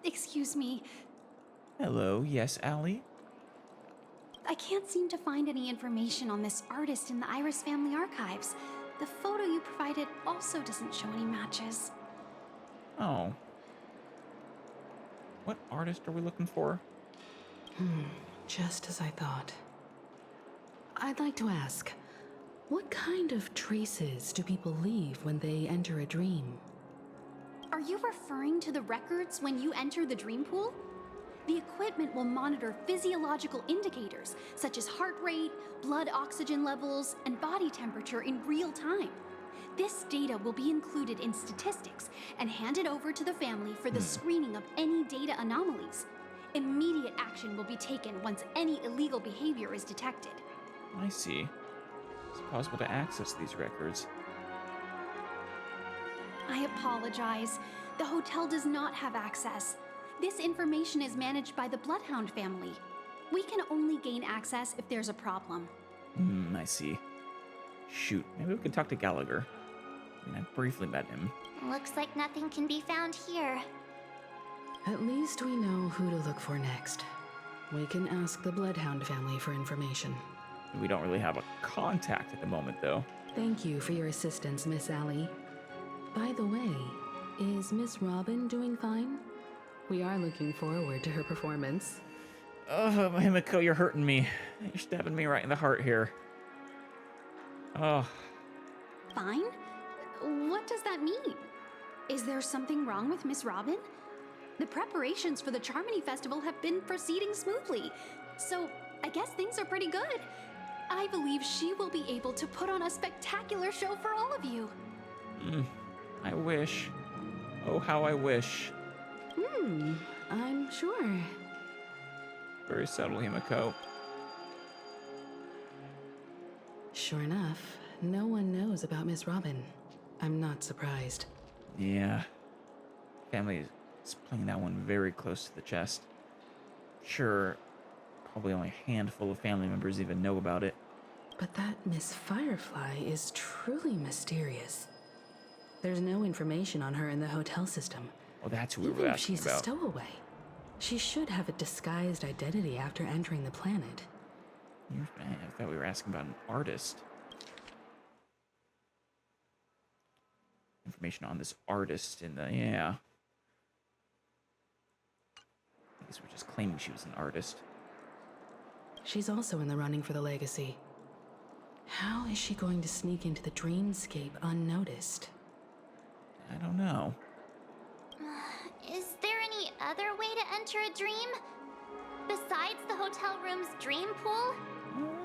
Excuse me. Hello, yes, Allie? I can't seem to find any information on this artist in the Iris family archives. The photo you provided also doesn't show any matches. Oh. What artist are we looking for? Just as I thought. I'd like to ask, what kind of traces do people leave when they enter a dream? Are you referring to the records when you enter the dream pool? The equipment will monitor physiological indicators such as heart rate, blood oxygen levels, and body temperature in real time. This data will be included in statistics and handed over to the family for the screening of any data anomalies. Immediate action will be taken once any illegal behavior is detected. I see. It's possible to access these records. I apologize. The hotel does not have access. This information is managed by the Bloodhound family. We can only gain access if there's a problem. I see. Shoot, maybe we can talk to Gallagher. I mean, I briefly met him. Looks like nothing can be found here. At least we know who to look for next. We can ask the Bloodhound family for information. We don't really have a contact at the moment, though. Thank you for your assistance, Miss Allie. By the way, is Miss Robin doing fine? We are looking forward to her performance. Oh, Himiko, you're hurting me. You're stabbing me right in the heart here. Oh. Fine? What does that mean? Is there something wrong with Miss Robin? The preparations for the Charmony Festival have been proceeding smoothly, so I guess things are pretty good. I believe she will be able to put on a spectacular show for all of you. I wish. Oh, how I wish. I'm sure. Very subtle, Himiko. Sure enough, no one knows about Miss Robin. I'm not surprised. Yeah. Family is playing that one very close to the chest. Sure, probably only a handful of family members even know about it. But that Miss Firefly is truly mysterious. There's no information on her in the hotel system. Well, that's who we Even were if asking she's about. a stowaway, she should have a disguised identity after entering the planet. I thought we were asking about an artist. Information on this artist in the... Yeah. I guess we're just claiming she was an artist. She's also in the running for the legacy. How is she going to sneak into the dreamscape unnoticed? I don't know. Is there any other way to enter a dream? Besides the hotel room's dream pool?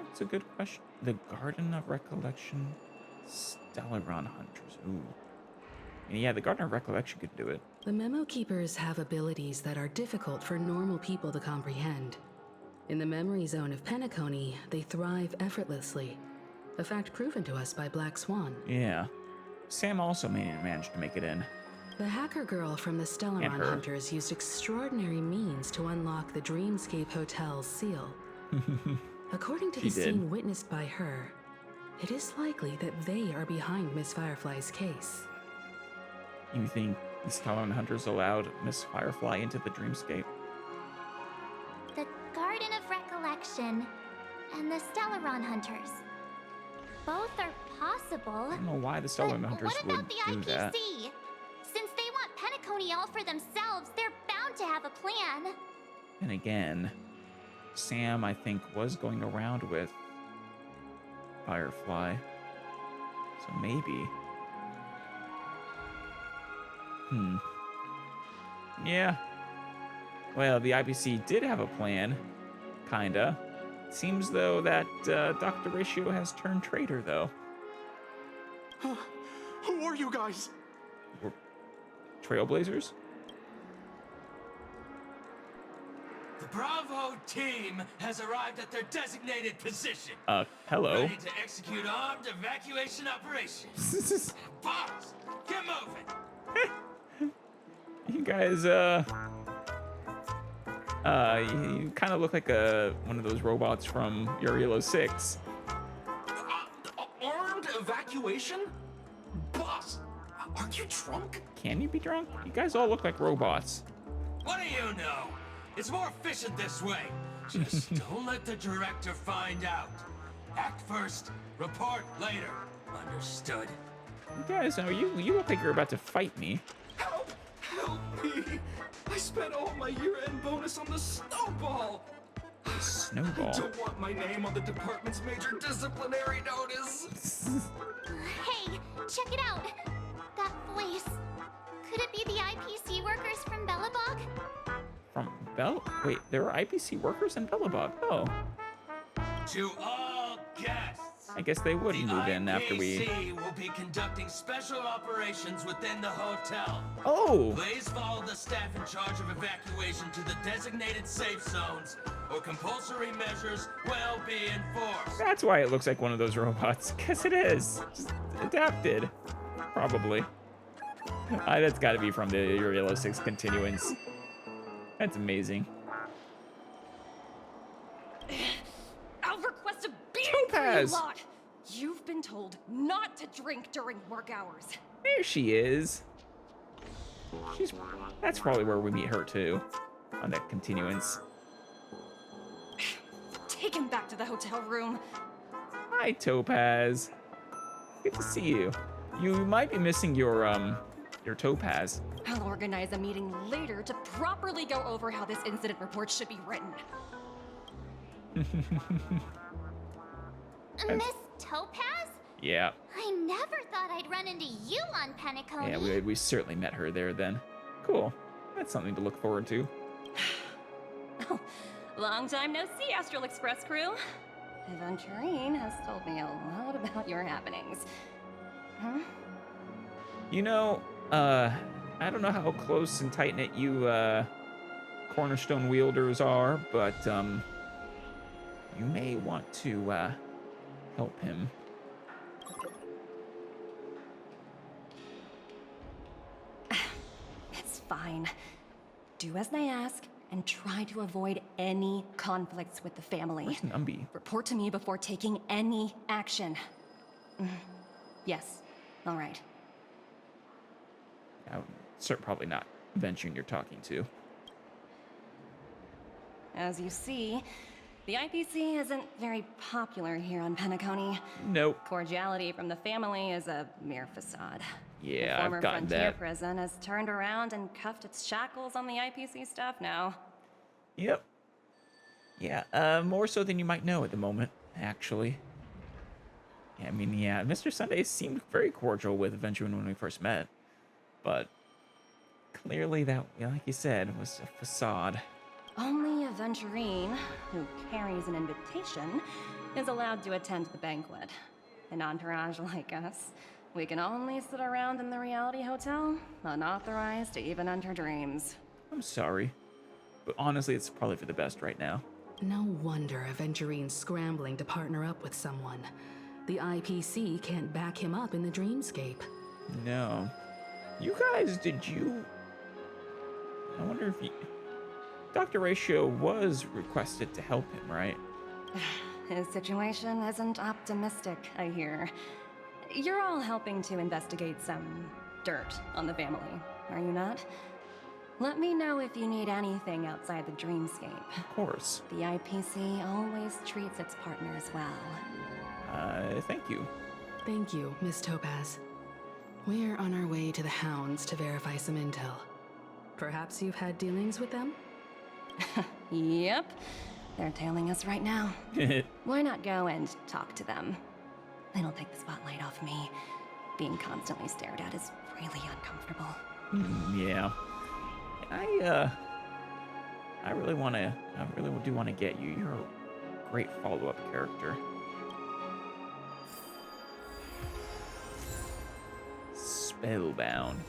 That's a good question. The Garden of Recollection, Stellaron Hunters. Ooh. And yeah, the Garden of Recollection could do it. The Memo Keepers have abilities that are difficult for normal people to comprehend. In the memory zone of Penacony, they thrive effortlessly. A fact proven to us by Black Swan. Yeah. Sam also managed to make it in. The hacker girl from the Stellaron Hunters used extraordinary means to unlock the Dreamscape Hotel's seal. According to the scene witnessed by her, it is likely that they are behind Miss Firefly's case. You think the Stellaron Hunters allowed Miss Firefly into the dreamscape? The Garden of Recollection and the Stellaron Hunters. Both are possible. I don't know why the Stellaron Hunters what about would the do IPC? that. Since they want Penacony all for themselves, they're bound to have a plan. And again, Sam, I think, was going around with Firefly. So maybe. Yeah. Well, the IPC did have a plan. Kinda. Seems, though, that Dr. Ratio has turned traitor, though. Who are you guys? We're Trailblazers? The Bravo team has arrived at their designated position. Hello. Ready to execute armed evacuation operations. Boss, get moving. You guys, you kind of look like one of those robots from Uriel 06. Armed evacuation? Boss, are you you drunk? Can you be drunk? You guys all look like robots. What do you know? It's more efficient this way. Just don't let the director find out. Act first, report later. Understood? You guys, you look like you're about to fight me. Help! Help me! I spent all my year-end bonus on the snowball! I Snowball. don't want my name on the department's major disciplinary notice! Hey, check it out. That voice. Could it be the IPC workers from Bellabog? From Wait, there are IPC workers in Bellabog. Oh, To all guests. I guess they would The move in after we. IPC will be conducting special operations within the hotel. Oh, Please follow the staff in charge of evacuation to the designated safe zones, or compulsory measures will be enforced. that's why it looks like one of those robots. Cause it is just adapted, probably. That's got to be from the Urielo 6 continuance. That's amazing. I'll request a beer Topaz! for you lot. You've been told not to drink during work hours. There she is. That's probably where we meet her too, on that continuance. Take him back to the hotel room. Hi, Topaz. Good to see you. You might be missing your Topaz. I'll organize a meeting later to properly go over how this incident report should be written. Miss Topaz? Yeah. I never thought I'd run into you on Penacony. Yeah, we certainly met her there then. Cool. That's something to look forward to. Oh, long time no see, Astral Express crew. Aventurine has told me a lot about your happenings. Huh? You know, I don't know how close and tight-knit you, Cornerstone wielders are, but, you may want to, help him. It's fine. Do as I ask and try to avoid any conflicts with the family. Where's Numby? Report to me before taking any action. Yes. All right. Probably not Aventurine you're talking to. As you see, the IPC isn't very popular here on Penacony. Nope. Cordiality from the family is a mere facade. Yeah, the former I've gotten frontier that. prison has turned around and cuffed its shackles on the IPC staff now. Yep. Yeah, more so than you might know at the moment, actually. Yeah, I mean, yeah, Mr. Sunday seemed very cordial with Aventurine when we first met. But clearly that, like you said, was a facade. Only Aventurine, who carries an invitation, is allowed to attend the banquet. An entourage like us, we can only sit around in the reality hotel, unauthorized to even enter dreams. I'm sorry. But honestly, it's probably for the best right now. No wonder Aventurine's scrambling to partner up with someone. The IPC can't back him up in the dreamscape. No. You guys, I wonder if Dr. Ratio was requested to help him, right? His situation isn't optimistic, I hear. You're all helping to investigate some dirt on the family, are you not? Let me know if you need anything outside the dreamscape. Of course. The IPC always treats its partners well. Thank you. Thank you, Miss Topaz. We're on our way to the Hounds to verify some intel. Perhaps you've had dealings with them? Yep. They're tailing us right now. Why not go and talk to them? It'll take the spotlight off me. Being constantly stared at is really uncomfortable. Yeah. I really do want to get you. You're a great follow-up character. Spellbound.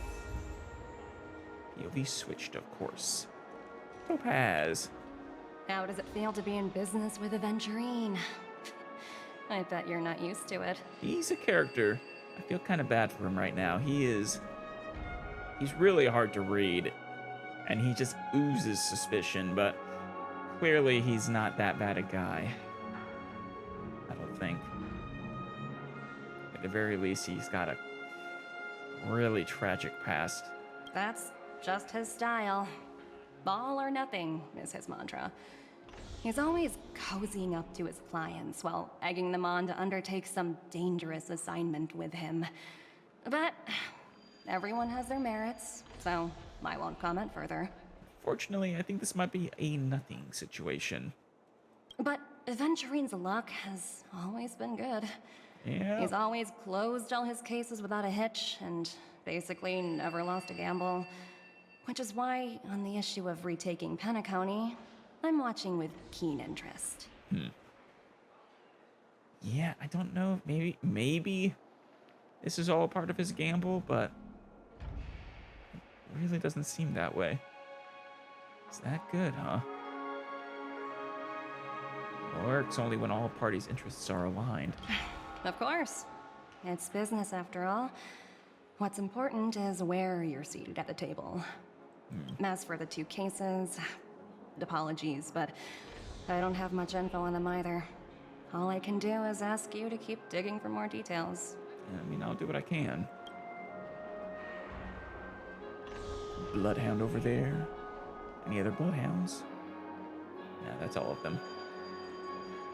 POV switched, of course. Topaz. How does it feel to be in business with Aventurine? I bet you're not used to it. He's a character. I feel kind of bad for him right now. He's really hard to read, and he just oozes suspicion, but clearly he's not that bad a guy. I don't think. At the very least, he's got a really tragic past. That's just his style. All or nothing is his mantra. He's always cozying up to his clients while egging them on to undertake some dangerous assignment with him. But everyone has their merits, so I won't comment further. Fortunately, I think this might be a nothing situation. But Aventurine's luck has always been good. Yeah. He's always closed all his cases without a hitch and basically never lost a gamble. Which is why, on the issue of retaking Penacony, I'm watching with keen interest. Yeah, I don't know. Maybe this is all part of his gamble, but it really doesn't seem that way. Is that good, huh? Works only when all parties' interests are aligned. Of course. It's business after all. What's important is where you're seated at the table. As for the two cases, apologies, but I don't have much info on them either. All I can do is ask you to keep digging for more details. I mean, I'll do what I can. Bloodhound over there. Any other bloodhounds? No, that's all of them.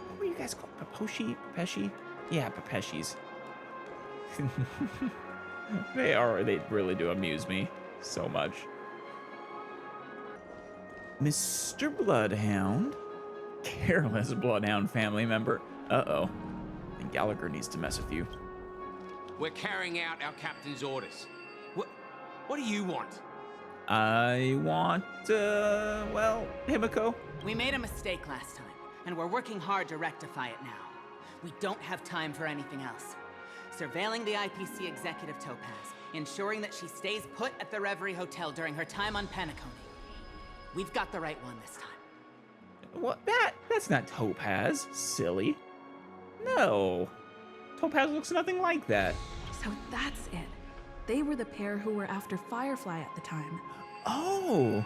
What were you guys called? Paposhi? Papeshi? Yeah, Papeshis. They really do amuse me so much. Mr. Bloodhound? Careless Bloodhound family member. Uh-oh. And Gallagher needs to mess with you. We're carrying out our captain's orders. What do you want? I want, well, Himiko. We made a mistake last time, and we're working hard to rectify it now. We don't have time for anything else. Surveilling the IPC executive Topaz, ensuring that she stays put at the Reverie Hotel during her time on Penacony. We've got the right one this time. What? That's not Topaz. Silly. No. Topaz looks nothing like that. So that's it. They were the pair who were after Firefly at the time. Oh.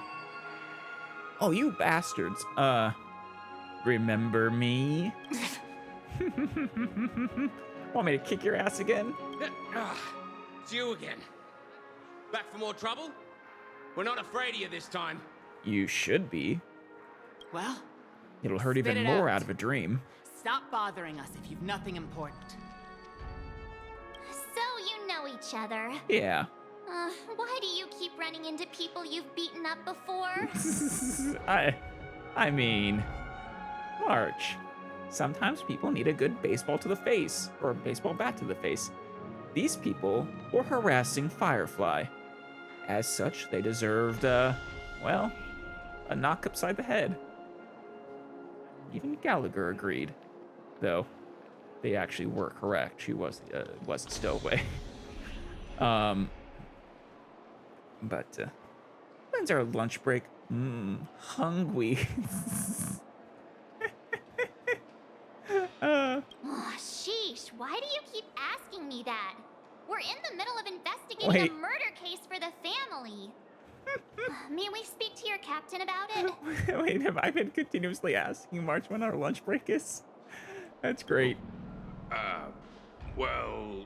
Oh, you bastards. Remember me? Want me to kick your ass again? It's you again. Back for more trouble? We're not afraid of you this time. You should be. Well, It'll hurt spit even it more out. out of a dream. Stop bothering us if you've nothing important. So you know each other. Yeah. Why do you keep running into people you've beaten up before? I mean, March. Sometimes people need a good baseball to the face, or a baseball bat to the face. These people were harassing Firefly. As such, they deserved, well, a knock upside the head. Even Gallagher agreed. Though, they actually were correct. She was a stowaway. But, when's our lunch break? Hungry. Oh, sheesh, why do you keep asking me that? We're in the middle of investigating a murder case for the family. May we speak to your captain about it? Wait, have I been continuously asking March when our lunch break is? That's great. Well...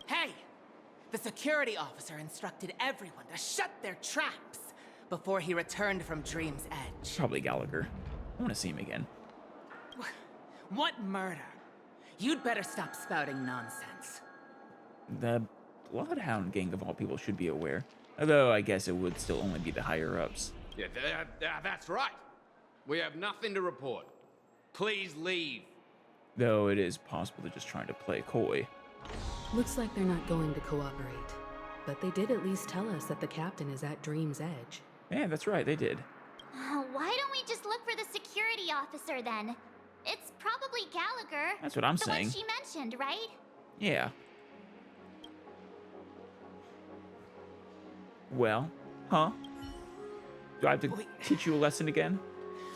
Hey! The security officer instructed everyone to shut their traps before he returned from Dream's Edge. Probably Gallagher. I want to see him again. What murder? You'd better stop spouting nonsense. The Bloodhound gang of all people should be aware. Although I guess it would still only be the higher-ups. Yeah, that's right. We have nothing to report. Please leave. Though it is possible they're just trying to play coy. Looks like they're not going to cooperate. But they did at least tell us that the captain is at Dream's Edge. Yeah, that's right, they did. Why don't we just look for the security officer then? It's probably Gallagher. That's what I'm the saying. one she mentioned, right? Yeah. Well, huh? Do I have to teach you a lesson again?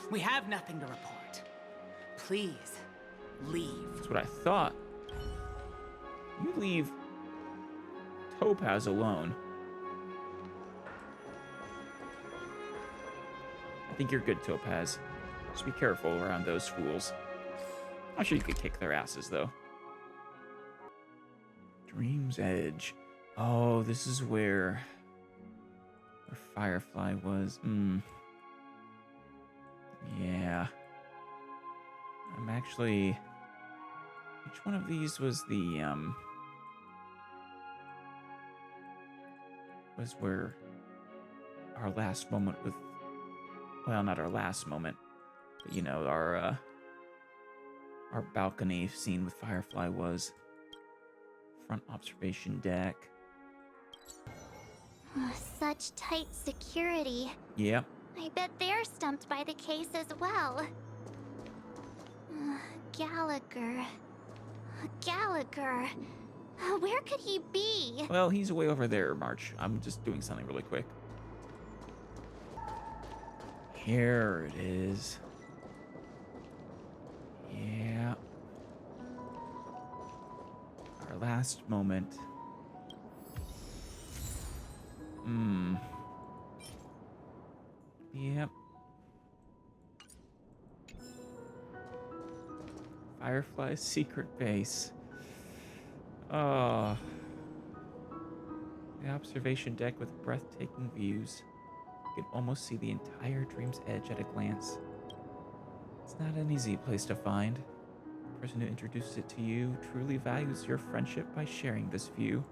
We have nothing to report. Please, leave. That's what I thought. You leave Topaz alone. I think you're good, Topaz. Just be careful around those fools. I'm sure you could kick their asses, though. Dream's Edge. Oh, this is where Firefly was. Yeah. I'm actually... Which one of these was the, was where our last moment with... Well, not our last moment, but, you know, our balcony scene with Firefly was. Front observation deck. Such tight security. Yep. I bet they're stumped by the case as well. Gallagher. Gallagher. Where could he be? Well, he's way over there, March. I'm just doing something really quick. Here it is. Yeah. Our last moment. Yep. Firefly's secret base. Oh. The observation deck with breathtaking views. You can almost see the entire Dream's Edge at a glance. It's not an easy place to find. The person who introduced it to you truly values your friendship by sharing this view.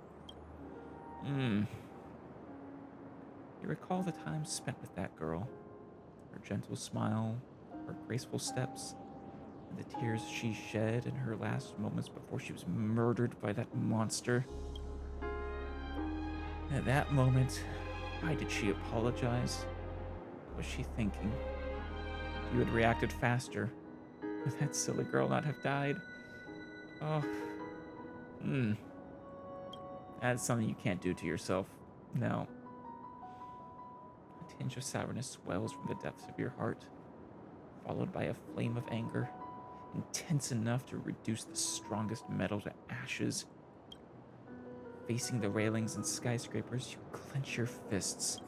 You recall the time spent with that girl, her gentle smile, her graceful steps, and the tears she shed in her last moments before she was murdered by that monster. At that moment, why did she apologize? What was she thinking? If you had reacted faster, would that silly girl not have died? Oh. That's something you can't do to yourself. No. A tinge of sourness swells from the depths of your heart, followed by a flame of anger, intense enough to reduce the strongest metal to ashes. Facing the railings and skyscrapers, you clench your fists.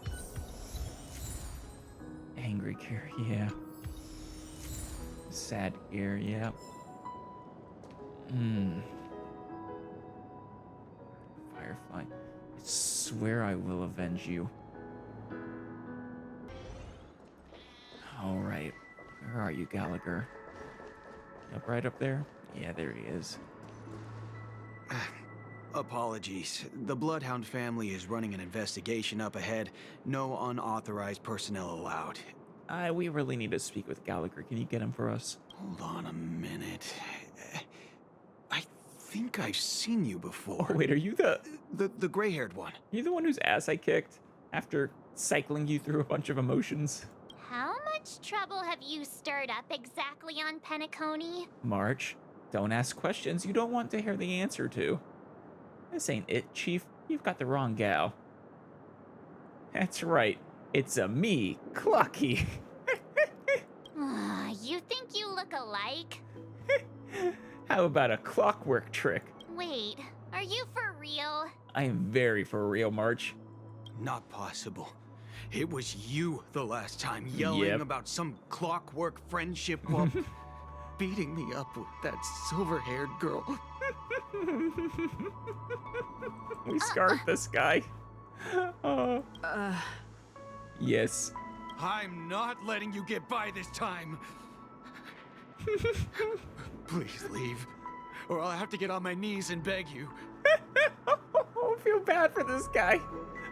Angry gear, yeah. Sad gear, yeah. Firefly, I swear I will avenge you. Alright, where are you, Gallagher? Up right up there? Yeah, there he is. Apologies. The Bloodhound family is running an investigation up ahead. No unauthorized personnel allowed. We really need to speak with Gallagher. Can you get him for us? Hold on a minute. I think I've seen you before. Oh, wait, are you the gray-haired one? You the one whose ass I kicked after cycling you through a bunch of emotions? How much trouble have you stirred up exactly on Penacony? March, don't ask questions you don't want to hear the answer to. This ain't it, Chief. You've got the wrong gal. That's right. It's a me, Clocky. You think you look alike? How about a clockwork trick? Wait, are you for real? I am very for real, March. Not possible. It was you the last time yelling about some clockwork friendship while beating me up with that silver-haired girl. We scarred this guy. Yes. I'm not letting you get by this time. Please leave, or I'll have to get on my knees and beg you. I feel bad for this guy.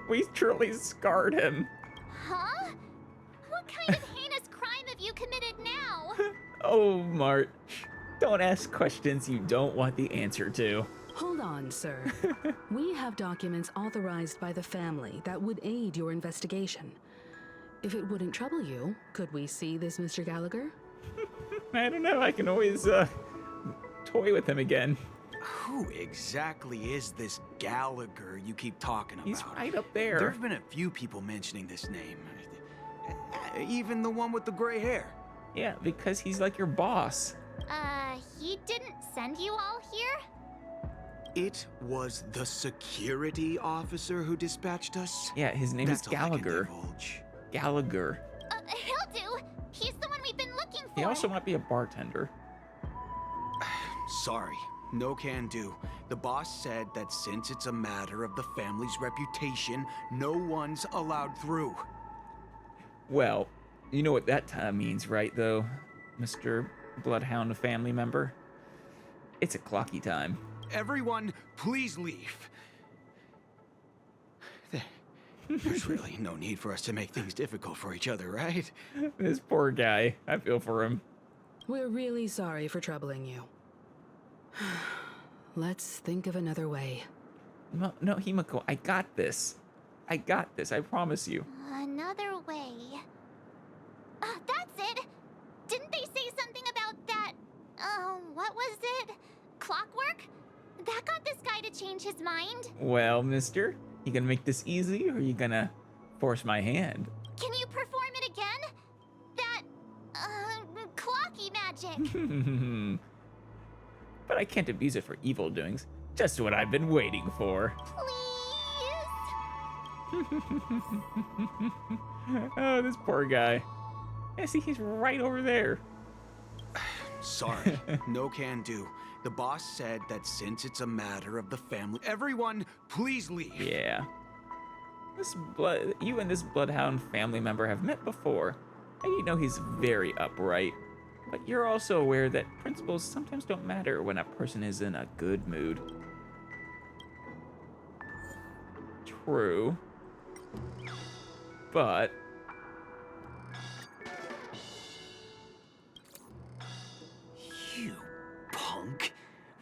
We truly scarred him. Huh? What kind of heinous crime have you committed now? Oh, March. Don't ask questions you don't want the answer to. Hold on, sir. We have documents authorized by the family that would aid your investigation. If it wouldn't trouble you, could we see this Mr. Gallagher? I don't know. I can always toy with him again. Who exactly is this Gallagher you keep talking about? He's right up there. There's been a few people mentioning this name. Even the one with the gray hair. Yeah, because he's like your boss. He didn't send you all here? It was the security officer who dispatched us? Yeah, his name is Gallagher. Gallagher. He'll do. He's the one we've been looking for. He also might be a bartender. Sorry. No can do. The boss said that since it's a matter of the family's reputation, no one's allowed through. Well, you know what that means, right, though, Mr. Bloodhound family member? It's a clocky time. Everyone, please leave. There's really no need for us to make things difficult for each other, right? This poor guy. I feel for him. We're really sorry for troubling you. Let's think of another way. No, Himiko, I got this. I got this, I promise you. Another way. That's it! Didn't they say something about that, what was it? Clockwork? That got this guy to change his mind. Well, mister, you gonna make this easy, or you gonna force my hand? Can you perform it again? That, clocky magic. But I can't abuse it for evil doings. Just what I've been waiting for. Please? Oh, this poor guy. Yeah, see, he's right over there. Sorry, no can do. The boss said that since it's a matter of the family, everyone, please leave. Yeah. You and this Bloodhound family member have met before, and you know he's very upright. But you're also aware that principles sometimes don't matter when a person is in a good mood. True. But you punk.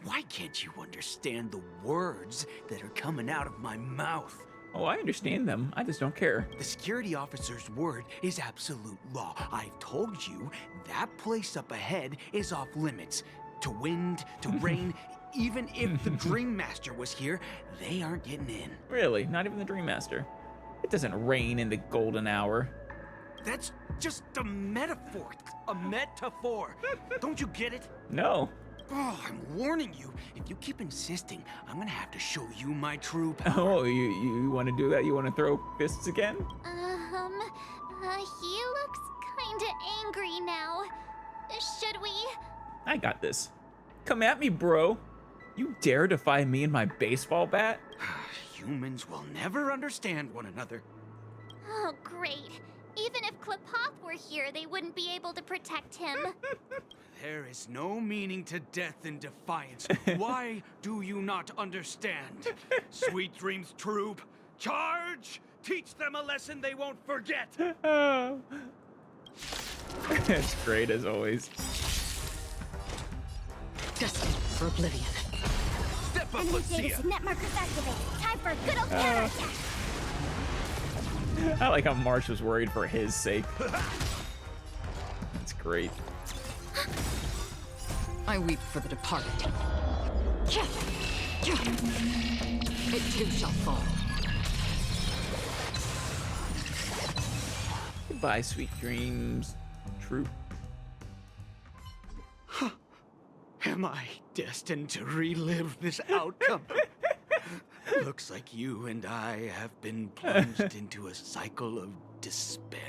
Why can't you understand the words that are coming out of my mouth? Oh, I understand them. I just don't care. The security officer's word is absolute law. I've told you that place up ahead is off limits. To wind, to rain, even if the Dream Master was here, they aren't getting in. Really? Not even the Dream Master? It doesn't rain in the golden hour. That's just a metaphor. A metaphor. Don't you get it? No. Oh, I'm warning you. If you keep insisting, I'm gonna have to show you my true power. Oh, you want to do that? You want to throw fists again? He looks kinda angry now. Should we? I got this. Come at me, bro. You dare defy me and my baseball bat? Humans will never understand one another. Oh, great. Even if Klipoth were here, they wouldn't be able to protect him. There is no meaning to death and defiance. Why do you not understand? Sweet Dreams Troop, charge! Teach them a lesson they won't forget! It's great as always. Destined for oblivion. Step up, Lucia! Net markers activate. Time for a good old counterattack. I like how Marsh was worried for his sake. That's great. I weep for the departed. It too shall fall. Goodbye, sweet dreams. True. Am I destined to relive this outcome? Looks like you and I have been plunged into a cycle of despair.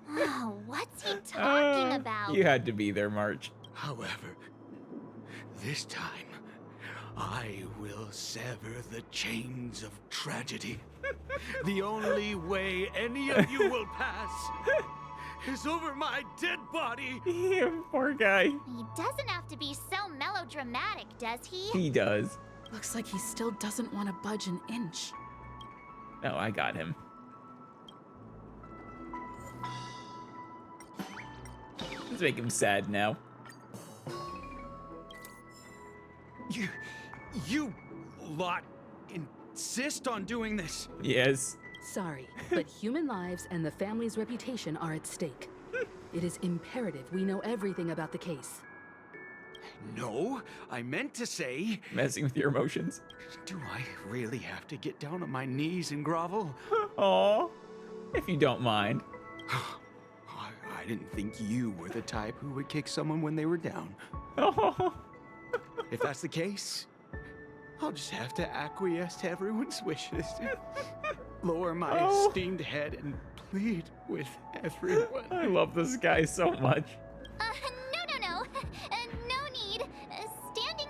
Oh, what's he talking about? You had to be there, March. However, this time, I will sever the chains of tragedy. The only way any of you will pass is over my dead body. Yeah, poor guy. He doesn't have to be so melodramatic, does he? He does. Looks like he still doesn't want to budge an inch. No, I got him. Let's make him sad now. You lot insist on doing this. Yes. Sorry, but human lives and the family's reputation are at stake. It is imperative we know everything about the case. No, I meant to say... Messing with your emotions. Do I really have to get down on my knees and grovel? Aw, if you don't mind. I didn't think you were the type who would kick someone when they were down. Oh. If that's the case, I'll just have to acquiesce to everyone's wishes. Lower my esteemed head and plead with everyone. I love this guy so much. No. No need. Standing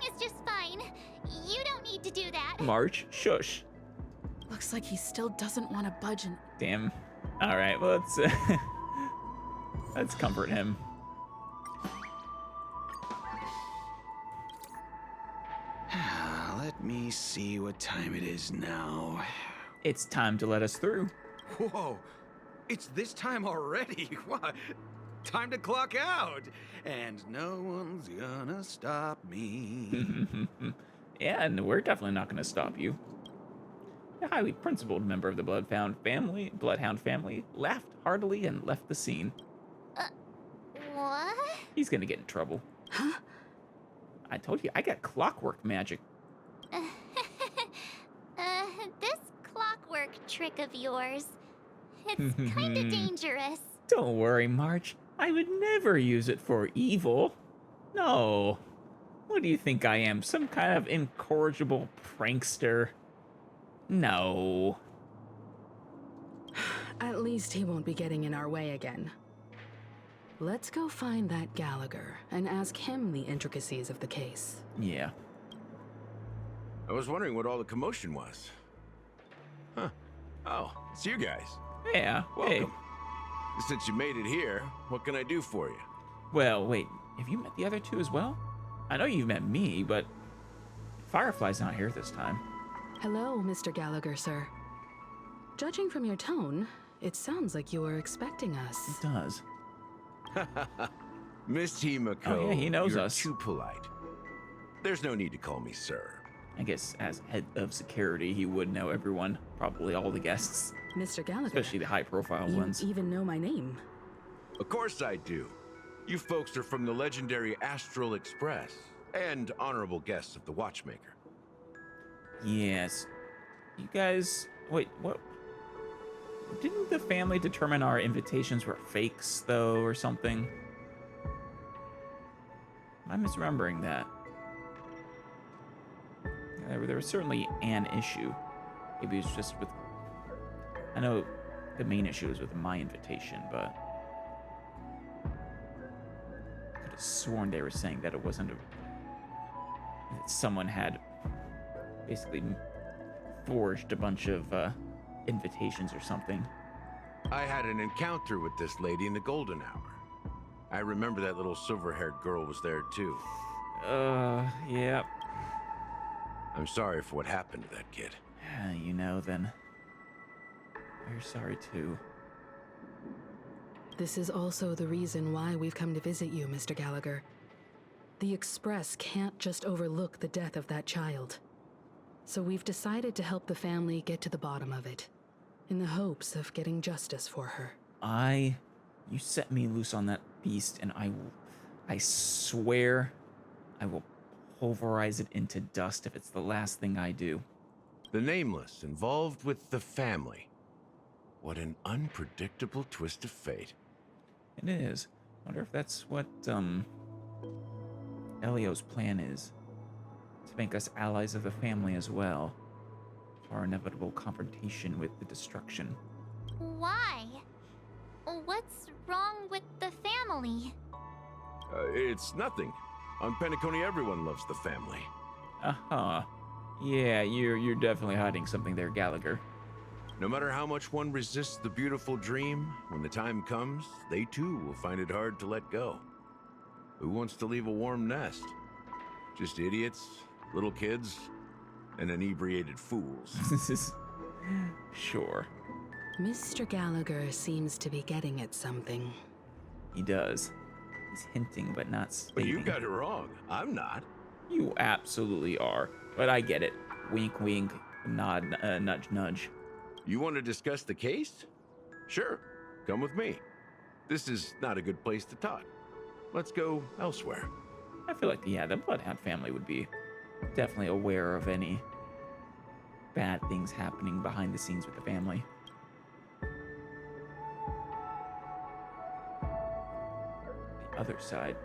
March. Shush. Looks like he still doesn't want to budge an... Damn. All right, well, let's comfort him. Let me see what time it is now. It's time to let us through. Whoa, it's this time already. What? Time to clock out. And no one's gonna stop me. Yeah, and we're definitely not gonna stop you. The highly principled member of the Bloodhound family laughed heartily and left the scene. What? He's gonna get in trouble. Huh? I told you, I got clockwork magic. This clockwork trick of yours, it's kinda dangerous. Don't worry, March. I would never use it for evil. No. What do you think I am, some kind of incorrigible prankster? No. At least he won't be getting in our way again. Let's go find that Gallagher and ask him the intricacies of the case. Yeah. I was wondering what all the commotion was. Huh. Oh, it's you guys. Yeah. Welcome. Hey. Since you made it here, what can I do for you? Well, wait. Have you met the other two as well? I know you've met me, but Firefly's not here this time. Hello, Mr. Gallagher, sir. Judging from your tone, it sounds like you were expecting us. It does. Miss Himiko, Oh, yeah, he knows you're us. too polite. There's no need to call me sir. I guess as head of security, he would know everyone, probably all the guests, Mr. Gallagher, especially the high-profile you ones. even know my name. Of course I do. You folks are from the legendary Astral Express and honorable guests of the Watchmaker. Yes. You guys... Wait, what? Didn't the family determine our invitations were fakes, though, or something? Am I misremembering that? Yeah, there was certainly an issue. Maybe it was just with... I know the main issue was with my invitation, but... I could have sworn they were saying that it wasn't that someone had basically forged a bunch of invitations or something. I had an encounter with this lady in the golden hour. I remember that little silver-haired girl was there too. Yeah. I'm sorry for what happened to that kid. You know, then. We're sorry too. This is also the reason why we've come to visit you, Mr. Gallagher. The Express can't just overlook the death of that child. So we've decided to help the family get to the bottom of it, in the hopes of getting justice for her. You set me loose on that beast, and I swear I will pulverize it into dust if it's the last thing I do. The Nameless involved with the family. What an unpredictable twist of fate. It is. Wonder if that's what, Elio's plan is. To make us allies of the family as well. For our inevitable confrontation with the destruction. Why? What's wrong with the family? It's nothing. On Penacony, everyone loves the family. Uh-huh. Yeah, you're definitely hiding something there, Gallagher. No matter how much one resists the beautiful dream, when the time comes, they too will find it hard to let go. Who wants to leave a warm nest? Just idiots, little kids, and inebriated fools. Sure. Mr. Gallagher seems to be getting at something. He does. He's hinting, but not stating. But you got it wrong. I'm not. You absolutely are. But I get it. Wink, wink. Nod, nudge, nudge. You want to discuss the case? Sure. Come with me. This is not a good place to talk. Let's go elsewhere. I feel like, yeah, the Bloodhound family would be definitely aware of any bad things happening behind the scenes with the family. The other side.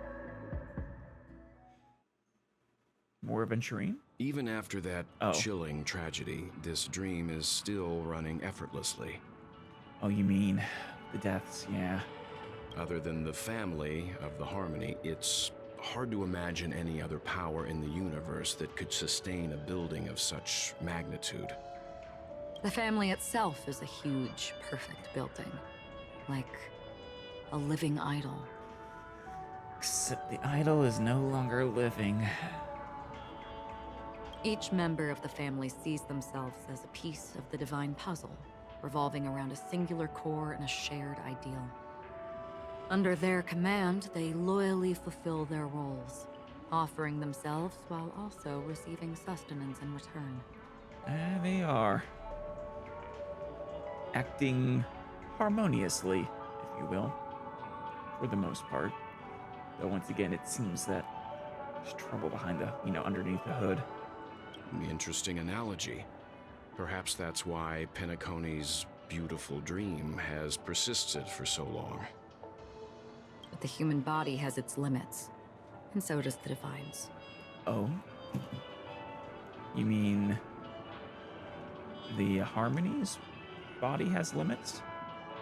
More Aventurine? Even after that chilling tragedy, this dream is still running effortlessly. Oh, you mean the deaths, yeah. Other than the family of the Harmony, it's Hard to imagine any other power in the universe that could sustain a building of such magnitude. The family itself is a huge, perfect building. Like a living idol. Except the idol is no longer living. Each member of the family sees themselves as a piece of the divine puzzle, revolving around a singular core and a shared ideal. Under their command, they loyally fulfill their roles, offering themselves while also receiving sustenance in return. There they are. Acting harmoniously, if you will, for the most part. Though once again, it seems that there's trouble behind the, underneath the hood. Interesting analogy. Perhaps that's why Penacony's beautiful dream has persisted for so long. But the human body has its limits, and so does the divine's. Oh? You mean the Harmony's body has limits?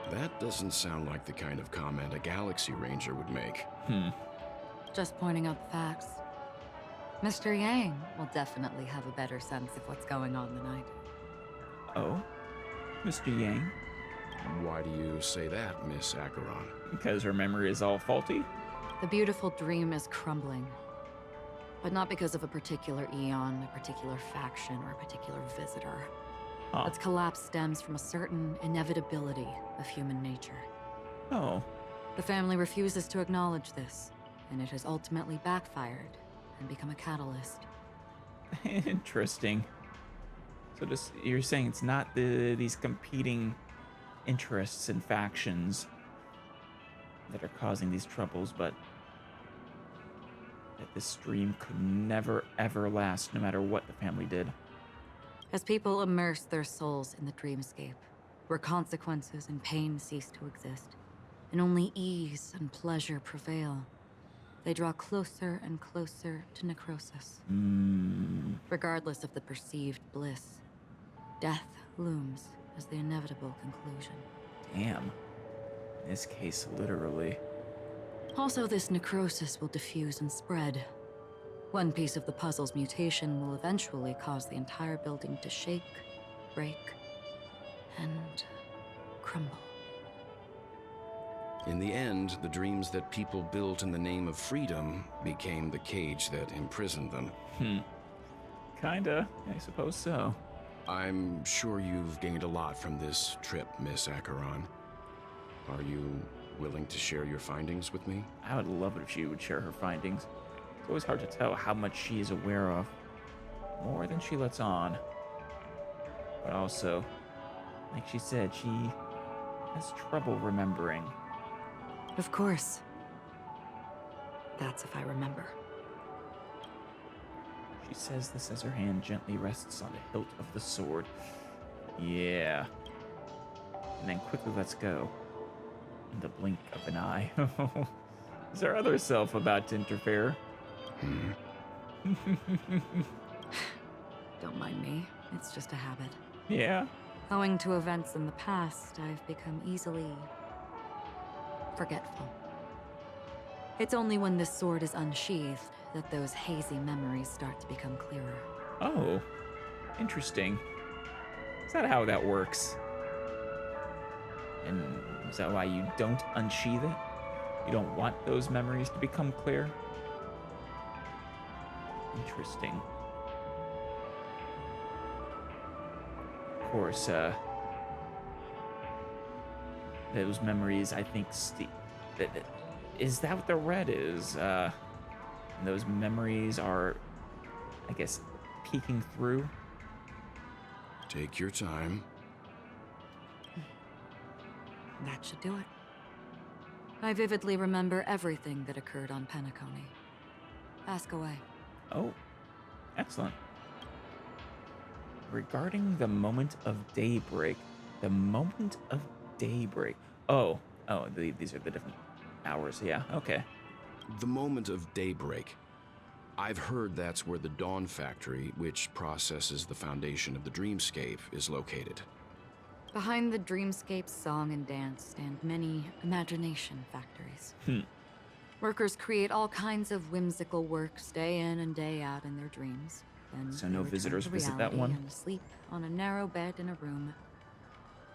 That doesn't sound like the kind of comment a Galaxy Ranger would make. Just pointing out the facts. Mr. Yang will definitely have a better sense of what's going on than I do. Oh? Mr. Yang? Why do you say that, Miss Acheron? Because her memory is all faulty? The beautiful dream is crumbling. But not because of a particular eon, a particular faction, or a particular visitor. Its collapse stems from a certain inevitability of human nature. Oh. The family refuses to acknowledge this, and it has ultimately backfired and become a catalyst. Interesting. So you're saying it's not these competing interests and factions that are causing these troubles, but that this dream could never ever last no matter what the family did. As people immerse their souls in the dreamscape, where consequences and pain cease to exist, and only ease and pleasure prevail, they draw closer and closer to necrosis. Regardless of the perceived bliss, death looms as the inevitable conclusion. Damn. In this case, literally. Also, this necrosis will diffuse and spread. One piece of the puzzle's mutation will eventually cause the entire building to shake, break, and crumble. In the end, the dreams that people built in the name of freedom became the cage that imprisoned them. Kinda. I suppose so. I'm sure you've gained a lot from this trip, Miss Acheron. Are you willing to share your findings with me? I would love it if she would share her findings. It's always hard to tell how much she is aware of. More than she lets on. But also, like she said, she has trouble remembering. Of course. That's if I remember. She says this as her hand gently rests on the hilt of the sword. Yeah. And then quickly lets go. In the blink of an eye. Is our other self about to interfere? Don't mind me. It's just a habit. Yeah. Owing to events in the past, I've become easily forgetful. It's only when this sword is unsheathed that those hazy memories start to become clearer. Oh, interesting. Is that how that works? And is that why you don't unsheath it? You don't want those memories to become clear? Interesting. Of course, those memories, I think, is that what the red is? And those memories are, I guess, peeking through? Take your time. That should do it. I vividly remember everything that occurred on Penacony. Ask away. Oh, excellent. Regarding the moment of daybreak. The moment of daybreak. Oh, these are the different hours. Yeah, okay. The moment of daybreak. I've heard that's where the Dawn Factory, which processes the foundation of the dreamscape, is located. Behind the dreamscape's song and dance stand many imagination factories. Workers create all kinds of whimsical works day in and day out in their dreams. Then So they no return visitors to visit that reality one? and sleep on a narrow bed in a room.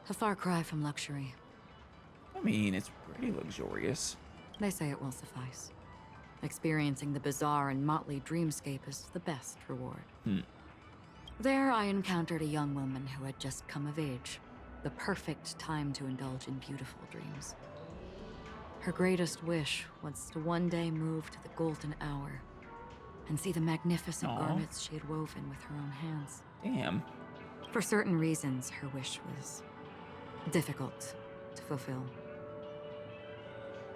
A far cry from luxury. I mean, it's pretty luxurious. They say it will suffice. Experiencing the bizarre and motley dreamscape is the best reward. There, I encountered a young woman who had just come of age. The perfect time to indulge in beautiful dreams. Her greatest wish was to one day move to the golden hour and see the magnificent garments she had woven with her own hands. Damn. For certain reasons, her wish was difficult to fulfill.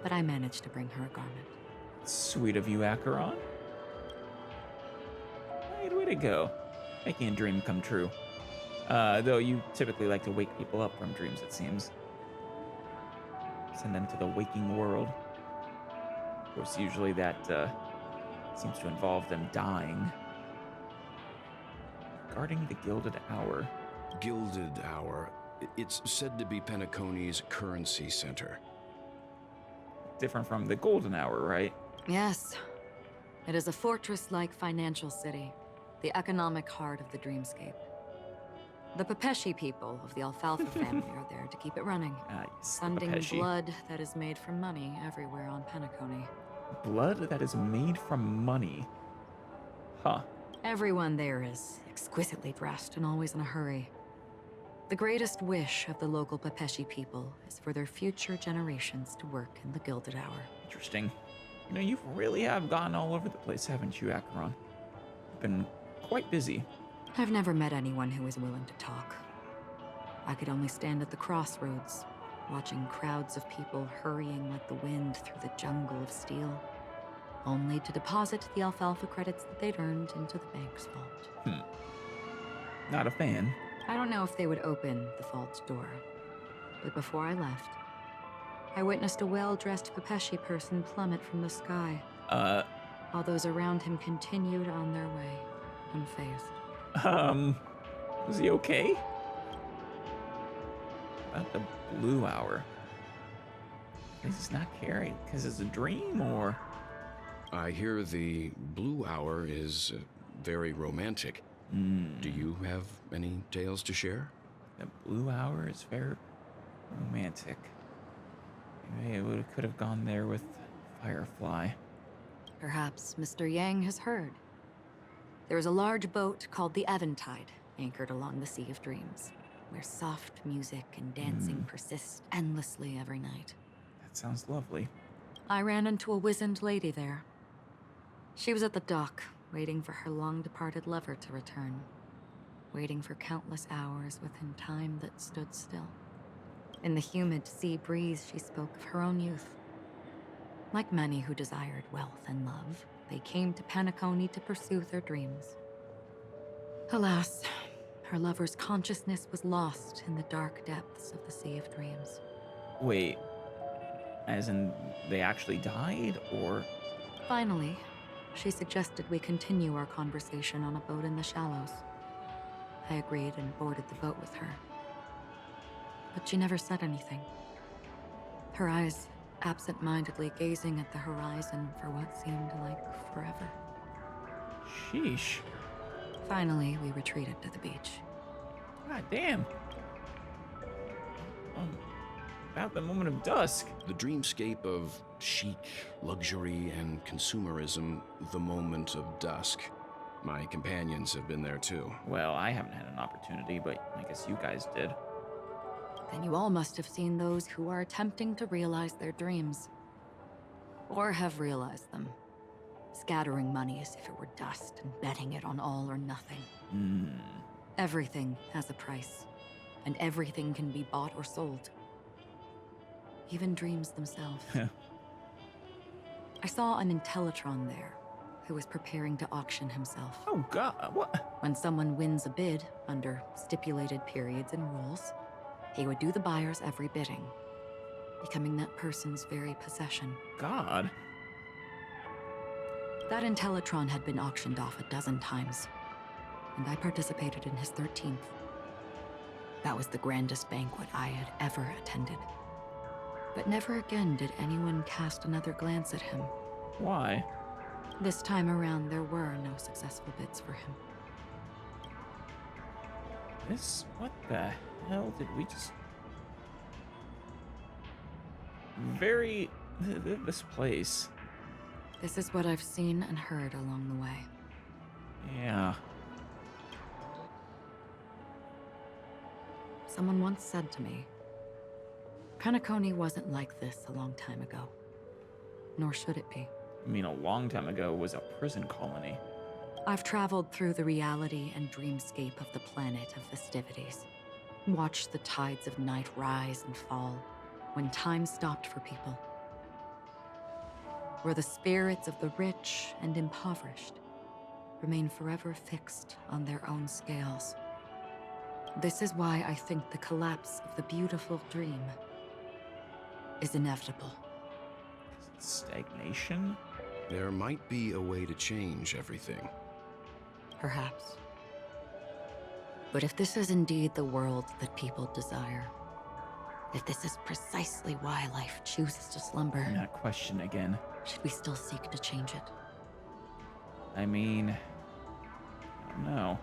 But I managed to bring her a garment. Sweet of you, Acheron. Way to go. Making a dream come true. Though you typically like to wake people up from dreams, it seems. Send them to the waking world. Of course, usually that seems to involve them dying. Guarding the Gilded Hour. Gilded Hour. It's said to be Penacony's currency center. Different from the Golden Hour, right? Yes. It is a fortress-like financial city, the economic heart of the dreamscape. The Pepeshi people of the Alfalfa family are there to keep it running, sending blood that is made from money everywhere on Penacony. Blood that is made from money? Huh. Everyone there is exquisitely dressed and always in a hurry. The greatest wish of the local Pepeshi people is for their future generations to work in the Gilded Hour. Interesting. You know, you really have gone all over the place, haven't you, Acheron? You've been quite busy. I've never met anyone who is willing to talk. I could only stand at the crossroads, watching crowds of people hurrying like the wind through the jungle of steel, only to deposit the alfalfa credits that they'd earned into the bank's vault. Not a fan. I don't know if they would open the vault door, but before I left, I witnessed a well-dressed Pepeshi person plummet from the sky. While those around him continued on their way, unfazed. Was he okay? About the Blue Hour. He's not caring because it's a dream, or? I hear the Blue Hour is very romantic. Do you have any tales to share? The Blue Hour is very romantic. Maybe it could have gone there with Firefly. Perhaps Mr. Yang has heard. There is a large boat called the Eventide, anchored along the Sea of Dreams, where soft music and dancing persist endlessly every night. That sounds lovely. I ran into a wizened lady there. She was at the dock, waiting for her long-departed lover to return, waiting for countless hours within time that stood still. In the humid sea breeze, she spoke of her own youth. Like many who desired wealth and love, they came to Penacony to pursue their dreams. Alas, her lover's consciousness was lost in the dark depths of the Sea of Dreams. Wait, as in they actually died, or? Finally, she suggested we continue our conversation on a boat in the shallows. I agreed and boarded the boat with her. But she never said anything. Her eyes absent-mindedly gazing at the horizon for what seemed like forever. Sheesh. Finally, we retreated to the beach. God damn. About the moment of dusk. The dreamscape of chic, luxury, and consumerism, the moment of dusk. My companions have been there too. Well, I haven't had an opportunity, but I guess you guys did. Then you all must have seen those who are attempting to realize their dreams. Or have realized them. Scattering money as if it were dust and betting it on all or nothing. Everything has a price, and everything can be bought or sold. Even dreams themselves. I saw an Intellitron there, who was preparing to auction himself. Oh god, what? When someone wins a bid, under stipulated periods and rules, he would do the buyer's every bidding, becoming that person's very possession. God. That Intellitron had been auctioned off a dozen times, and I participated in his 13th. That was the grandest banquet I had ever attended. But never again did anyone cast another glance at him Why? This time around, there were no successful bids for him. What the hell did we just... This place. This is what I've seen and heard along the way. Yeah. Someone once said to me, Penacony wasn't like this a long time ago. Nor should it be. I mean, a long time ago was a prison colony. I've traveled through the reality and dreamscape of the planet of festivities. Watched the tides of night rise and fall when time stopped for people. Where the spirits of the rich and impoverished remain forever fixed on their own scales. This is why I think the collapse of the beautiful dream is inevitable. Stagnation? There might be a way to change everything. Perhaps. But if this is indeed the world that people desire, if this is precisely why life chooses to slumber, That question again. should we still seek to change it? I mean, I don't know.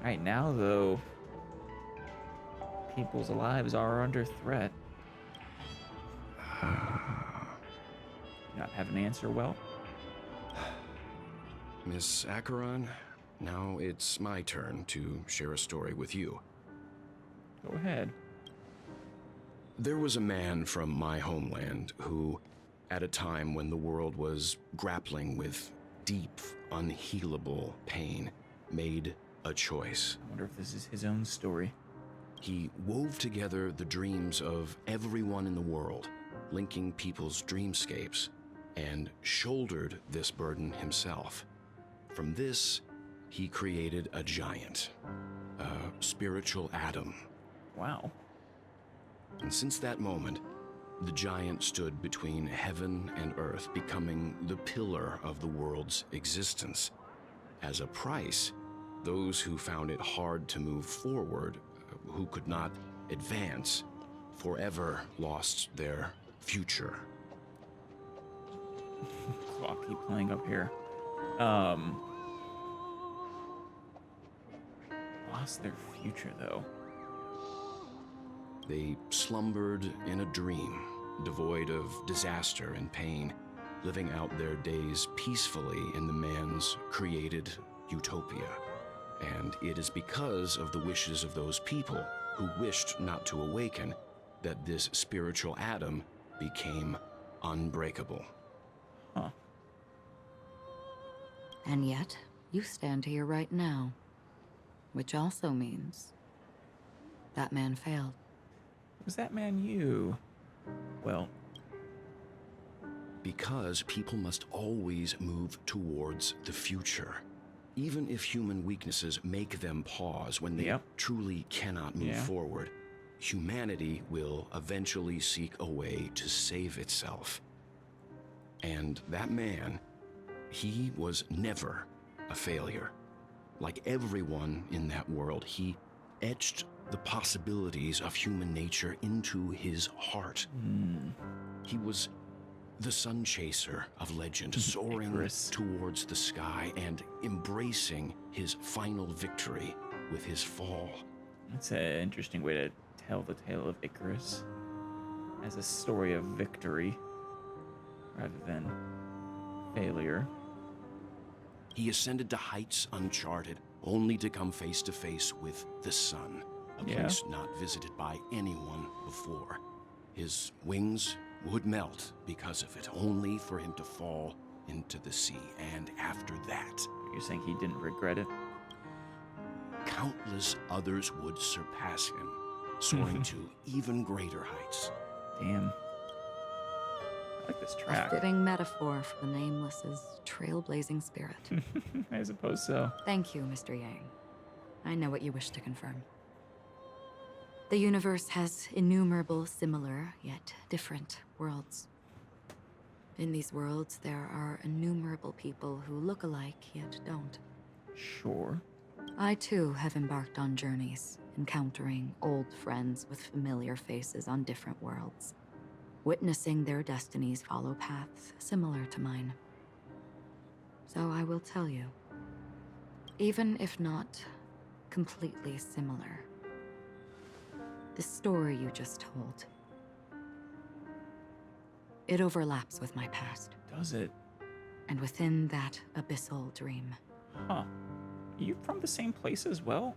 Right now, though, people's lives are under threat. Not have an answer, well? Miss Acheron, now it's my turn to share a story with you. Go ahead. There was a man from my homeland who, at a time when the world was grappling with deep, unhealable pain, made a choice. I wonder if this is his own story. He wove together the dreams of everyone in the world, linking people's dreamscapes, and shouldered this burden himself. From this, he created a giant, a spiritual atom. Wow. And since that moment, the giant stood between heaven and earth, becoming the pillar of the world's existence. As a price, those who found it hard to move forward, who could not advance, forever lost their future. Clock keep playing up here. Lost their future, though. They slumbered in a dream, devoid of disaster and pain, living out their days peacefully in the man's created utopia. And it is because of the wishes of those people who wished not to awaken that this spiritual atom became unbreakable. Huh. And yet, you stand here right now. Which also means that man failed. Was that man you? Well, because people must always move towards the future. Even if human weaknesses make them pause when they truly cannot move forward, humanity will eventually seek a way to save itself. And that man, he was never a failure. Like everyone in that world, he etched the possibilities of human nature into his heart. He was the sunchaser of legend, soaring Icarus. towards the sky and embracing his final victory with his fall. That's an interesting way to tell the tale of Icarus as a story of victory rather than failure. He ascended to heights uncharted, only to come face to face with the sun, a place not visited by anyone before. His wings would melt because of it, only for him to fall into the sea. And after that, you're saying he didn't regret it? Countless others would surpass him, soaring to even greater heights. Damn. I like this track. A fitting metaphor for the Nameless's trailblazing spirit. I suppose so. Thank you, Mr. Yang. I know what you wish to confirm. The universe has innumerable similar, yet different worlds. In these worlds, there are innumerable people who look alike, yet don't. Sure. I, too, have embarked on journeys, encountering old friends with familiar faces on different worlds, witnessing their destinies follow paths similar to mine. So I will tell you. Even if not completely similar. The story you just told. It overlaps with my past. Does it? And within that abyssal dream. Huh. Are you from the same place as well?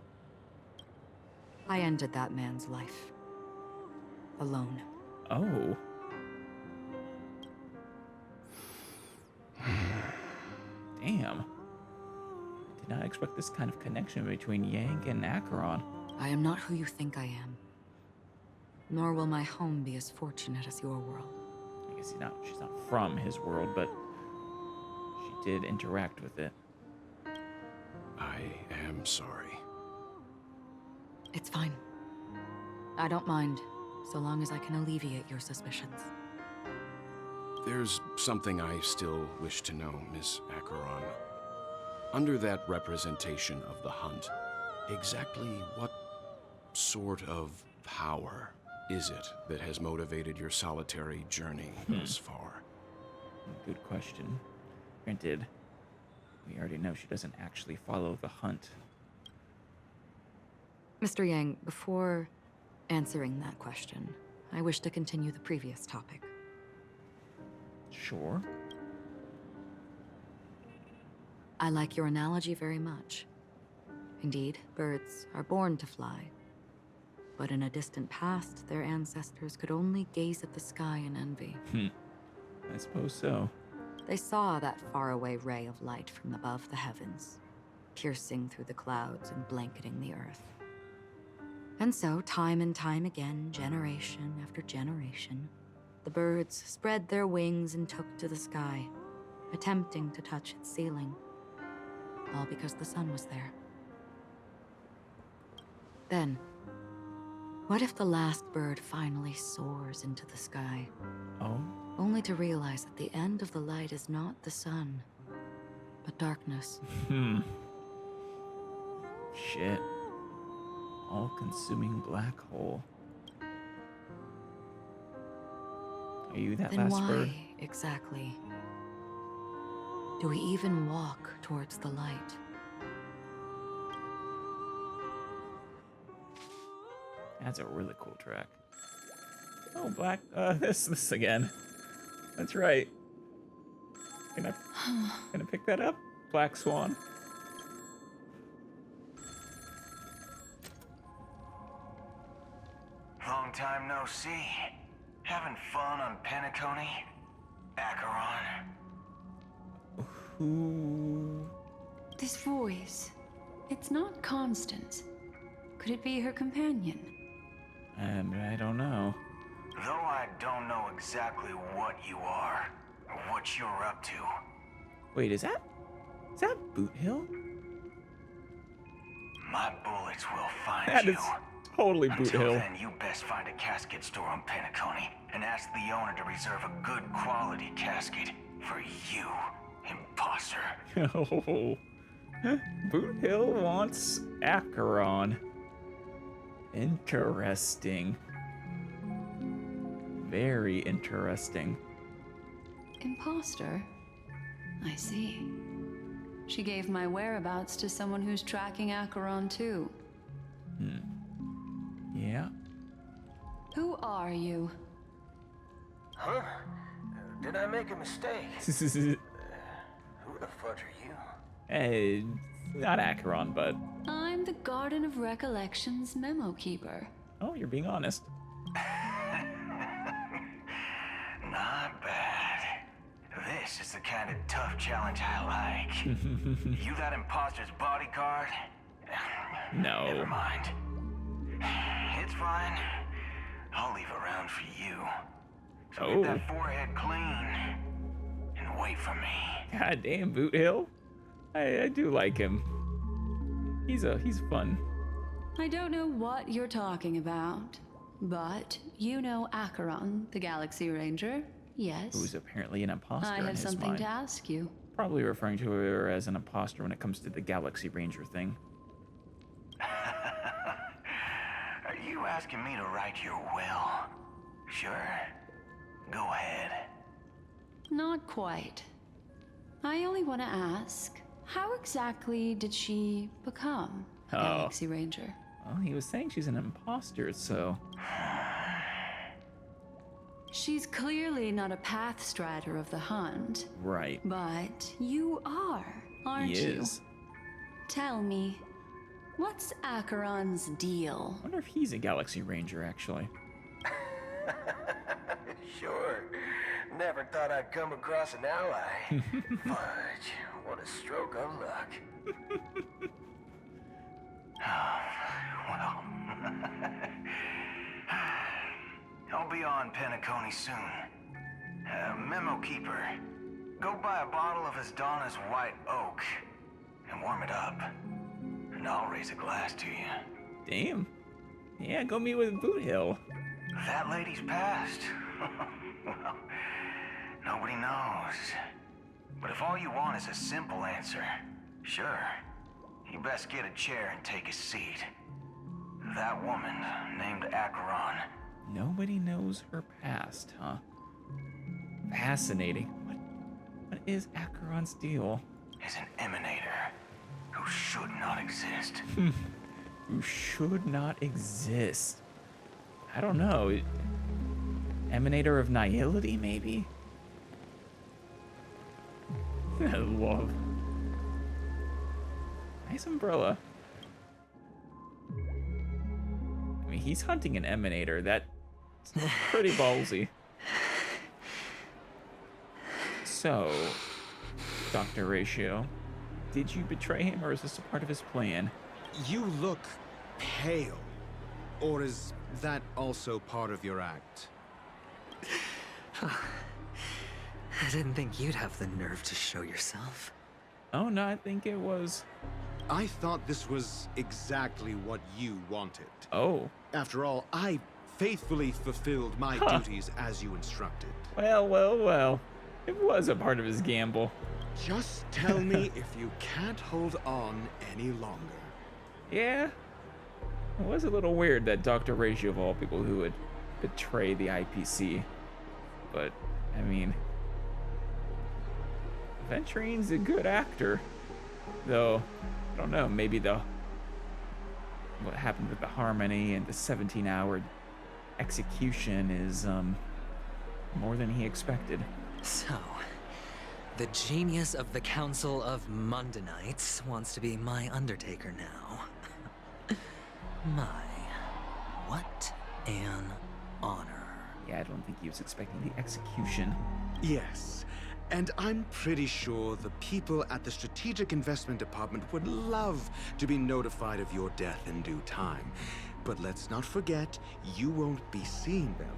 I ended that man's life. Alone. Oh. Damn. Did not expect this kind of connection between Yang and Acheron. I am not who you think I am. Nor will my home be as fortunate as your world. I guess she's not from his world, but she did interact with it. I am sorry. It's fine. I don't mind, so long as I can alleviate your suspicions. There's something I still wish to know, Miss Acheron. Under that representation of the hunt, exactly what sort of power is it that has motivated your solitary journey thus far? Good question. Granted, we already know she doesn't actually follow the hunt. Mr. Yang, before answering that question, I wish to continue the previous topic. Sure. I like your analogy very much. Indeed, birds are born to fly. But in a distant past, their ancestors could only gaze at the sky in envy. I suppose so. They saw that faraway ray of light from above the heavens, piercing through the clouds and blanketing the earth. And so, time and time again, generation after generation, the birds spread their wings and took to the sky, attempting to touch its ceiling, all because the sun was there. Then, what if the last bird finally soars into the sky? Oh? Only to realize that the end of the light is not the sun, but darkness. Shit. All-consuming black hole. Are you that Then last why, bird? exactly, do we even walk towards the light? That's a really cool track. Oh, this again. That's right. Gonna pick that up? Black Swan. Long time no see. Having fun on Penacony? Acheron? Who? This voice. It's not Constance. Could it be her companion? I don't know. Though I don't know exactly what you are, or what you're up to. Wait, is that Boot Hill? My bullets will find That you. is totally Boot Until Hill. then, you best find a casket store on Penacony and ask the owner to reserve a good quality casket for you, imposter. Oh. Boot Hill wants Acheron. Interesting. Very interesting. Imposter? I see. She gave my whereabouts to someone who's tracking Acheron too. Yeah. Who are you? Huh? Did I make a mistake? Who the fudge are you? Not Acheron, but... I'm the Garden of Recollection's memo keeper. Oh, you're being honest. Not bad. This is the kind of tough challenge I like. You that imposter's bodyguard? No. Never mind. It's fine. I'll leave a round for you. So get that forehead clean and wait for me. God damn, Boot Hill. I do like him. He's fun. I don't know what you're talking about, but you know Acheron, the Galaxy Ranger, yes? Who's apparently an imposter I in have his something mind. to ask you. Probably referring to her as an imposter when it comes to the Galaxy Ranger thing. Are you asking me to write your will? Sure. Go ahead. Not quite. I only want to ask, how exactly did she become a Galaxy Ranger? Well, he was saying she's an imposter, so... She's clearly not a path strider of the hunt. Right. But you are, aren't you? He is. Tell me, what's Acheron's deal? I wonder if he's a Galaxy Ranger, actually. Sure. Never thought I'd come across an ally. Fudge, what a stroke of luck. Well, I'll be on Penacony soon. Memo keeper, go buy a bottle of Asdana's White Oak and warm it up. And I'll raise a glass to you. Damn. Yeah, go meet with Boot Hill. That lady's passed. Well, nobody knows. But if all you want is a simple answer, sure, you best get a chair and take a seat. That woman named Acheron. Nobody knows her past, huh? Fascinating. What is Acheron's deal? Is an emanator who should not exist. Who should not exist. I don't know. Emanator of nihility, maybe? I love. Nice umbrella. I mean, he's hunting an emanator. That's pretty ballsy. So, Dr. Ratio, did you betray him, or is this a part of his plan? You look pale. Or is that also part of your act? I didn't think you'd have the nerve to show yourself. Oh, no, I think it was... I thought this was exactly what you wanted. Oh. After all, I faithfully fulfilled my duties as you instructed. Well. It was a part of his gamble. Just tell me if you can't hold on any longer. Yeah. It was a little weird that Dr. Ratio, of all people, who would betray the IPC. But, I mean... Aventurine's a good actor. Though, I don't know, maybe what happened with the Harmony and the 17-hour execution is, more than he expected. So, the genius of the Council of Mundanites wants to be my Undertaker now. What an honor. Yeah, I don't think he was expecting the execution. Yes, and I'm pretty sure the people at the Strategic Investment Department would love to be notified of your death in due time. But let's not forget, you won't be seeing them,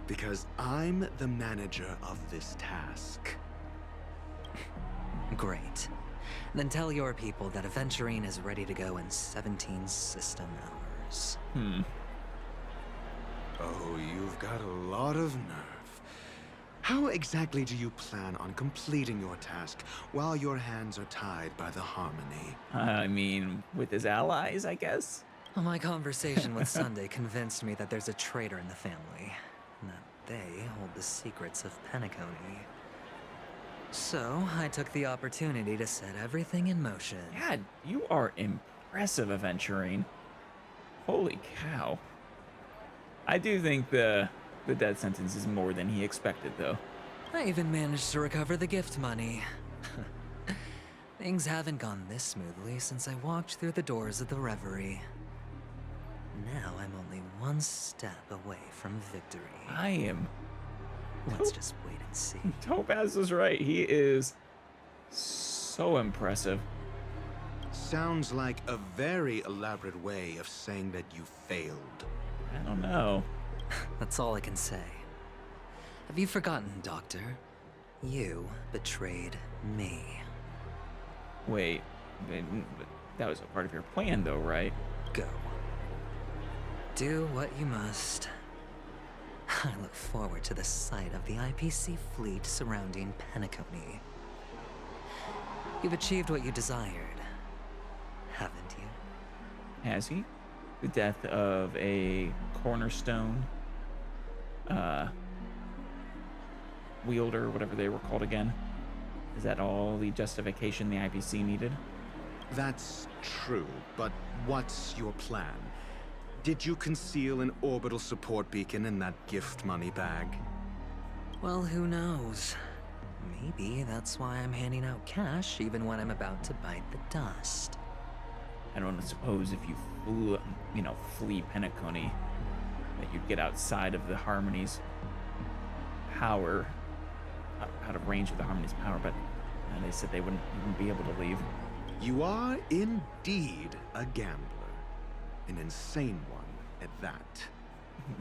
because I'm the manager of this task. Great. Then tell your people that Aventurine is ready to go in 17 system hours. Oh, you've got a lot of nerve. How exactly do you plan on completing your task while your hands are tied by the Harmony? I mean, with his allies, I guess? My conversation with Sunday convinced me that there's a traitor in the family, and that they hold the secrets of Penacony. So, I took the opportunity to set everything in motion. Yeah, you are impressive, Aventurine. Holy cow. I do think the death sentence is more than he expected, though. I even managed to recover the gift money. Things haven't gone this smoothly since I walked through the doors of the Reverie. Now I'm only one step away from victory. I am. Let's just wait and see. Topaz is right. He is so impressive. Sounds like a very elaborate way of saying that you failed. I don't know. That's all I can say. Have you forgotten, Doctor? You betrayed me. Wait, but that was a part of your plan, though, right? Go. Do what you must. I look forward to the sight of the IPC fleet surrounding Penacony. You've achieved what you desired, haven't you? Has he? The death of a cornerstone wielder, whatever they were called again. Is that all the justification the IPC needed? That's true, but what's your plan? Did you conceal an orbital support beacon in that gift money bag? Well, who knows? Maybe that's why I'm handing out cash even when I'm about to bite the dust. I don't suppose if you flee Penacony, that you'd get outside of the Harmony's power, out of range of the Harmony's power, but they said they wouldn't even be able to leave. You are indeed a gambler. An insane one at that.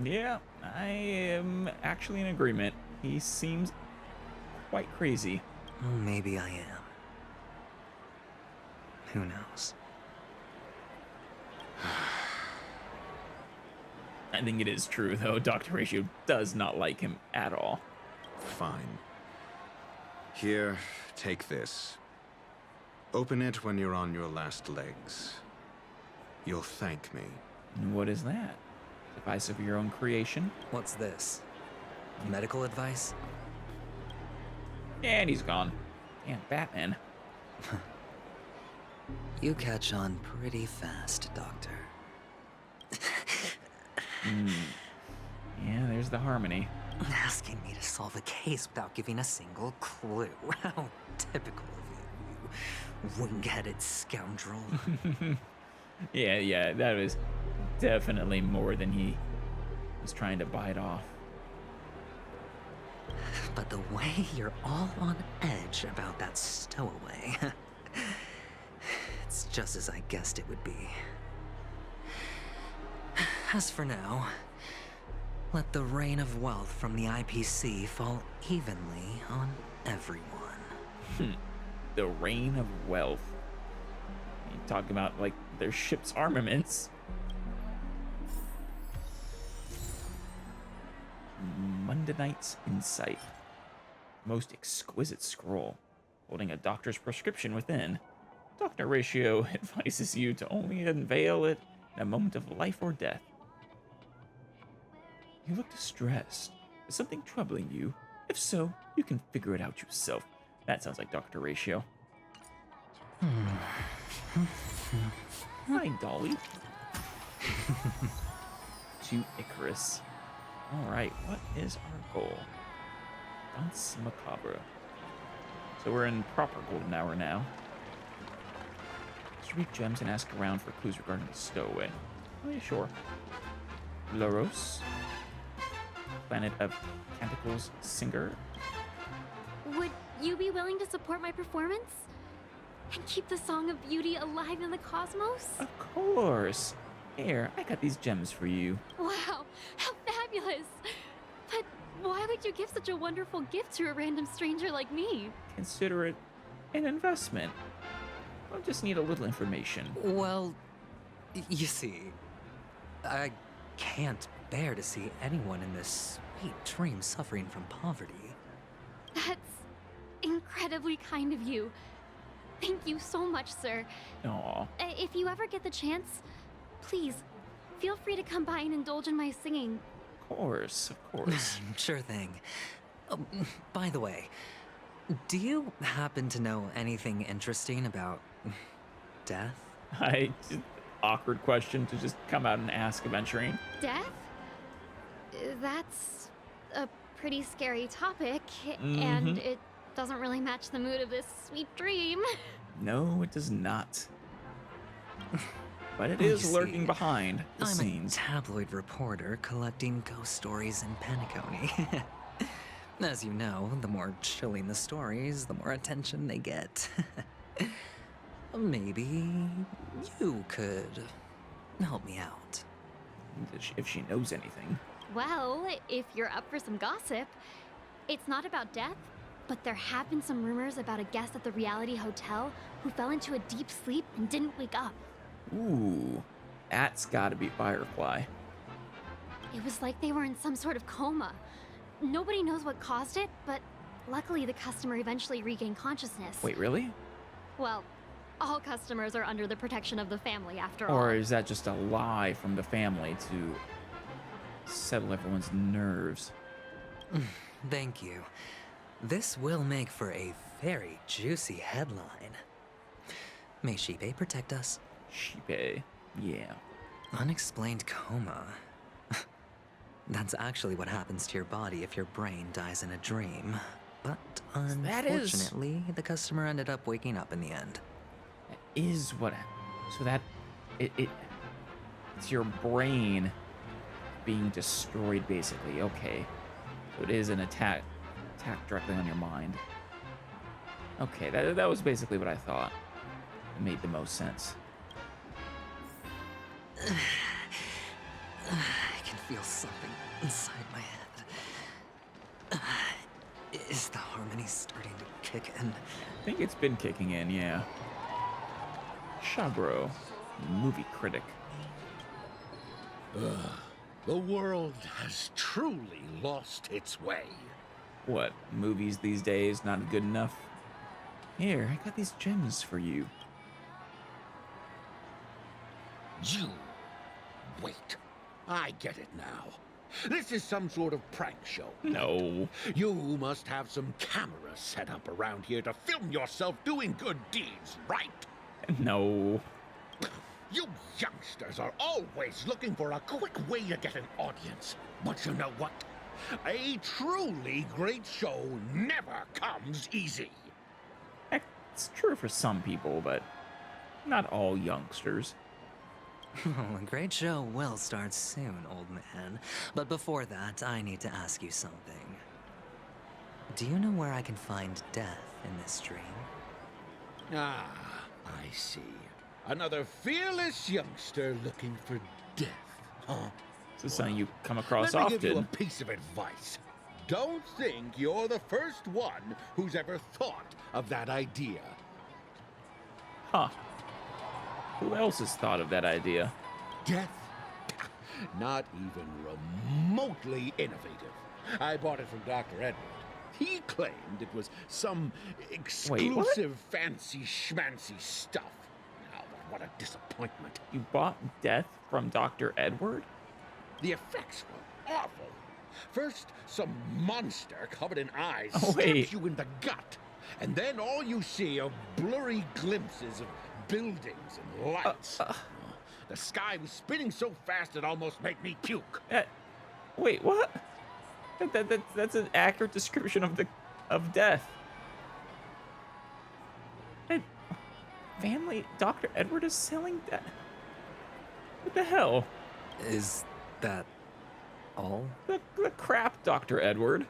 Yeah, I am actually in agreement. He seems quite crazy. Maybe I am. Who knows? I think it is true, though. Dr. Ratio does not like him at all. Fine. Here, take this. Open it when you're on your last legs. You'll thank me. And what is that? Device of your own creation? What's this? Medical advice? And he's gone. Damn, Batman. You catch on pretty fast, Doctor. Yeah, there's the Harmony. Asking me to solve a case without giving a single clue. How typical of you wing-headed scoundrel. Yeah, that was definitely more than he was trying to bite off. But the way you're all on edge about that stowaway, it's just as I guessed it would be. As for now, let the rain of wealth from the IPC fall evenly on everyone. The rain of wealth. You talk about, like, their ship's armaments. Mundanite's Insight. Most exquisite scroll, holding a doctor's prescription within. Dr. Ratio advises you to only unveil it in a moment of life or death. You look distressed. Is something troubling you? If so, you can figure it out yourself. That sounds like Dr. Ratio. Hi, Dolly. To Icarus. Alright, what is our goal? Danse Macabre. So we're in proper golden hour now. Distribute gems and ask around for clues regarding the stowaway. Oh yeah, sure. Laros. Planet of Canticles Singer. Would you be willing to support my performance? And keep the Song of Beauty alive in the cosmos? Of course. Here, I got these gems for you. Wow, how fabulous! But why would you give such a wonderful gift to a random stranger like me? Consider it an investment. I'll just need a little information. Well, you see, I can't bear to see anyone in this sweet dream suffering from poverty. That's incredibly kind of you. Thank you so much, sir. Aw. If you ever get the chance, please, feel free to come by and indulge in my singing. Of course. Sure thing. By the way, do you happen to know anything interesting about death? Awkward question to just come out and ask Aventurine. Death? That's a pretty scary topic, and it doesn't really match the mood of this sweet dream. No, it does not. But it is lurking behind the scenes. I'm a tabloid reporter collecting ghost stories in Penacony. As you know, the more chilling the stories, the more attention they get. Maybe you could help me out. If she knows anything. Well, if you're up for some gossip, it's not about death, but there have been some rumors about a guest at the Reality Hotel who fell into a deep sleep and didn't wake up. Ooh, that's gotta be Firefly. It was like they were in some sort of coma. Nobody knows what caused it, but luckily the customer eventually regained consciousness. Wait, really? Well, all customers are under the protection of the family after all. Or is that just a lie from the family to settle everyone's nerves? Thank you. This will make for a very juicy headline. May Shibe protect us. Shibe, yeah. Unexplained coma. That's actually what happens to your body if your brain dies in a dream. But unfortunately, the customer ended up waking up in the end. That is what happened. So that it's your brain being destroyed, basically. Okay, so it is an attack directly on your mind. Okay, that was basically what I thought. It made the most sense. I can feel something inside my head. Is the harmony starting to kick in? I think it's been kicking in, yeah. Shabro, movie critic. The world has truly lost its way. What, movies these days not good enough? Here, I got these gems for you. You... Wait. I get it now. This is some sort of prank show. No. You must have some cameras set up around here to film yourself doing good deeds, right? No. You youngsters are always looking for a quick way to get an audience. But you know what? A truly great show never comes easy. It's true for some people, but not all youngsters. Oh, a great show will start soon, old man. But before that, I need to ask you something. Do you know where I can find death in this dream? Ah, I see. Another fearless youngster looking for death, huh? This is something you come across Let me often. give you a piece of advice. Don't think you're the first one who's ever thought of that idea. Huh. Who else has thought of that idea? Death? Not even remotely innovative. I bought it from Dr. Edward. He claimed it was some exclusive, fancy schmancy stuff. Now, what a disappointment. You bought death from Dr. Edward? The effects were awful. First, some monster covered in eyes wait. stabs you in the gut. And then all you see are blurry glimpses of buildings and lights. The sky was spinning so fast it almost made me puke. Wait, what? That's an accurate description of death. Family, Dr. Edward is selling death. What the hell? Is that all? The crap, Dr. Edward.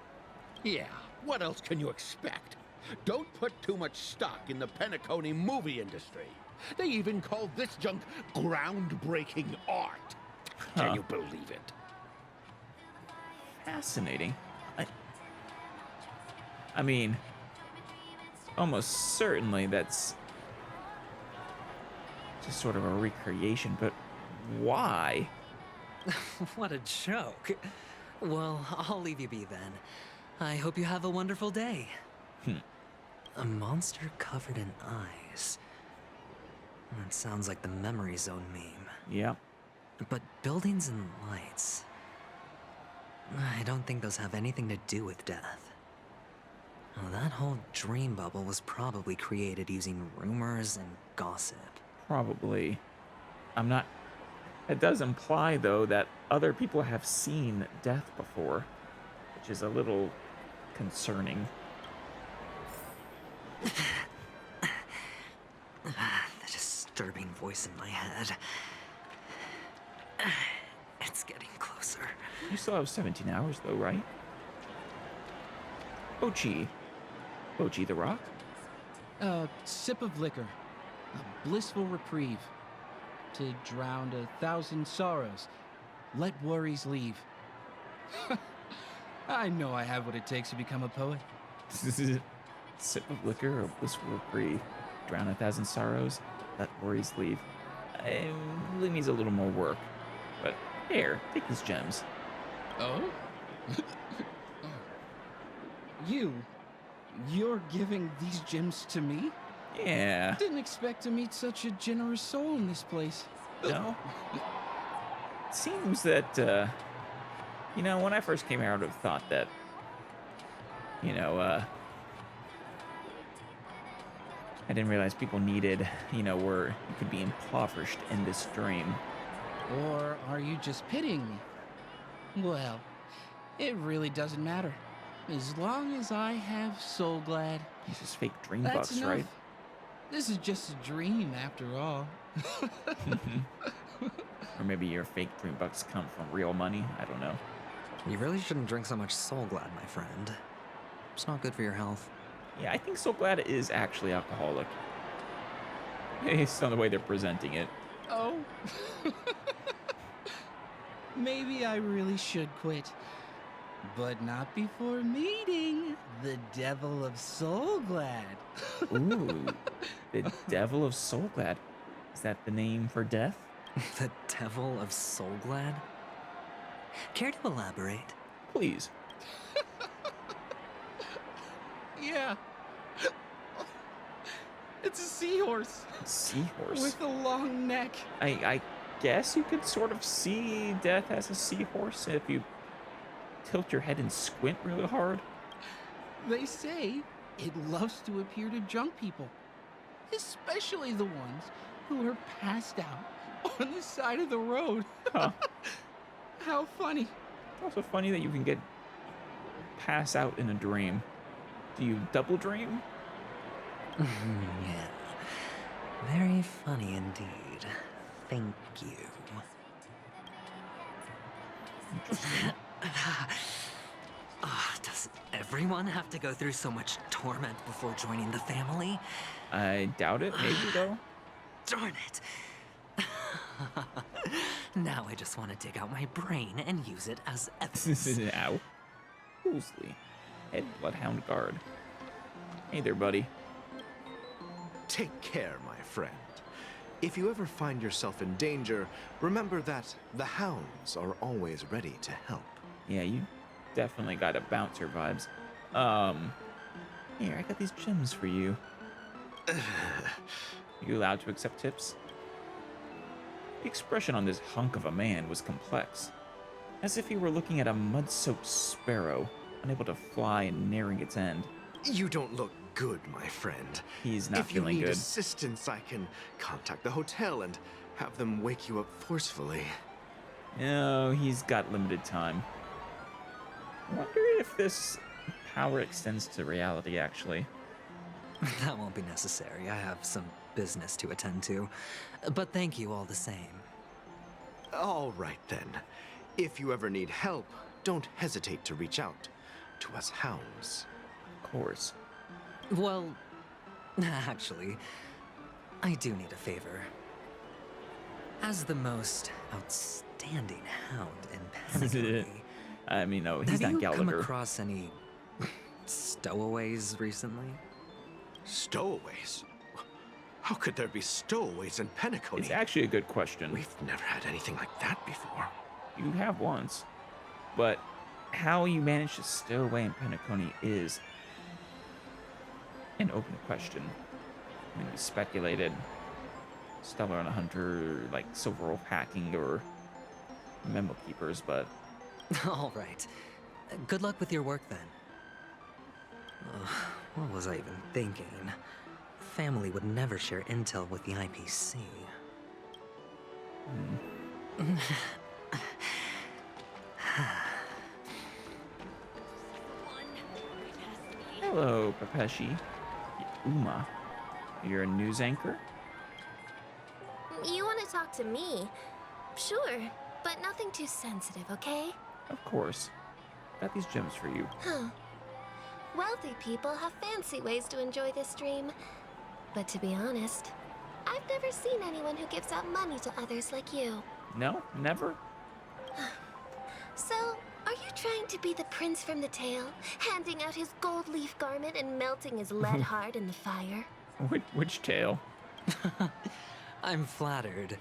Yeah, what else can you expect? Don't put too much stock in the Penacony movie industry. They even call this junk groundbreaking art. Can you believe it? Fascinating. I mean, almost certainly that's just sort of a recreation, but why? What a joke. Well, I'll leave you be then. I hope you have a wonderful day. A monster covered in eyes. That sounds like the Memory Zone meme. Yeah. But buildings and lights... I don't think those have anything to do with death. Well, that whole dream bubble was probably created using rumors and gossip. Probably. I'm not... It does imply, though, that other people have seen death before, which is a little concerning. The disturbing voice in my head. It's getting closer. You still have 17 hours, though, right? Ochi. Ochi the Rock? A sip of liquor. A blissful reprieve. To drown 1,000 sorrows. Let worries leave. I know I have what it takes to become a poet. Sip of liquor, a blissful reprieve. Drown 1,000 sorrows. Let worries leave. It really needs a little more work. But here, take these gems. Oh? You're giving these gems to me? Yeah. Didn't expect to meet such a generous soul in this place. No? It seems that, when I first came here, I would have thought that, I didn't realize people needed, you know, where you could be impoverished in this dream. Or are you just pitying me? Well, it really doesn't matter. As long as I have Soulglad. This is fake dream That's bucks, enough. right? This is just a dream after all. Or maybe your fake dream bucks come from real money. I don't know. You really shouldn't drink so much Soulglad, my friend. It's not good for your health. Yeah, I think Soulglad is actually alcoholic. Based on the way they're presenting it. Oh. Maybe I really should quit. But not before meeting the Devil of Soulglad. Ooh, the Devil of Soulglad. Is that the name for death? The Devil of Soulglad? Care to elaborate? Please. Yeah. It's a seahorse. Seahorse? With a long neck. I guess you could sort of see death as a seahorse if you tilt your head and squint really hard. They say it loves to appear to drunk people, especially the ones who are passed out on the side of the road. Huh. How funny. Also funny that you can pass out in a dream. Do you double dream? Yeah. Very funny indeed. Thank you. Does everyone have to go through so much torment before joining the family? I doubt it. Maybe, though. Darn it. Now I just want to dig out my brain and use it as evidence. Ow. Woolsey. Head Bloodhound Guard. Hey there, buddy. Take care, my friend. If you ever find yourself in danger, remember that the hounds are always ready to help. Yeah, you definitely got a bouncer vibes. Here, I got these gems for you. You allowed to accept tips? The expression on this hunk of a man was complex, as if he were looking at a mud-soaked sparrow, unable to fly and nearing its end. You don't look good, my friend. He's not feeling good. If you need good. assistance, I can contact the hotel and have them wake you up forcefully. No, he's got limited time. I wonder if this power extends to reality, actually. That won't be necessary. I have some business to attend to. But thank you all the same. All right, then. If you ever need help, don't hesitate to reach out to us hounds. Of course. Well, actually, I do need a favor. As the most outstanding hound in Penacony, I mean, no, he's not Gallagher. Have you come across any stowaways recently? Stowaways? How could there be stowaways in Penacony? It's actually a good question. We've never had anything like that before. You have once. But how you manage to stow away in Penacony is an open question. I mean, we speculated Stellar on a Hunter, like Silver Wolf hacking or memo keepers, but... All right. Good luck with your work, then. What was I even thinking? Family would never share intel with the IPC. Hello, Papeshi. Uma. You're a news anchor? You want to talk to me? Sure, but nothing too sensitive, okay? Of course. Got these gems for you. Huh. Wealthy people have fancy ways to enjoy this dream. But to be honest, I've never seen anyone who gives out money to others like you. No? Never? So, are you trying to be the prince from the tale, handing out his gold leaf garment and melting his lead heart in the fire? Which tale? I'm flattered.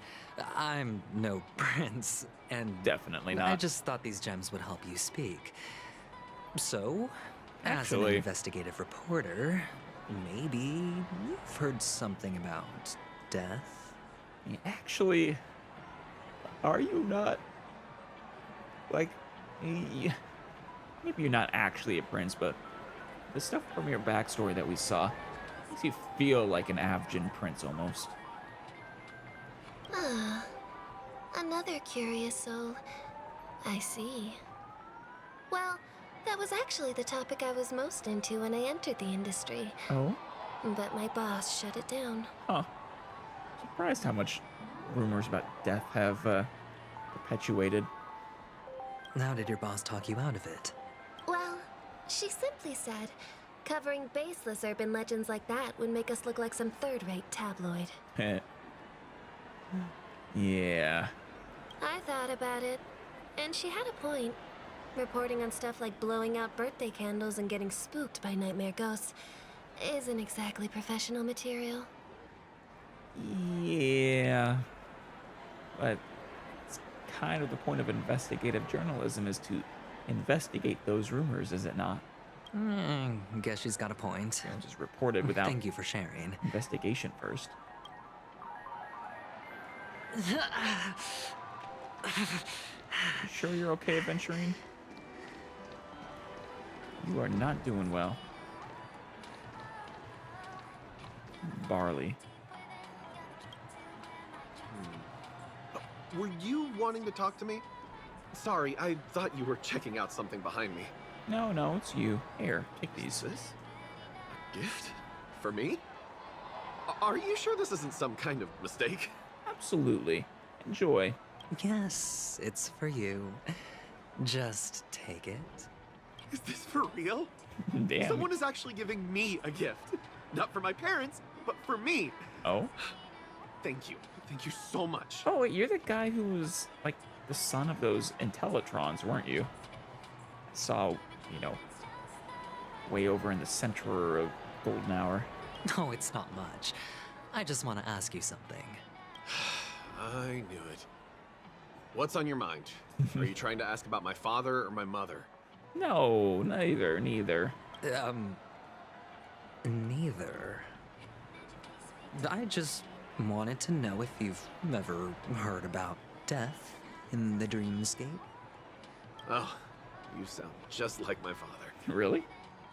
I'm no prince, and definitely not. I just thought these gems would help you speak. So, as Actually, an investigative reporter, maybe you've heard something about death? Actually, are you not? Like, maybe you're not actually a prince, but the stuff from your backstory that we saw Makes you feel like an Avgin prince almost. Ah, another curious soul. I see. Well, that was actually the topic I was most into when I entered the industry. Oh? But my boss shut it down. Huh. Surprised how much rumors about death have perpetuated. How did your boss talk you out of it? Well, she simply said, covering baseless urban legends like that would make us look like some third-rate tabloid. Yeah. I thought about it, and she had a point. Reporting on stuff like blowing out birthday candles and getting spooked by nightmare ghosts isn't exactly professional material. Yeah. But it's kind of the point of investigative journalism, is to investigate those rumors, is it not? Guess she's got a point. Yeah, just report it without... Thank you for sharing. Investigation first. You sure you're okay, Aventurine? You are not doing well. Barley. Were you wanting to talk to me? Sorry, I thought you were checking out something behind me. No, it's you. Here, take these. Is this a gift? For me? Are you sure this isn't some kind of mistake? Absolutely. Enjoy. Yes, it's for you. Just take it. Is this for real? Damn. Someone is actually giving me a gift. Not for my parents, but for me. Oh? Thank you. Thank you so much. Oh, wait, you're the guy who was, like, the son of those Intellitrons, weren't you? I saw, you know, way over in the center of Golden Hour. No, it's not much. I just want to ask you something. I knew it. What's on your mind? Are you trying to ask about my father or my mother? No, neither. Neither. I just wanted to know if you've ever heard about death in the dreamscape. Oh, you sound just like my father. Really?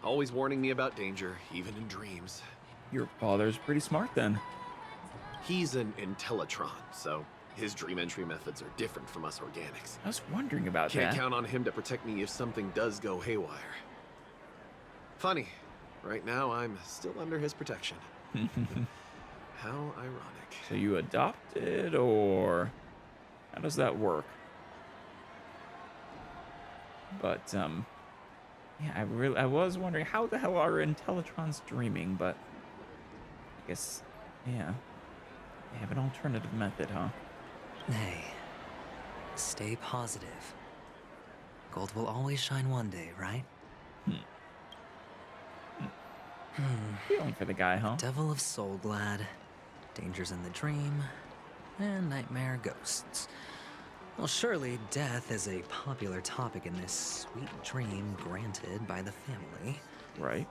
Always warning me about danger, even in dreams. Your father's pretty smart then. He's an Intellitron, so his dream entry methods are different from us organics. I was wondering about that. Can't count on him to protect me if something does go haywire. Funny, right now I'm still under his protection. How ironic. So you adopted, or how does that work? But yeah, I was wondering how the hell are Intellitrons dreaming, but I guess, yeah, they have an alternative method, huh? Hey, stay positive. Gold will always shine one day, right? Feeling for the guy, huh? Devil of Soulglad, dangers in the dream, and nightmare ghosts. Well, surely death is a popular topic in this sweet dream granted by the family. Right.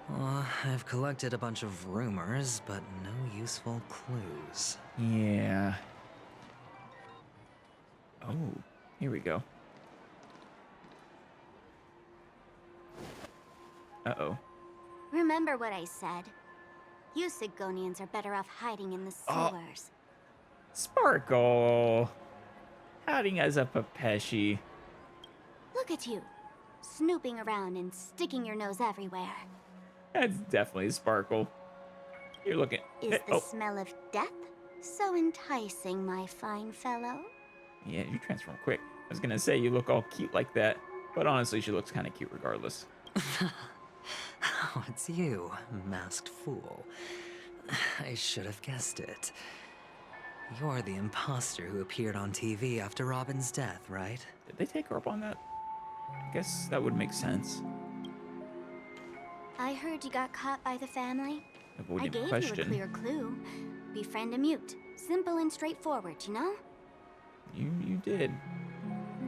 Well, I've collected a bunch of rumors, but no useful clues. Yeah. Oh, here we go. Uh-oh. Remember what I said. You Sigonians are better off hiding in the sewers. Sparkle! Hiding as a Pepeshi. Look at you, snooping around and sticking your nose everywhere. That's definitely Sparkle. You're looking... Is the smell of death so enticing, my fine fellow? Yeah, you transform quick. I was gonna say you look all cute like that, but honestly, she looks kind of cute regardless. Oh, it's you, masked fool. I should have guessed it. You're the imposter who appeared on TV after Robin's death, right? Did they take her up on that? I guess that would make sense. I heard you got caught by the family. Avoiding I gave question. you a clear clue. Befriend a mute. Simple and straightforward, you know? You did.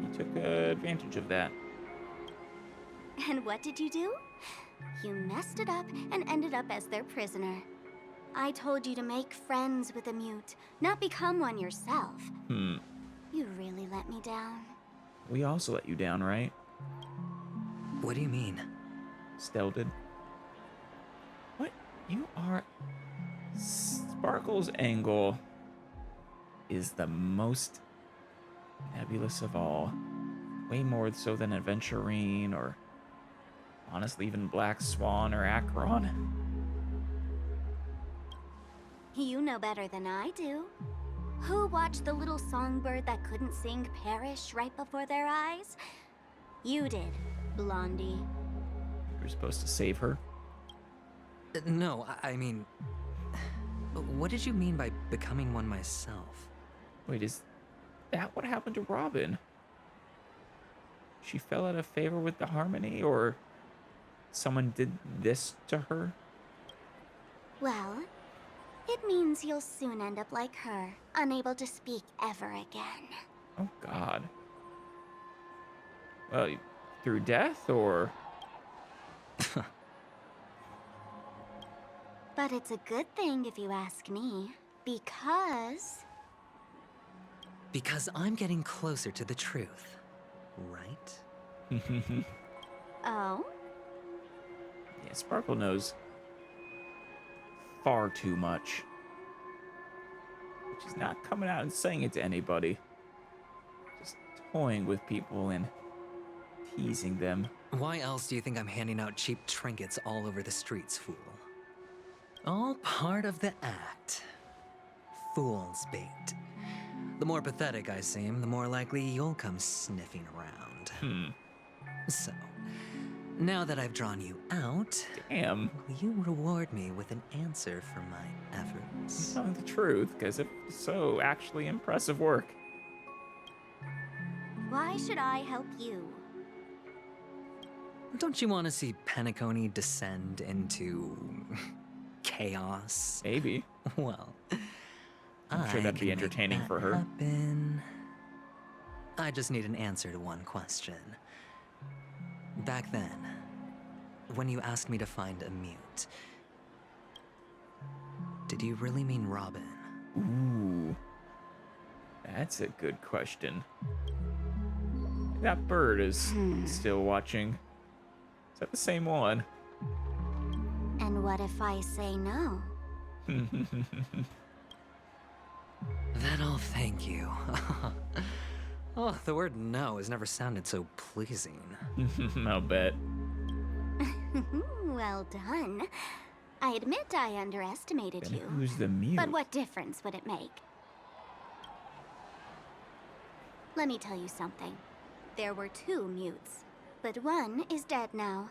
You took advantage of that. And what did you do? You messed it up and ended up as their prisoner. I told you to make friends with a mute, not become one yourself. You really let me down. We also let you down, right? What do you mean? Stell did. What? You are... Sparkle's angle is the most nebulous of all. Way more so than Aventurine, or honestly even Black Swan or Acheron. You know better than I do. Who watched the little songbird that couldn't sing perish right before their eyes? You did, Blondie. You were supposed to save her? No, I mean... What did you mean by becoming one myself? Wait, is that what happened to Robin? She fell out of favor with the Harmony, or someone did this to her? Well, it means you'll soon end up like her, unable to speak ever again. Oh, God. Well, through death, or... But it's a good thing if you ask me, because... Because I'm getting closer to the truth, right? Oh? Yeah, Sparkle knows far too much. She's not coming out and saying it to anybody. Just toying with people and teasing them. Why else do you think I'm handing out cheap trinkets all over the streets, fool? All part of the act. Fool's bait. The more pathetic I seem, the more likely you'll come sniffing around. So, now that I've drawn you out, damn, will you reward me with an answer for my efforts? Telling the truth, because if so, actually impressive work. Why should I help you? Don't you want to see Penacony descend into chaos? Maybe. Well, I'm sure that'd be entertaining for her. Happen. I just need an answer to one question. Back then, when you asked me to find a mute, did you really mean Robin? Ooh, that's a good question. That bird is still watching. Is that the same one? And what if I say no? Then I'll thank you. Oh, the word no has never sounded so pleasing. I'll bet. Well done. I admit I underestimated Then you. who's the mute? But what difference would it make? Let me tell you something. There were 2 mutes, but one is dead now,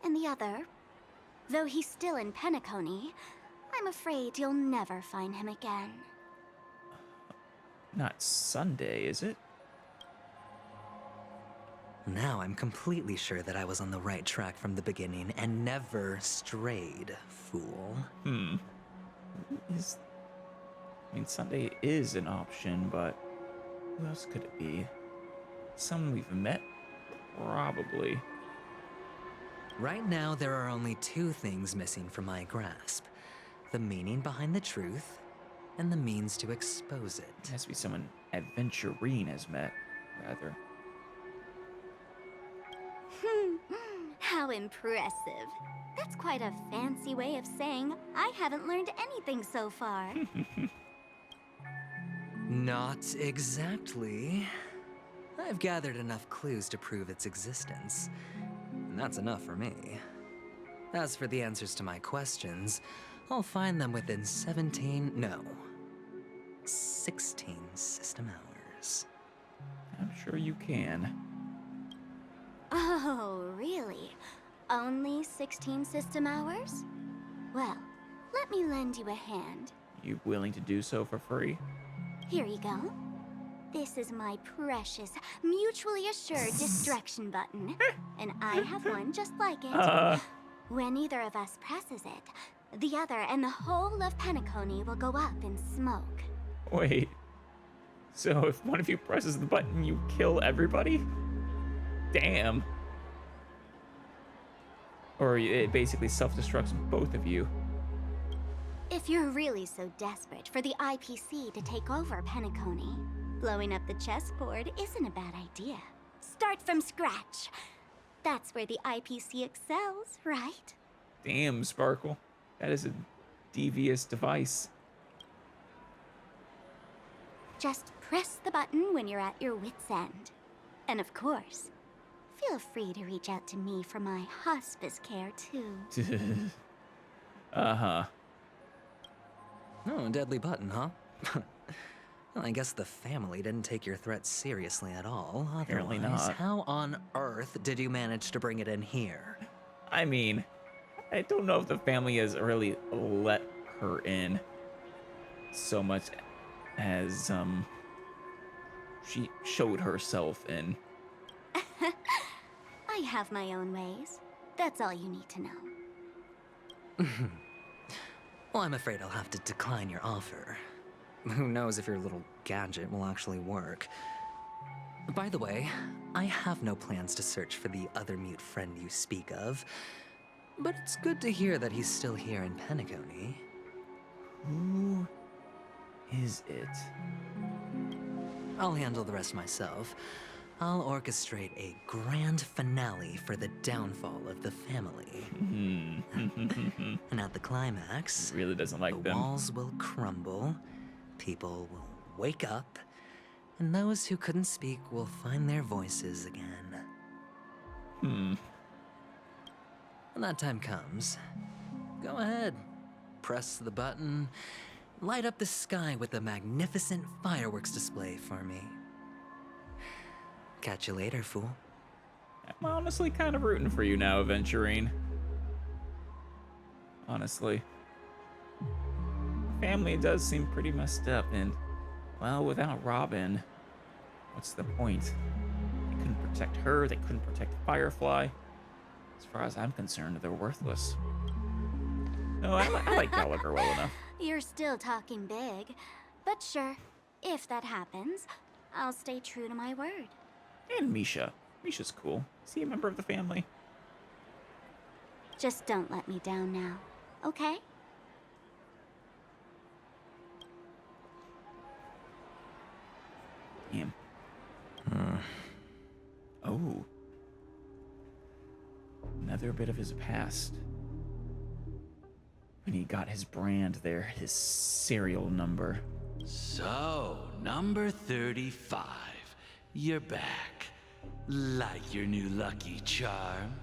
and the other, though he's still in Penacony, I'm afraid you'll never find him again. Not Sunday, is it? Now I'm completely sure that I was on the right track from the beginning and never strayed, fool. I mean, Sunday is an option, but who else could it be? Someone we've met? Probably. Right now, there are only 2 things missing from my grasp. The meaning behind the truth, and the means to expose it. It has to be someone Aventurine has met, rather. How impressive. That's quite a fancy way of saying I haven't learned anything so far. Not exactly. I've gathered enough clues to prove its existence, and that's enough for me. As for the answers to my questions, I'll find them within 16 system hours. I'm sure you can. Oh, really? Only 16 system hours? Well, let me lend you a hand. You willing to do so for free? Here you go. This is my precious, mutually assured destruction button. And I have one just like it. When either of us presses it, the other and the whole of Penacony will go up in smoke. Wait. So if one of you presses the button, you kill everybody? Damn. Or it basically self-destructs both of you. If you're really so desperate for the IPC to take over Penacony, blowing up the chessboard isn't a bad idea. Start from scratch. That's where the IPC excels, right? Damn, Sparkle. That is a devious device. Just press the button when you're at your wit's end. And of course, feel free to reach out to me for my hospice care, too. Uh-huh. Oh, a deadly button, huh? Well, I guess the family didn't take your threat seriously at all. Apparently Otherwise, not. how on earth did you manage to bring it in here? I mean, I don't know if the family has really let her in so much as, she showed herself in. I have my own ways. That's all you need to know. Well, I'm afraid I'll have to decline your offer. Who knows if your little gadget will actually work. By the way, I have no plans to search for the other mute friend you speak of, but it's good to hear that he's still here in Penacony. Who is it? I'll handle the rest myself. I'll orchestrate a grand finale for the downfall of the family. And at the climax, he really doesn't like the walls will crumble, people will wake up, and those who couldn't speak will find their voices again. When that time comes, go ahead, press the button, light up the sky with a magnificent fireworks display for me. Catch you later, fool. I'm honestly kind of rooting for you now, Aventurine. Honestly. Family does seem pretty messed up, and, well, without Robin, what's the point? They couldn't protect her, they couldn't protect Firefly. As far as I'm concerned, they're worthless. No, I like Gallagher well enough. You're still talking big. But sure, if that happens, I'll stay true to my word. And Misha. Misha's cool. Is he a member of the family? Just don't let me down now, okay? Damn. Oh. Another bit of his past. When he got his brand there, his serial number. So, number 35. You're back. Like your new lucky charm.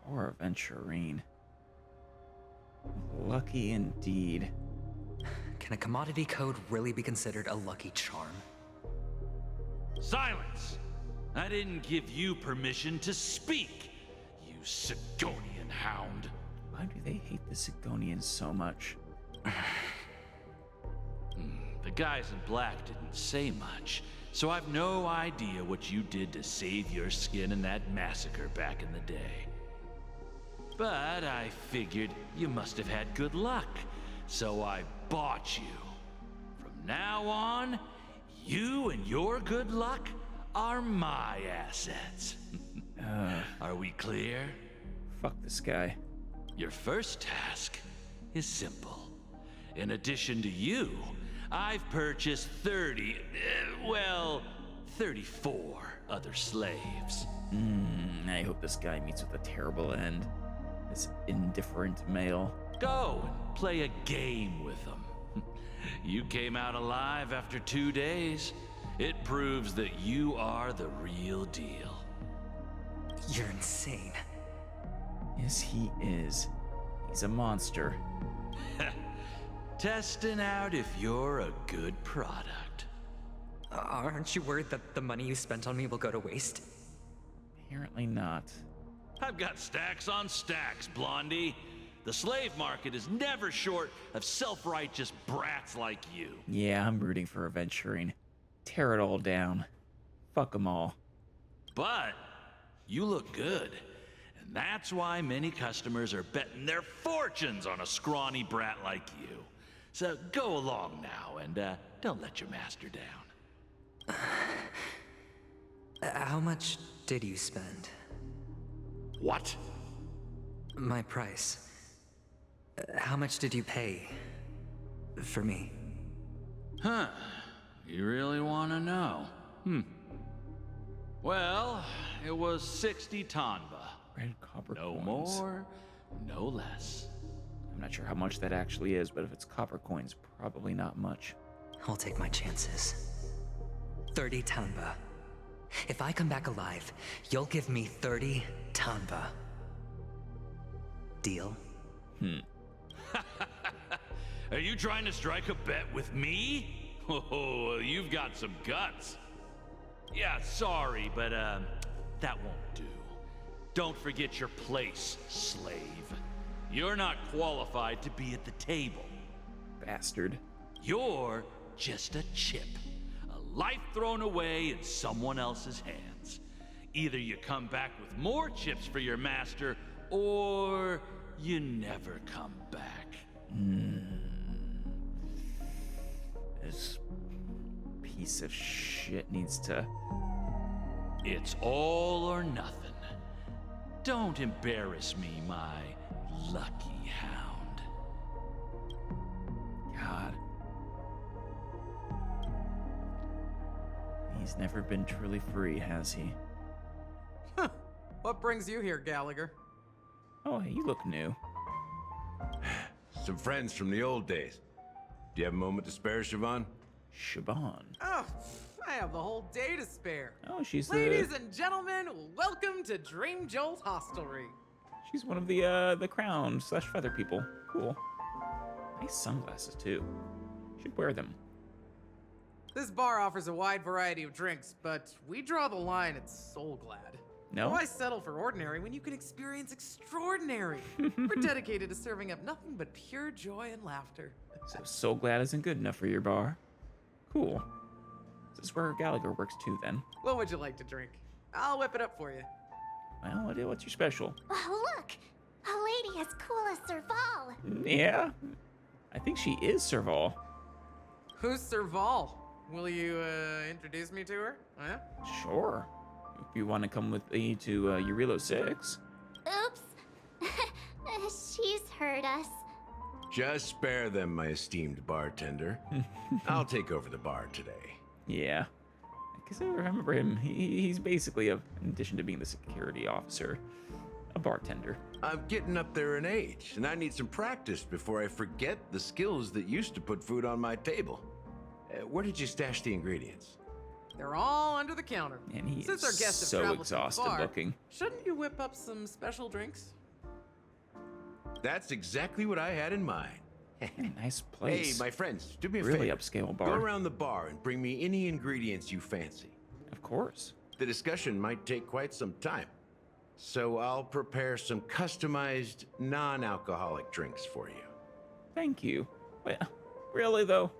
Poor Aventurine. Lucky indeed. Can a commodity code really be considered a lucky charm? Silence! I didn't give you permission to speak, you Sigonian hound. Why do they hate the Sigonians so much? The guys in black didn't say much, so I've no idea what you did to save your skin in that massacre back in the day. But I figured you must have had good luck, so I bought you. From now on, you and your good luck are my assets. Are we clear? Fuck this guy. Your first task is simple. In addition to you, I've purchased 34 other slaves. I hope this guy meets with a terrible end. This indifferent male. Go and play a game with them. You came out alive after 2 days. It proves that you are the real deal. You're insane. Yes, he is. He's a monster. Testing out if you're a good product. Aren't you worried that the money you spent on me will go to waste? Apparently not. I've got stacks on stacks, Blondie. The slave market is never short of self-righteous brats like you. Yeah, I'm rooting for Aventurine. Tear it all down. Fuck them all. But you look good. And that's why many customers are betting their fortunes on a scrawny brat like you. So go along now and don't let your master down. How much did you spend? What? My price. How much did you pay for me? Huh. You really want to know? Well, it was 60 tanba. Red copper No coins. more, no less. I'm not sure how much that actually is, but if it's copper coins, probably not much. I'll take my chances. 30 tanba. If I come back alive, you'll give me 30 tanba. Deal? Are you trying to strike a bet with me? Oh, you've got some guts. Yeah, sorry, but that won't do. Don't forget your place, slave. You're not qualified to be at the table. Bastard. You're just a chip. A life thrown away in someone else's hands. Either you come back with more chips for your master, or you never come back. This piece of shit needs to... It's all or nothing. Don't embarrass me, my lucky hound. God. He's never been truly free, has he? What brings you here, Gallagher? Oh, you look new. Some friends from the old days. Do you have a moment to spare, Siobhan? Siobhan? Oh, I have the whole day to spare. Oh, she's Ladies and gentlemen, welcome to Dream Jolt Hostelry. She's one of the crown / feather people. Cool. Nice sunglasses, too. Should wear them. This bar offers a wide variety of drinks, but we draw the line at Soul Glad. No? Why settle for ordinary when you can experience extraordinary? We're dedicated to serving up nothing but pure joy and laughter. So glad isn't good enough for your bar. Cool. This is where Gallagher works too, then. What would you like to drink? I'll whip it up for you. Well, what's your special? Oh, look! A lady as cool as Serval. Yeah? I think she is Serval. Who's Serval? Will you introduce me to her? Huh? Sure. If you want to come with me to Eurilo 6. Oops. She's heard us. Just spare them, my esteemed bartender. I'll take over the bar today. Yeah. Because I remember him. He's basically, in addition to being the security officer, a bartender. I'm getting up there in age, and I need some practice before I forget the skills that used to put food on my table. Where did you stash the ingredients? They're all under the counter. And he Since is our guests have so traveled exhausted too far, looking. Shouldn't you whip up some special drinks? That's exactly what I had in mind. Nice place. Hey, my friends, do me a really favor. Upscale bar. Go around the bar and bring me any ingredients you fancy. Of course. The discussion might take quite some time, so I'll prepare some customized non-alcoholic drinks for you. Thank you. Well, really though?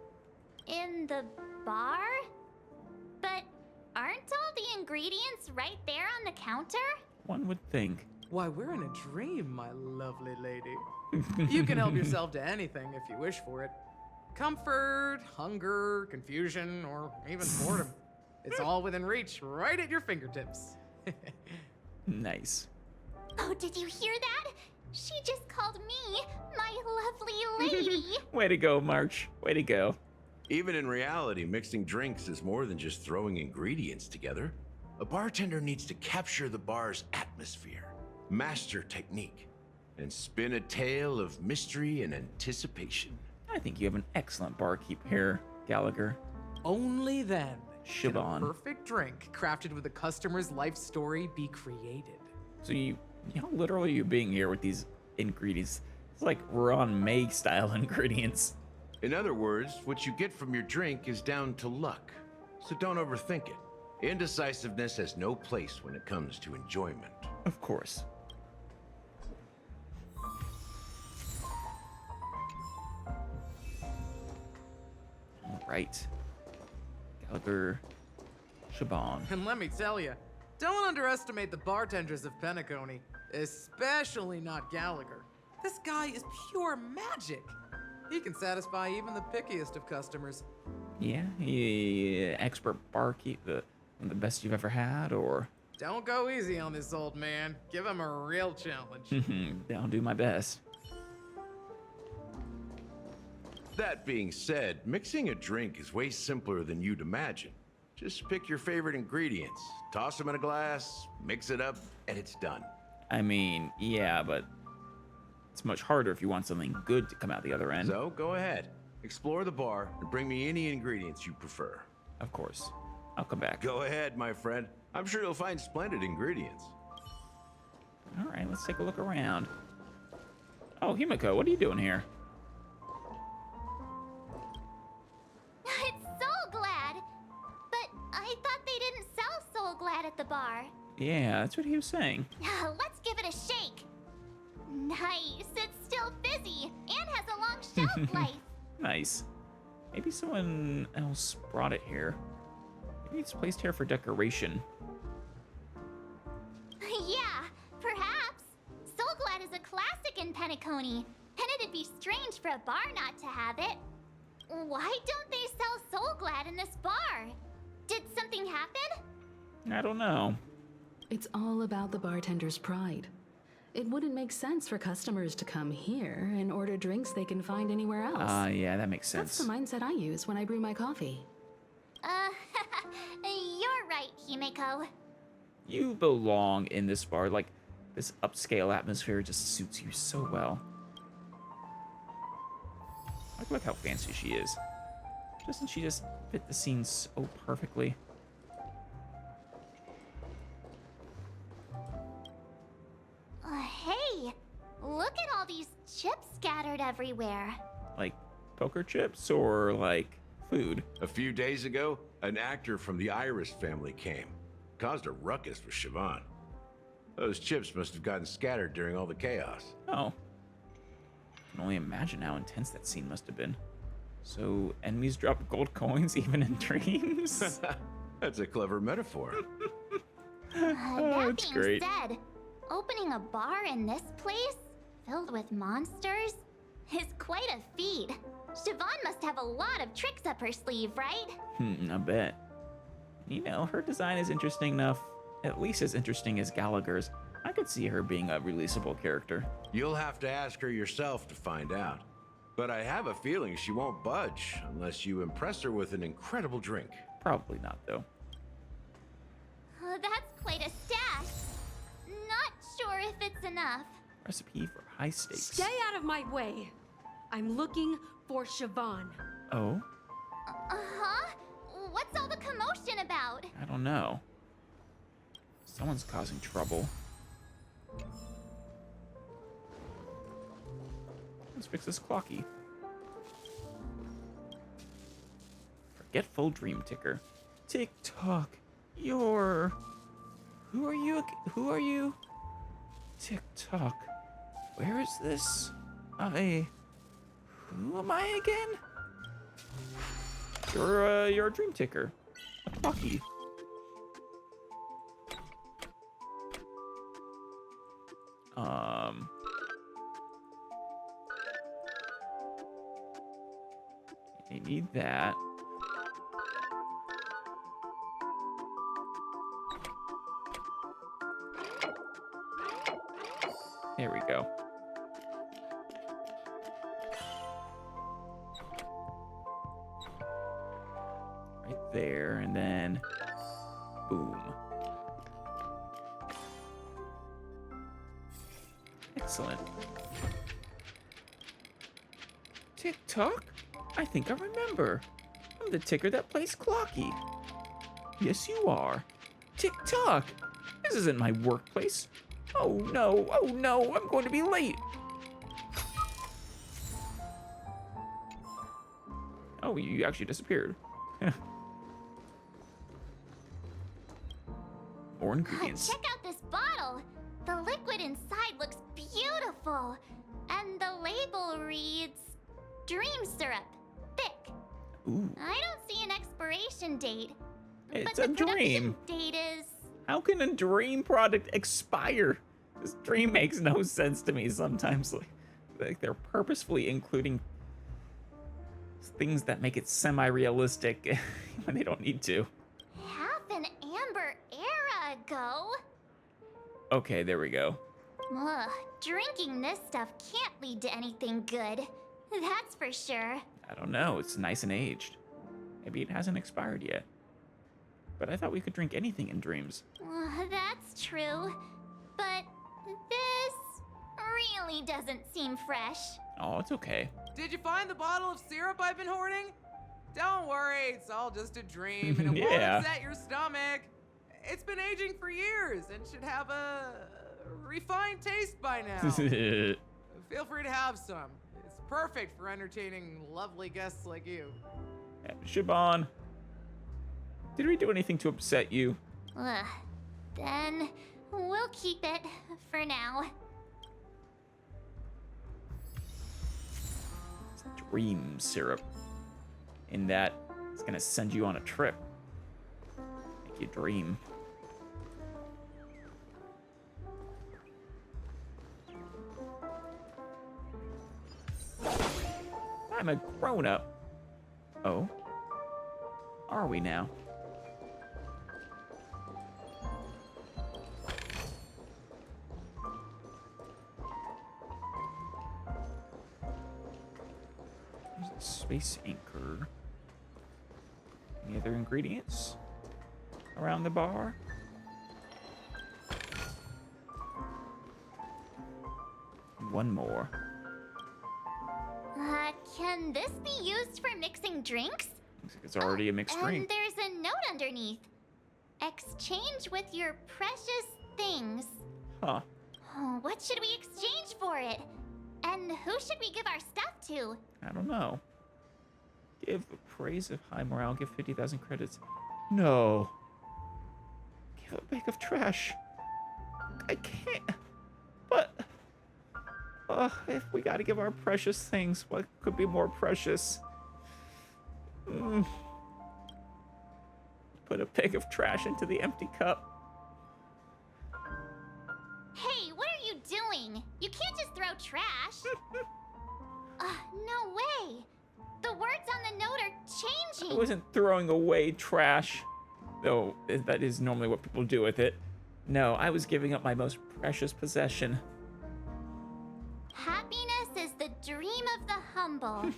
In the bar? But aren't all the ingredients right there on the counter? One would think. Why, we're in a dream, my lovely lady. You can help yourself to anything if you wish for it. Comfort, hunger, confusion, or even boredom. It's all within reach, right at your fingertips. Nice. Oh, did you hear that? She just called me my lovely lady. Way to go, March. Way to go. Even in reality, mixing drinks is more than just throwing ingredients together. A bartender needs to capture the bar's atmosphere, master technique, and spin a tale of mystery and anticipation. I think you have an excellent barkeep here, Gallagher. Only then can a Siobhan. perfect drink crafted with a customer's life story be created. So how literal are you being here with these ingredients? It's like Ron May style ingredients. In other words, what you get from your drink is down to luck, so don't overthink it. Indecisiveness has no place when it comes to enjoyment. Of course. All right. Gallagher, Siobhan. And let me tell you, don't underestimate the bartenders of Penacony, especially not Gallagher. This guy is pure magic. He can satisfy even the pickiest of customers. Yeah, expert barkeep, the best you've ever had, or? Don't go easy on this old man. Give him a real challenge. I'll do my best. That being said, mixing a drink is way simpler than you'd imagine. Just pick your favorite ingredients, toss them in a glass, mix it up, and it's done. I mean, yeah, but It's much harder if you want something good to come out the other end. So, go ahead. Explore the bar and bring me any ingredients you prefer. Of course. I'll come back. Go ahead, my friend. I'm sure you'll find splendid ingredients. All right, let's take a look around. Oh, Himiko, what are you doing here? It's Soul Glad! But I thought they didn't sell Soul Glad at the bar. Yeah, that's what he was saying. Let's give it a shake. Nice, it's still fizzy and has a long shelf life. Nice. Maybe someone else brought it here. Maybe it's placed here for decoration. Yeah, perhaps. Soul Glad is a classic in Penacony, and it'd be strange for a bar not to have it. Why don't they sell Soul Glad in this bar? Did something happen? I don't know. It's all about the bartender's pride. It wouldn't make sense for customers to come here and order drinks they can find anywhere else. Yeah, that makes sense. That's the mindset I use when I brew my coffee. You're right, Himiko. You belong in this bar. Like, this upscale atmosphere just suits you so well. Look how fancy she is. Doesn't she just fit the scene so perfectly? Hey, look at all these chips scattered everywhere. Like poker chips or like food? A few days ago, an actor from the Icarus family came. Caused a ruckus with Siobhan. Those chips must have gotten scattered during all the chaos. Oh. I can only imagine how intense that scene must have been. So, enemies drop gold coins even in dreams? That's a clever metaphor. That being great. Said, opening a bar in this place, filled with monsters, is quite a feat. Siobhan must have a lot of tricks up her sleeve, right? I bet. You know, her design is interesting enough, at least as interesting as Gallagher's. I could see her being a releasable character. You'll have to ask her yourself to find out. But I have a feeling she won't budge unless you impress her with an incredible drink. Probably not, though. That's quite a stash. Not sure if it's enough. Recipe for high stakes. Stay out of my way. I'm looking for Siobhan. Oh? Uh-huh? What's all the commotion about? I don't know. Someone's causing trouble. Let's fix this clocky. Forgetful dream ticker. Tick tock. You're... Who are you? Who are you? Tick tock. Where is this? Who am I again? You're a dream ticker. A clocky. I need that. There we go. Right there, and then boom. Excellent. Tick-tock? I think I remember. I'm the ticker that plays clocky. Yes, you are. Tick-tock! This isn't my workplace. Oh no, I'm going to be late. Oh, you actually disappeared. More ingredients. Check out this bottle. The liquid inside looks beautiful. And the label reads, Dream Syrup, thick. Ooh. I don't see an expiration date. It's but a the dream. Date is... How can a dream product expire? This dream makes no sense to me sometimes. Like they're purposefully including things that make it semi-realistic when they don't need to. Half an amber era ago. Okay, there we go. Ugh, drinking this stuff can't lead to anything good. That's for sure. I don't know. It's nice and aged. Maybe it hasn't expired yet. But I thought we could drink anything in dreams. That's true. But this really certainly doesn't seem fresh. Oh, it's okay. Did you find the bottle of syrup I've been hoarding? Don't worry, it's all just a dream, and it Yeah. won't upset your stomach. It's been aging for years and should have a refined taste by now. Feel free to have some. It's perfect for entertaining lovely guests like you. Siobhan, did we do anything to upset you? Then we'll keep it for now. It's dream syrup. In that, it's gonna send you on a trip. Make you dream. I'm a grown-up. Oh? Are we now? Space anchor. Any other ingredients around the bar? One more. Can this be used for mixing drinks? Looks like it's already a mixed drink. And there's a note underneath. Exchange with your precious things. Huh. Oh, what should we exchange for it? And who should we give our stuff to? I don't know. Give praise of high morale. Give 50,000 credits. No. Give a bag of trash. I can't. But if we gotta give our precious things, what could be more precious? Put a bag of trash into the empty cup. Hey, what are you doing? You can't just throw trash. No way. The words on the note are changing. I wasn't throwing away trash, though that is normally what people do with it. No, I was giving up my most precious possession. Happiness is the dream of the humble.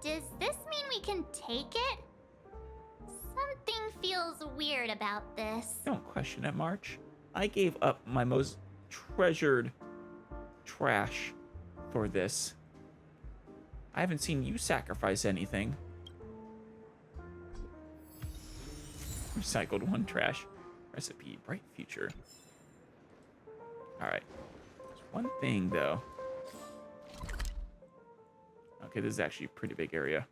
Does this mean we can take it? Something feels weird about this. Don't question it, March. I gave up my most treasured trash for this. I haven't seen you sacrifice anything. Recycled one trash. Recipe, bright future. Alright. There's one thing, though. Okay, this is actually a pretty big area.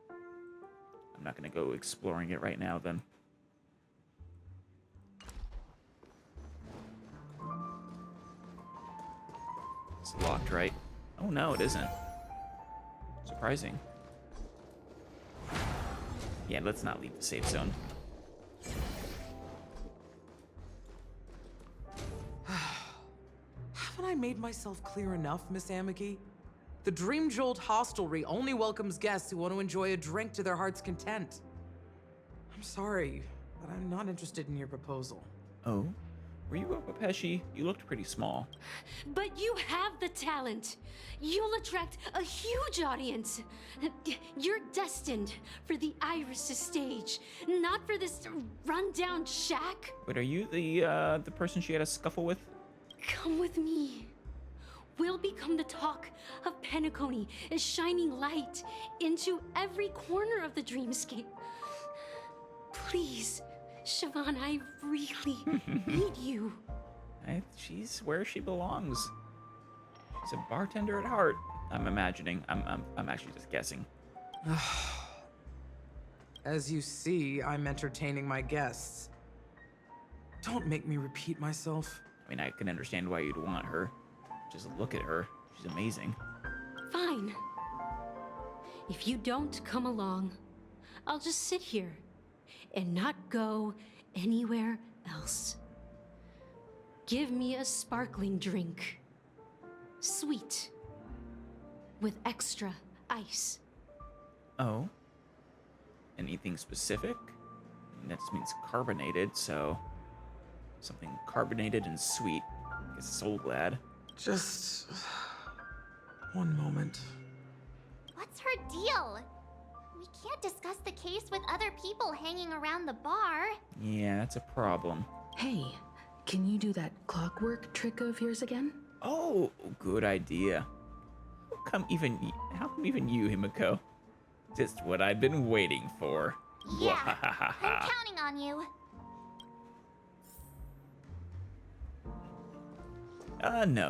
I'm not going to go exploring it right now, then. It's locked, right? Oh, no, it isn't. Surprising. Yeah, let's not leave the safe zone. Haven't I made myself clear enough, Miss Amiki? The Dream Jolt hostelry only welcomes guests who want to enjoy a drink to their heart's content. I'm sorry, but I'm not interested in your proposal. Oh? Were you up, Pesci? You looked pretty small. But you have the talent. You'll attract a huge audience. You're destined for the Iris' stage, not for this rundown shack. Wait, are you the person she had a scuffle with? Come with me. We'll become the talk of Penacony, a shining light into every corner of the dreamscape. Please, Siobhan, I really need you. She's where she belongs. She's a bartender at heart. I'm imagining. I'm actually just guessing. As you see, I'm entertaining my guests. Don't make me repeat myself. I mean, I can understand why you'd want her. Just look at her. She's amazing. Fine. If you don't come along, I'll just sit here and not go anywhere else. Give me a sparkling drink. Sweet. With extra ice. Oh? Anything specific? That just means carbonated, so... something carbonated and sweet. I guess so glad. Just... one moment. What's her deal? We can't discuss the case with other people hanging around the bar. Yeah, that's a problem. Hey, can you do that clockwork trick of yours again? Oh, good idea. How come even you, Himiko? Just what I've been waiting for. Yeah, I'm counting on you.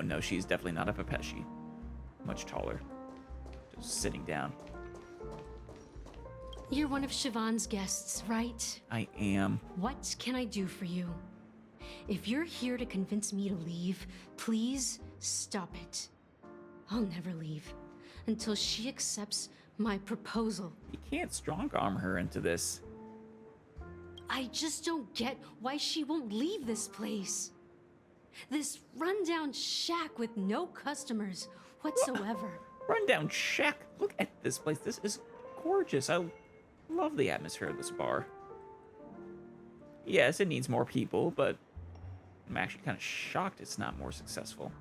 No, she's definitely not a Pepeshi. Much taller. Just sitting down. You're one of Siobhan's guests, right? I am. What can I do for you? If you're here to convince me to leave, please stop it. I'll never leave until she accepts my proposal. You can't strong-arm her into this. I just don't get why she won't leave this place. This rundown shack with no customers whatsoever. Rundown shack? Look at this place. This is gorgeous. I love the atmosphere of this bar. Yes, it needs more people, but I'm actually kind of shocked it's not more successful.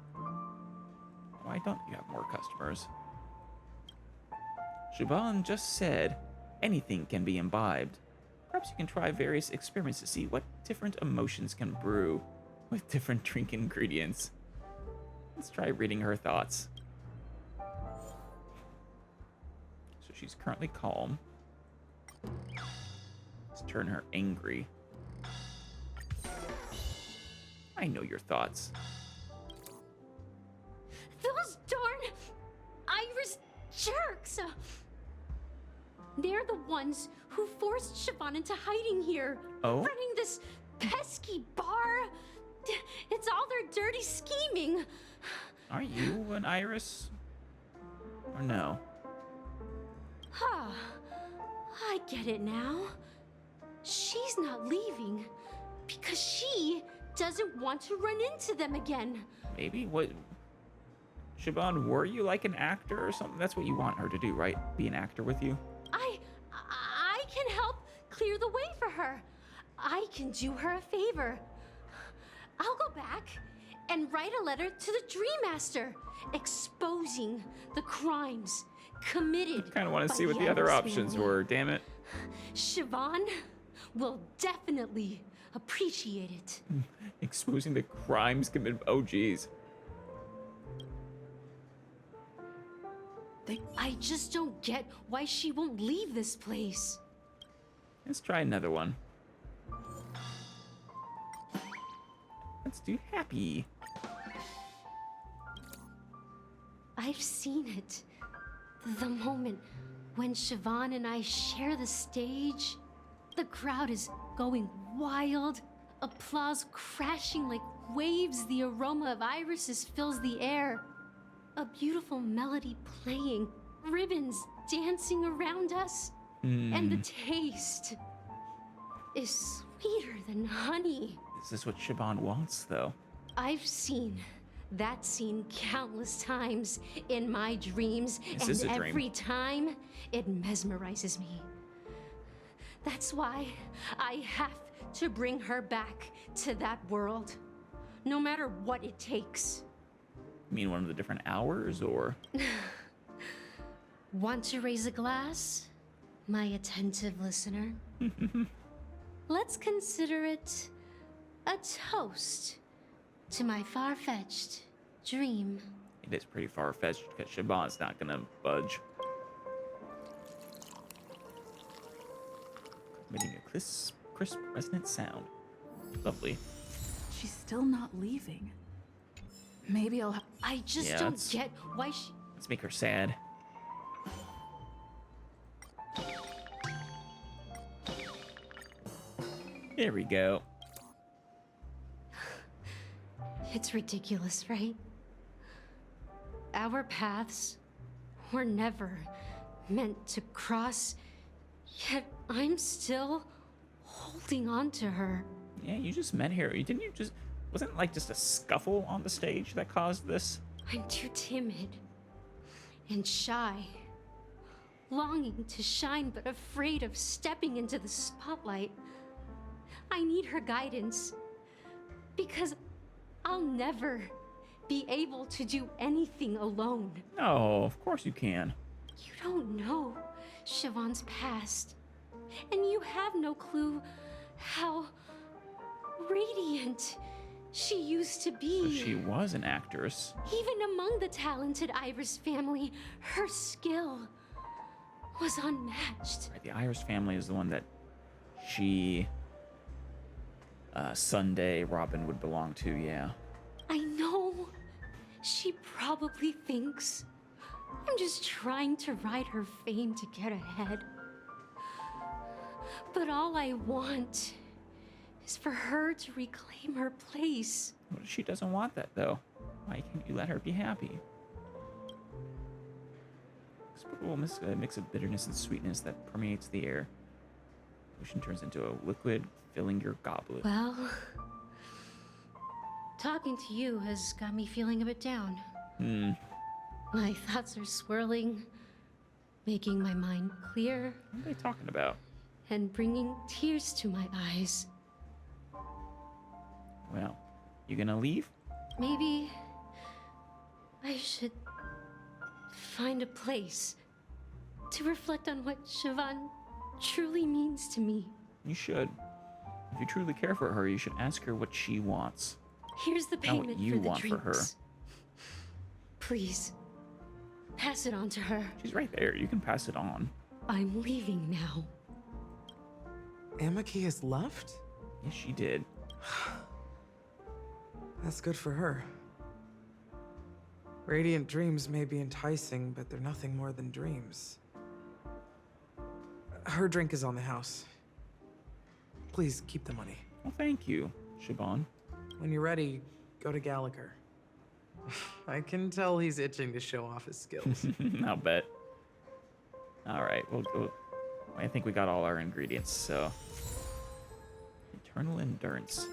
Why don't you have more customers? Siobhan just said anything can be imbibed. Perhaps you can try various experiments to see what different emotions can brew with different drink ingredients. Let's try reading her thoughts. So she's currently calm. Let's turn her angry. I know your thoughts. Those darn Iris jerks! They're the ones who forced Siobhan into hiding here. Oh? Running this pesky bar. It's all their dirty scheming. Are you an Iris? Or no? Huh. I get it now. She's not leaving because she doesn't want to run into them again. Maybe? What? Siobhan, were you like an actor or something? That's what you want her to do, right? Be an actor with you? I can help clear the way for her. I can do her a favor. I'll go back and write a letter to the Dream Master exposing the crimes committed. I kind of want to by see what the other options were, damn it. Siobhan will definitely appreciate it. Exposing the crimes committed. Oh, geez. I just don't get why she won't leave this place. Let's try another one. Let's do happy. I've seen it. The moment when Siobhan and I share the stage, the crowd is going wild, applause crashing like waves, the aroma of irises fills the air. A beautiful melody playing, ribbons dancing around us, and the taste is sweeter than honey. Is this what Siobhan wants, though? I've seen that scene countless times in my dreams, and every time it mesmerizes me. That's why I have to bring her back to that world, no matter what it takes. You mean one of the different hours, or? Want to raise a glass, my attentive listener? Let's consider it a toast to my far-fetched dream. It is pretty far-fetched because Siobhan's not gonna budge. Emitting a crisp, resonant sound. Lovely. She's still not leaving. Maybe I'll I just don't get why she... Let's make her sad. There we go. It's ridiculous, right? Our paths were never meant to cross, yet I'm still holding on to her. Yeah, you just met her. Didn't you just... Wasn't it like just a scuffle on the stage that caused this? I'm too timid and shy, longing to shine but afraid of stepping into the spotlight. I need her guidance because I'll never be able to do anything alone. No, of course you can. You don't know Siobhan's past, and you have no clue how radiant She used to So be. she was an actress. Even among the talented Iris family, her skill was unmatched. Right, the Iris family is the one that she, Sunday, Robin would belong to, yeah. I know. She probably thinks I'm just trying to ride her fame to get ahead. But all I want is for her to reclaim her place. What if she doesn't want that, though? Why can't you let her be happy? Explicable mix of bitterness and sweetness that permeates the air. Ocean turns into a liquid, filling your goblet. Well, talking to you has got me feeling a bit down. My thoughts are swirling, making my mind clear. What are they talking about? And bringing tears to my eyes. Well, you gonna leave? Maybe I should find a place to reflect on what Siobhan truly means to me. You should. If you truly care for her, you should ask her what she wants. Here's the Not payment what you for the want drinks. for her. Please, pass it on to her. She's right there. You can pass it on. I'm leaving now. Amaki has left? Yes, she did. That's good for her. Radiant dreams may be enticing, but they're nothing more than dreams. Her drink is on the house. Please keep the money. Well, thank you, Siobhan. When you're ready, go to Gallagher. I can tell he's itching to show off his skills. I'll bet. All right, we'll go. I think we got all our ingredients, so. Eternal endurance.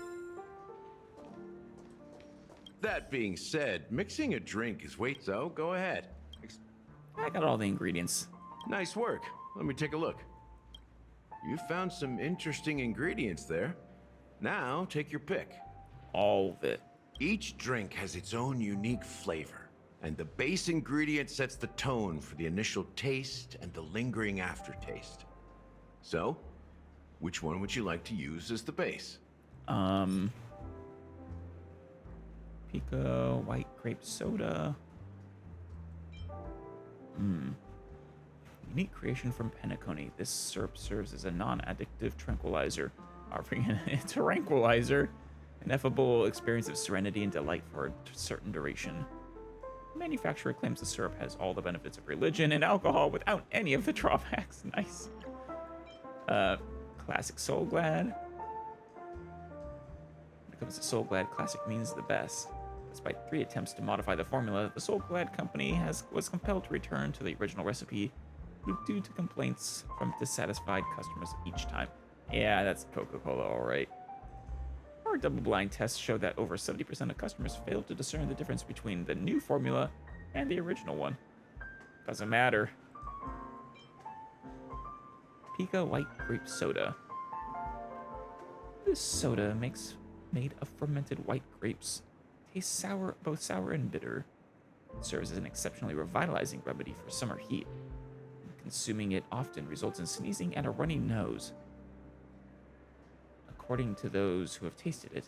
That being said, mixing a drink is wait, so go ahead. I got all the ingredients. Nice work. Let me take a look. You found some interesting ingredients there. Now, take your pick. All of it. Each drink has its own unique flavor, and the base ingredient sets the tone for the initial taste and the lingering aftertaste. So, which one would you like to use as the base? Pico, white grape soda. Unique creation from Penacony. This syrup serves as a non-addictive tranquilizer, offering a tranquilizer, an ineffable experience of serenity and delight for a certain duration. The manufacturer claims the syrup has all the benefits of religion and alcohol without any of the drawbacks. Nice. Classic Soul Glad. When it comes to Soul Glad, classic means the best. Despite 3 attempts to modify the formula, the Soul Glad company was compelled to return to the original recipe due to complaints from dissatisfied customers each time. Yeah, that's Coca-Cola, all right. Our double-blind tests showed that over 70% of customers failed to discern the difference between the new formula and the original one. Doesn't matter. Pico White Grape Soda. This soda made of fermented white grapes. Tastes sour, both sour and bitter. It serves as an exceptionally revitalizing remedy for summer heat. Consuming it often results in sneezing and a runny nose. According to those who have tasted it, it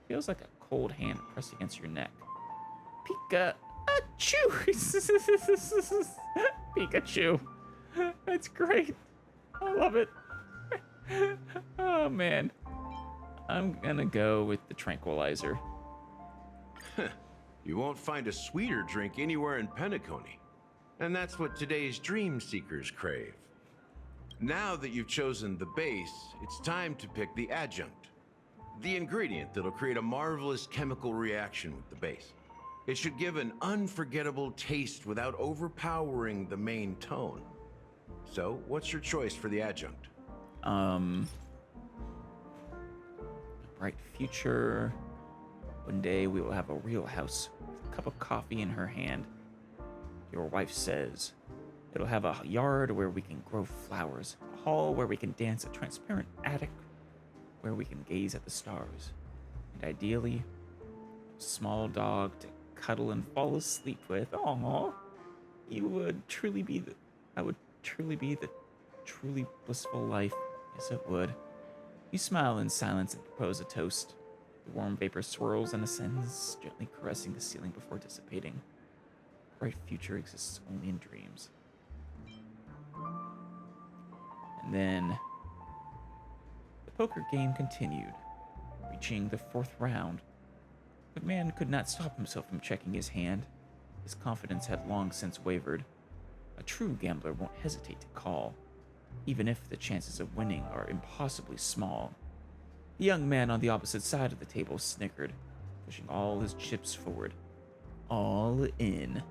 feels like a cold hand pressed against your neck. Pikachu. That's great. I love it. Oh, man. I'm gonna go with the tranquilizer. You won't find a sweeter drink anywhere in Penacony. And that's what today's dream seekers crave. Now that you've chosen the base, it's time to pick the adjunct. The ingredient that'll create a marvelous chemical reaction with the base. It should give an unforgettable taste without overpowering the main tone. So, what's your choice for the adjunct? Bright future. One day we will have a real house with a cup of coffee in her hand. Your wife says it'll have a yard where we can grow flowers, a hall where we can dance, a transparent attic where we can gaze at the stars, and ideally, a small dog to cuddle and fall asleep with. Aww, you would truly be the. I would truly be the truly blissful life. Yes, it would. You smile in silence and propose a toast. The warm vapor swirls and ascends, gently caressing the ceiling before dissipating. The bright future exists only in dreams. And then the poker game continued, reaching the 4th round. The man could not stop himself from checking his hand. His confidence had long since wavered. A true gambler won't hesitate to call, even if the chances of winning are impossibly small. The young man on the opposite side of the table snickered, pushing all his chips forward. All in.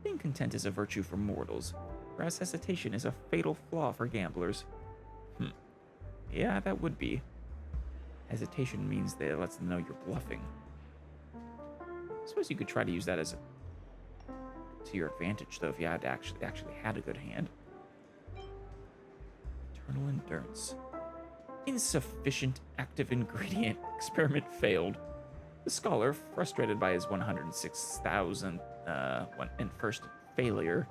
Being content is a virtue for mortals, whereas hesitation is a fatal flaw for gamblers. Yeah, that would be. Hesitation means that it lets them know you're bluffing. I suppose you could try to use that as to your advantage, though, if you had actually had a good hand. Eternal endurance. Insufficient active ingredient. Experiment failed. The scholar, frustrated by his 106,000th and first failure,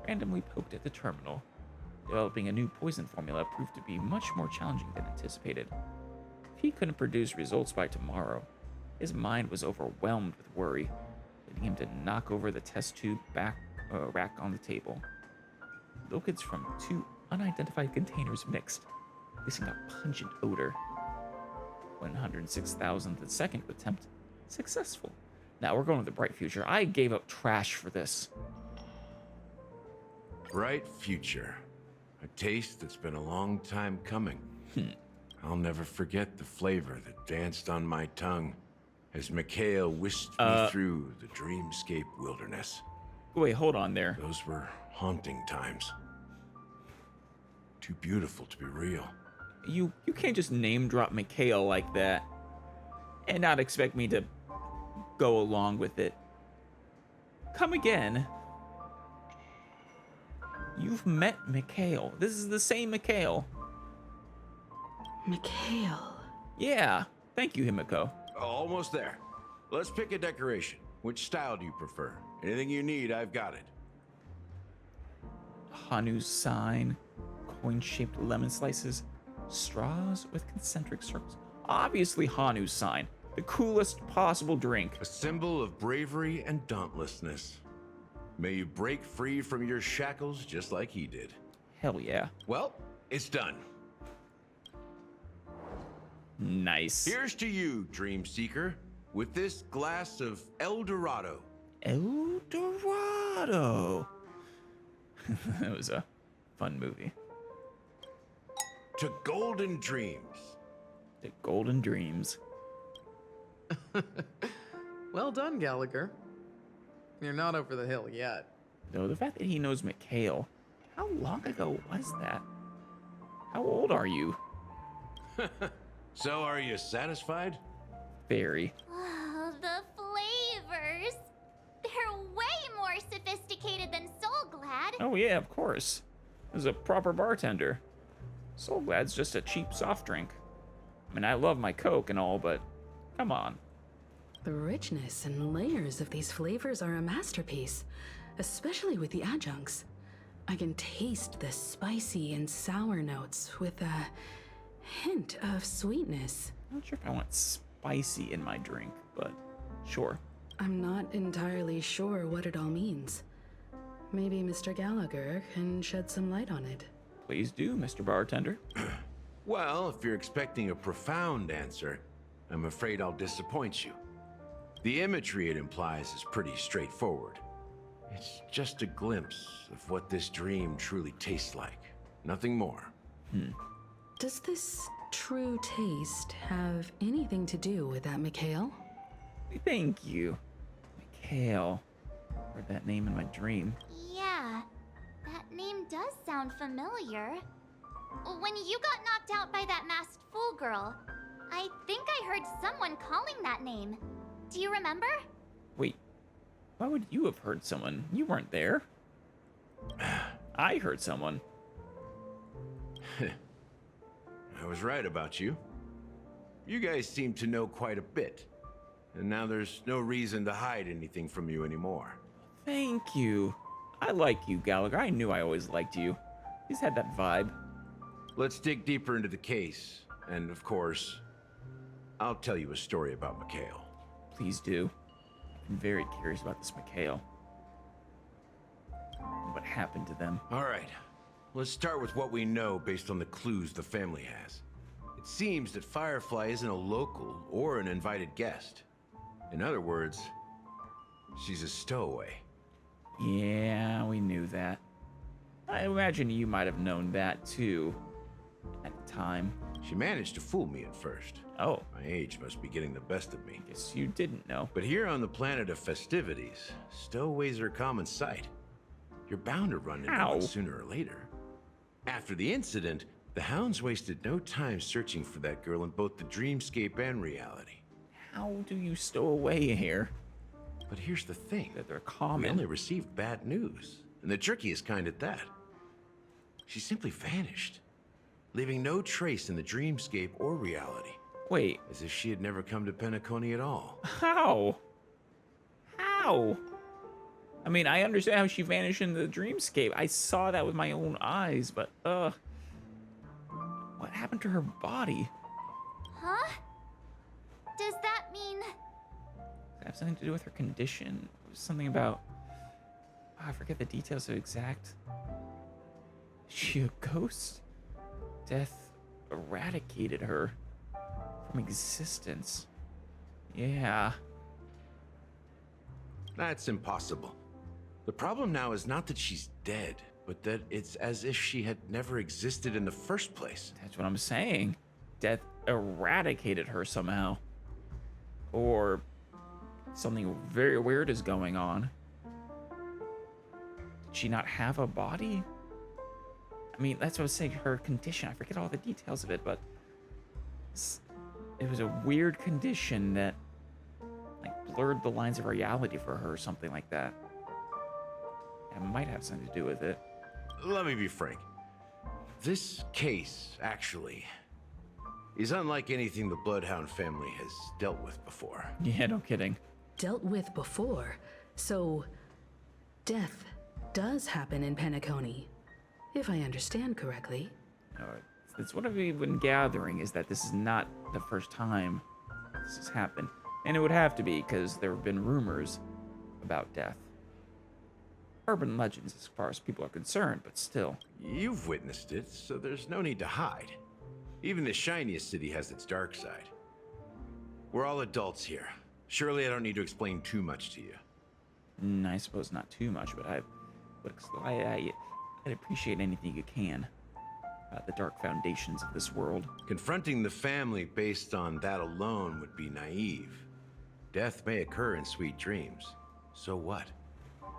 randomly poked at the terminal. Developing a new poison formula proved to be much more challenging than anticipated. If he couldn't produce results by tomorrow, his mind was overwhelmed with worry, leading him to knock over the test tube rack on the table. Liquids from 2 unidentified containers mixed, releasing a pungent odor. 106,000th and second attempt successful. Now we're going to the bright future. I gave up trash for this. Bright future. A taste that's been a long time coming. I'll never forget the flavor that danced on my tongue as Mikhail whisked me through the dreamscape wilderness. Wait, hold on there. Those were haunting times. Too beautiful to be real. You can't just name drop Mikhail like that and not expect me to go along with it. Come again. You've met Mikhail. This is the same Mikhail. Mikhail. Yeah. Thank you, Himiko. Almost there. Let's pick a decoration. Which style do you prefer? Anything you need, I've got it. Hanu's sign, coin-shaped lemon slices, straws with concentric circles. Obviously Hanu's sign. The coolest possible drink. A symbol of bravery and dauntlessness. May you break free from your shackles just like he did. Hell yeah. Well, it's done. Nice. Here's to you, Dream Seeker, with this glass of El Dorado. El Dorado. That was a fun movie. To golden dreams. To golden dreams. Well done, Gallagher. You're not over the hill yet. Though the fact that he knows Mikhail, how long ago was that? How old are you? So are you satisfied? Very. Oh, the flavors. They're way more sophisticated than Soulglad. Oh yeah, of course. As a proper bartender. Soulglad's just a cheap soft drink. I mean, I love my Coke and all, but come on. The richness and layers of these flavors are a masterpiece, especially with the adjuncts. I can taste the spicy and sour notes with a hint of sweetness. I'm not sure if I want spicy in my drink, but sure. I'm not entirely sure what it all means. Maybe Mr. Gallagher can shed some light on it. Please do, Mr. Bartender. Well, if you're expecting a profound answer, I'm afraid I'll disappoint you. The imagery it implies is pretty straightforward. It's just a glimpse of what this dream truly tastes like. Nothing more. Does this true taste have anything to do with that Mikhail? Thank you. Mikhail. Heard that name in my dream. Yeah, that name does sound familiar. When you got knocked out by that masked fool girl, I think I heard someone calling that name. Do you remember? Wait, why would you have heard someone? You weren't there. I heard someone. I was right about you. You guys seem to know quite a bit. And now there's no reason to hide anything from you anymore. Thank you. I like you, Gallagher. I knew I always liked you. He's had that vibe. Let's dig deeper into the case. And of course, I'll tell you a story about Mikhail. Please do. I'm very curious about this Mikhail. What happened to them? All right. Let's start with what we know based on the clues the family has. It seems that Firefly isn't a local or an invited guest. In other words, she's a stowaway. Yeah, we knew that. I imagine you might have known that too at the time. She managed to fool me at first. Oh. My age must be getting the best of me. Guess you didn't know. But here on the planet of festivities, stowaways are a common sight. You're bound to run into one sooner or later. After the incident, the hounds wasted no time searching for that girl in both the dreamscape and reality. How do you stow away here? But here's the thing. That they're common. We only received bad news. And the trickiest kind at that. She simply vanished, leaving no trace in the dreamscape or reality. Wait. As if she had never come to Penacony at all. How? How? I mean, I understand how she vanished in the dreamscape. I saw that with my own eyes, but, what happened to her body? Huh? Does that mean... Does it have something to do with her condition? It was something about... Oh, I forget the details of exact... Is she a ghost? Death eradicated her from existence. Yeah. That's impossible. The problem now is not that she's dead, but that it's as if she had never existed in the first place. That's what I'm saying. Death eradicated her somehow. Or something very weird is going on. Did she not have a body? I mean, that's what I was saying, her condition. I forget all the details of it, but it was a weird condition that like blurred the lines of reality for her or something like that. It might have something to do with it. Let me be frank. This case, actually, is unlike anything the Bloodhound family has dealt with before. Yeah, no kidding. Dealt with before? So, death does happen in Penacony, if I understand correctly. That's what I've been gathering, is that this is not the first time this has happened. And it would have to be, because there have been rumors about death. Urban legends as far as people are concerned, but still. You've witnessed it, so there's no need to hide. Even the shiniest city has its dark side. We're all adults here. Surely I don't need to explain too much to you. I suppose not too much, but I'd appreciate anything you can about the dark foundations of this world. Confronting the family based on that alone would be naive. Death may occur in sweet dreams. So what?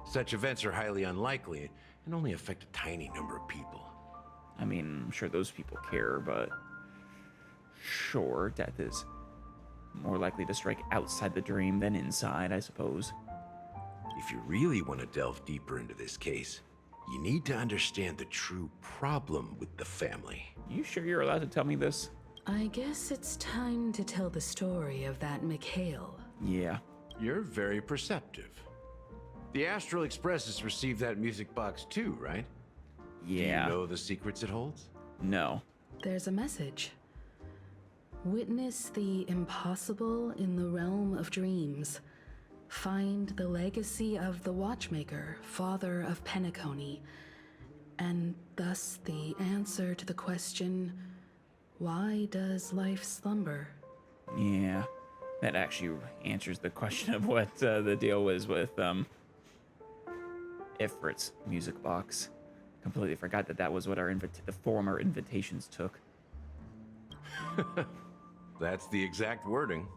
Such events are highly unlikely and only affect a tiny number of people. I mean, I'm sure those people care, but sure, death is more likely to strike outside the dream than inside, I suppose. If you really want to delve deeper into this case, you need to understand the true problem with the family. You sure you're allowed to tell me this? I guess it's time to tell the story of that Mikhail. Yeah. You're very perceptive. The Astral Express has received that music box too, right? Yeah. Do you know the secrets it holds? No. There's a message. Witness the impossible in the realm of dreams. Find the legacy of the Watchmaker, father of Penacony, and thus the answer to the question, why does life slumber? Yeah, that actually answers the question of what the deal was with Ifrit's music box. Completely forgot that was what the former invitations took. That's the exact wording.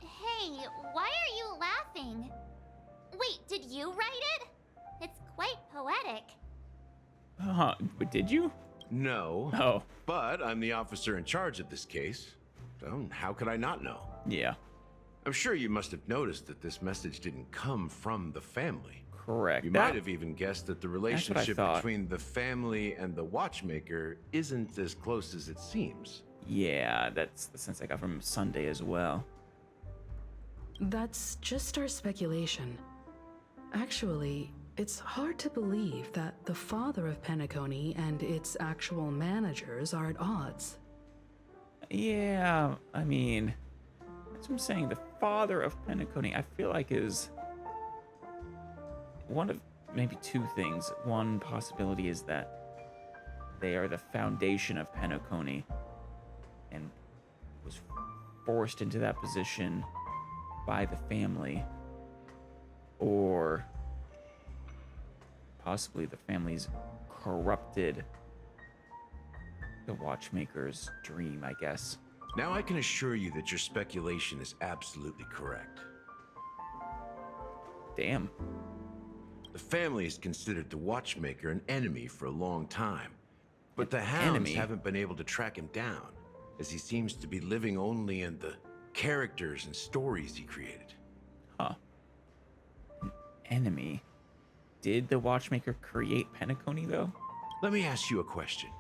Hey, why are you laughing? Wait, did you write it? It's quite poetic. But did you? No. Oh. But I'm the officer in charge of this case. So how could I not know? Yeah. I'm sure you must have noticed that this message didn't come from the family. Correct. You might have even guessed that the relationship thought. between the family and the Watchmaker isn't as close as it seems. Yeah, that's the sense I got from Sunday as well. That's just our speculation. Actually, it's hard to believe that the father of Penacony and its actual managers are at odds. Yeah, I mean, that's what I'm saying. The father of Penacony, I feel like, is one of maybe two things. One possibility is that they are the foundation of Penacony and was forced into that position by the family, or possibly the family's corrupted the Watchmaker's dream, I guess. Now I can assure you that your speculation is absolutely correct. Damn. The family has considered the Watchmaker an enemy for a long time, but the hounds haven't been able to track him down, as he seems to be living only in the characters and stories he created. Huh. An enemy? Did the Watchmaker create Penacony, though? Let me ask you a question.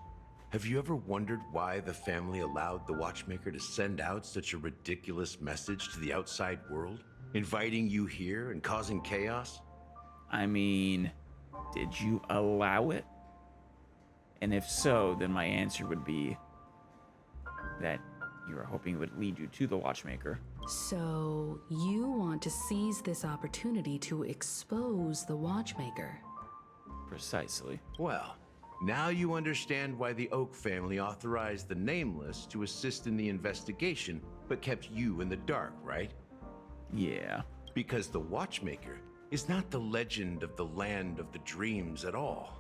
Have you ever wondered why the family allowed the Watchmaker to send out such a ridiculous message to the outside world, inviting you here and causing chaos? I mean, did you allow it? And if so, then my answer would be that you were hoping it would lead you to the Watchmaker. So, you want to seize this opportunity to expose the Watchmaker? Precisely. Well, now you understand why the Oak family authorized the Nameless to assist in the investigation, but kept you in the dark, right? Yeah. Because the Watchmaker is not the legend of the Land of the Dreams at all.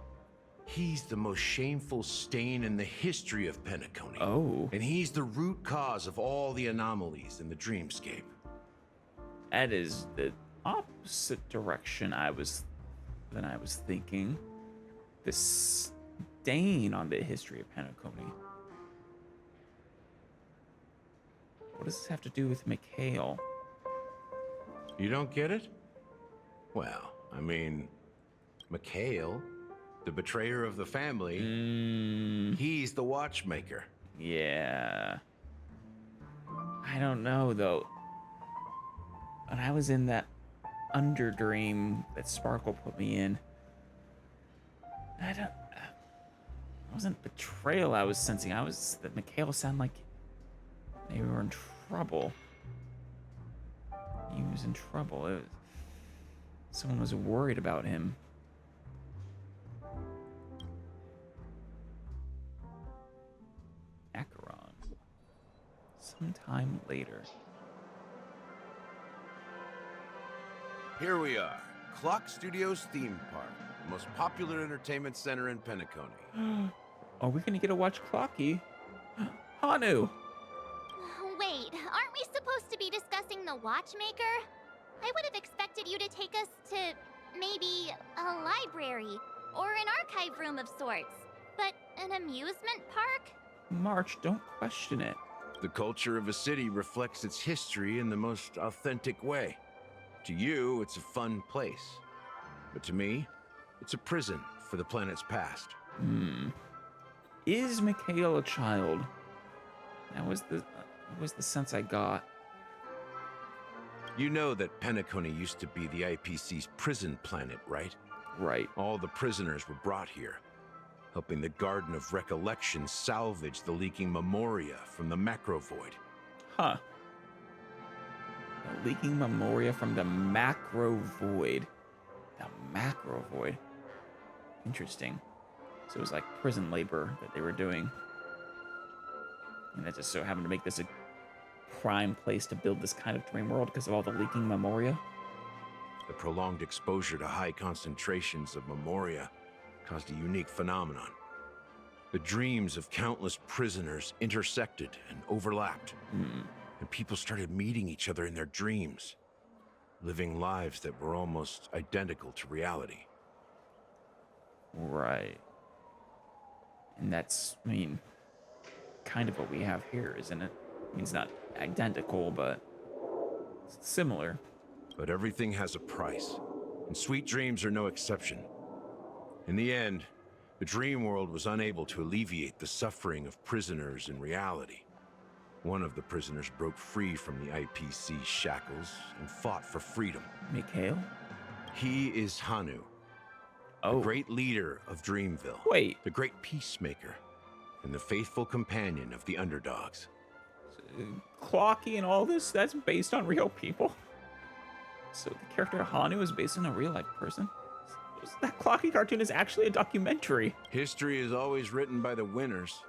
He's the most shameful stain in the history of Penacony. Oh. And he's the root cause of all the anomalies in the dreamscape. That is the opposite direction than I was thinking. The stain on the history of Penacony. What does this have to do with Mikhail? You don't get it? Well, I mean, Mikhail, the betrayer of the family, he's the Watchmaker. Yeah. I don't know, though. When I was in that underdream that Sparkle put me in, it wasn't betrayal I was sensing. That Mikhail sounded like they were in trouble. He was in trouble. Someone was worried about him. Acheron. Sometime later. Here we are, Clock Studios theme park, the most popular entertainment center in Penacony. Are we gonna get to watch Clocky? Hanu! Wait, aren't we supposed to be discussing the Watchmaker? I would have expected you to take us to maybe a library or an archive room of sorts. But an amusement park? March, don't question it. The culture of a city reflects its history in the most authentic way. To you, it's a fun place. But to me, it's a prison for the planet's past. Is Mikhail a child? That was the sense I got. You know that Penacony used to be the IPC's prison planet, right? Right. All the prisoners were brought here, helping the Garden of Recollection salvage the leaking memoria from the macro void. Huh. The leaking memoria from the macro void. The macro void. Interesting. So it was like prison labor that they were doing. And that just so happened to make this a prime place to build this kind of dream world because of all the leaking memoria. The prolonged exposure to high concentrations of memoria caused a unique phenomenon. The dreams of countless prisoners intersected and overlapped, and people started meeting each other in their dreams, living lives that were almost identical to reality. Right. And that's, I mean, kind of what we have here, isn't it? I mean, it's not identical, but it's similar. But everything has a price, and sweet dreams are no exception. In the end, the dream world was unable to alleviate the suffering of prisoners in reality. One of the prisoners broke free from the IPC shackles and fought for freedom. Mikhail? He is Hanu, the great leader of Dreamville. Wait. The great peacemaker, and the faithful companion of the underdogs. Clocky and all this, that's based on real people. So the character Hanu is based on a real life person. So that Clocky cartoon is actually a documentary. History is always written by the winners.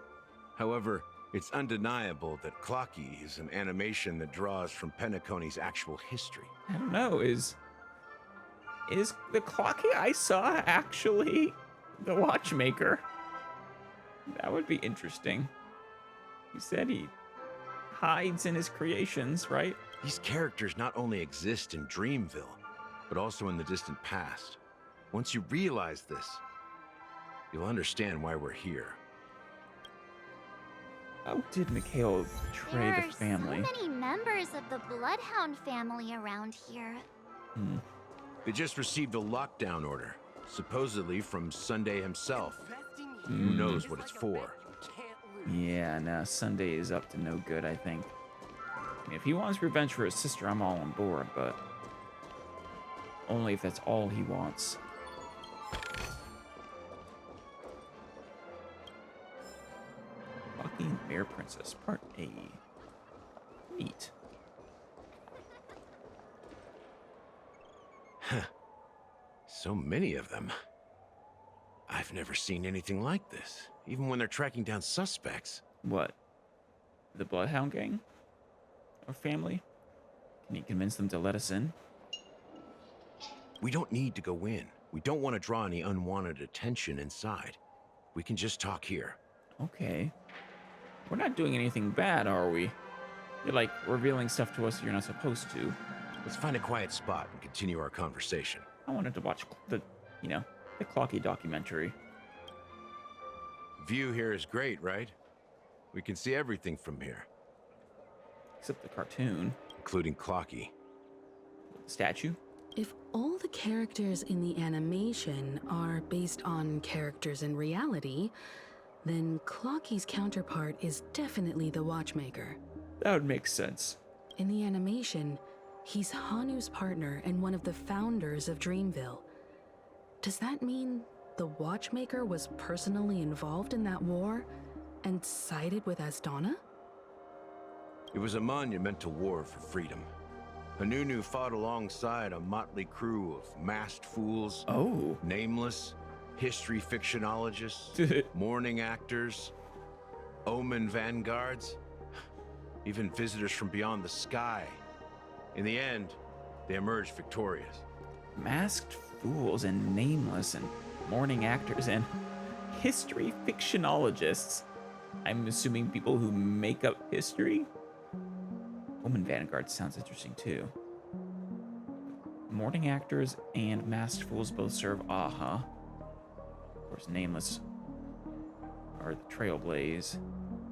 However, it's undeniable that Clocky is an animation that draws from Penacony's actual history. I don't know, is the Clocky I saw actually the Watchmaker? That would be interesting. He said he hides in his creations, right? These characters not only exist in Dreamville, but also in the distant past. Once you realize this, you'll understand why we're here. How did Mikhail betray the family? There are so many members of the Bloodhound family around here. They just received a lockdown order, supposedly from Sunday himself. Who knows what it's for? Yeah, no, Sunday is up to no good, I think. I mean, if he wants revenge for his sister, I'm all on board, but only if that's all he wants. Fucking Bear Princess, Part A. Neat. Huh. So many of them. I've never seen anything like this, even when they're tracking down suspects. What? The Bloodhound gang? Or family? Can you convince them to let us in? We don't need to go in. We don't want to draw any unwanted attention inside. We can just talk here. Okay. We're not doing anything bad, are we? You're like revealing stuff to us you're not supposed to. Let's find a quiet spot and continue our conversation. I wanted to watch the Clocky documentary. View here is great, right? We can see everything from here. Except the cartoon. Including Clocky. The statue? If all the characters in the animation are based on characters in reality, then Clocky's counterpart is definitely the Watchmaker. That would make sense. In the animation, he's Hanu's partner and one of the founders of Dreamville. Does that mean the Watchmaker was personally involved in that war and sided with Asdana? It was a monumental war for freedom. Hanunu fought alongside a motley crew of masked fools, nameless, history fictionologists, mourning actors, omen vanguards, even visitors from beyond the sky. In the end, they emerged victorious. Masked fools and nameless and mourning actors and history fictionologists. I'm assuming people who make up history? Omen Vanguard sounds interesting too. Mourning actors and masked fools both serve Aha. Of course, nameless are the Trailblaze.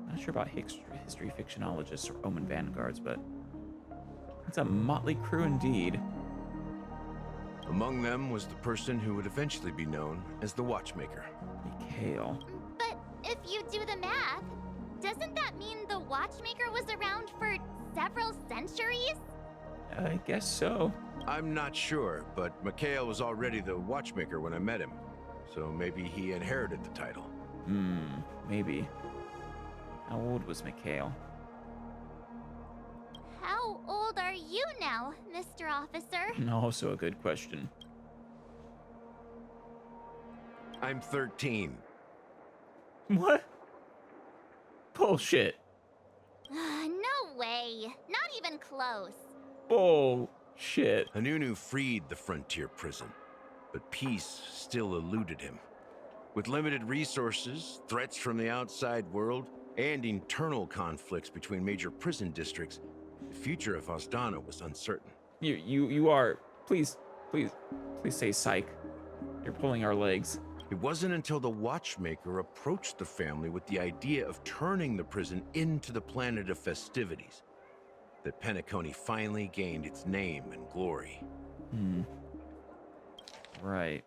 Not sure about history fictionologists or Omen Vanguards, but it's a motley crew indeed. Among them was the person who would eventually be known as the Watchmaker. Mikhail. But if you do the math, doesn't that mean the Watchmaker was around for several centuries? I guess so. I'm not sure, but Mikhail was already the Watchmaker when I met him. So maybe he inherited the title. Maybe. How old was Mikhail? How old are you now, Mr. Officer? Also a good question. I'm 13. What? Bullshit. No way. Not even close. Bullshit. Hanunu freed the frontier prison, but peace still eluded him. With limited resources, threats from the outside world, and internal conflicts between major prison districts, the future of Asdana was uncertain. You are... Please say psych. You're pulling our legs. It wasn't until the Watchmaker approached the family with the idea of turning the prison into the planet of festivities that Penacony finally gained its name and glory. Right.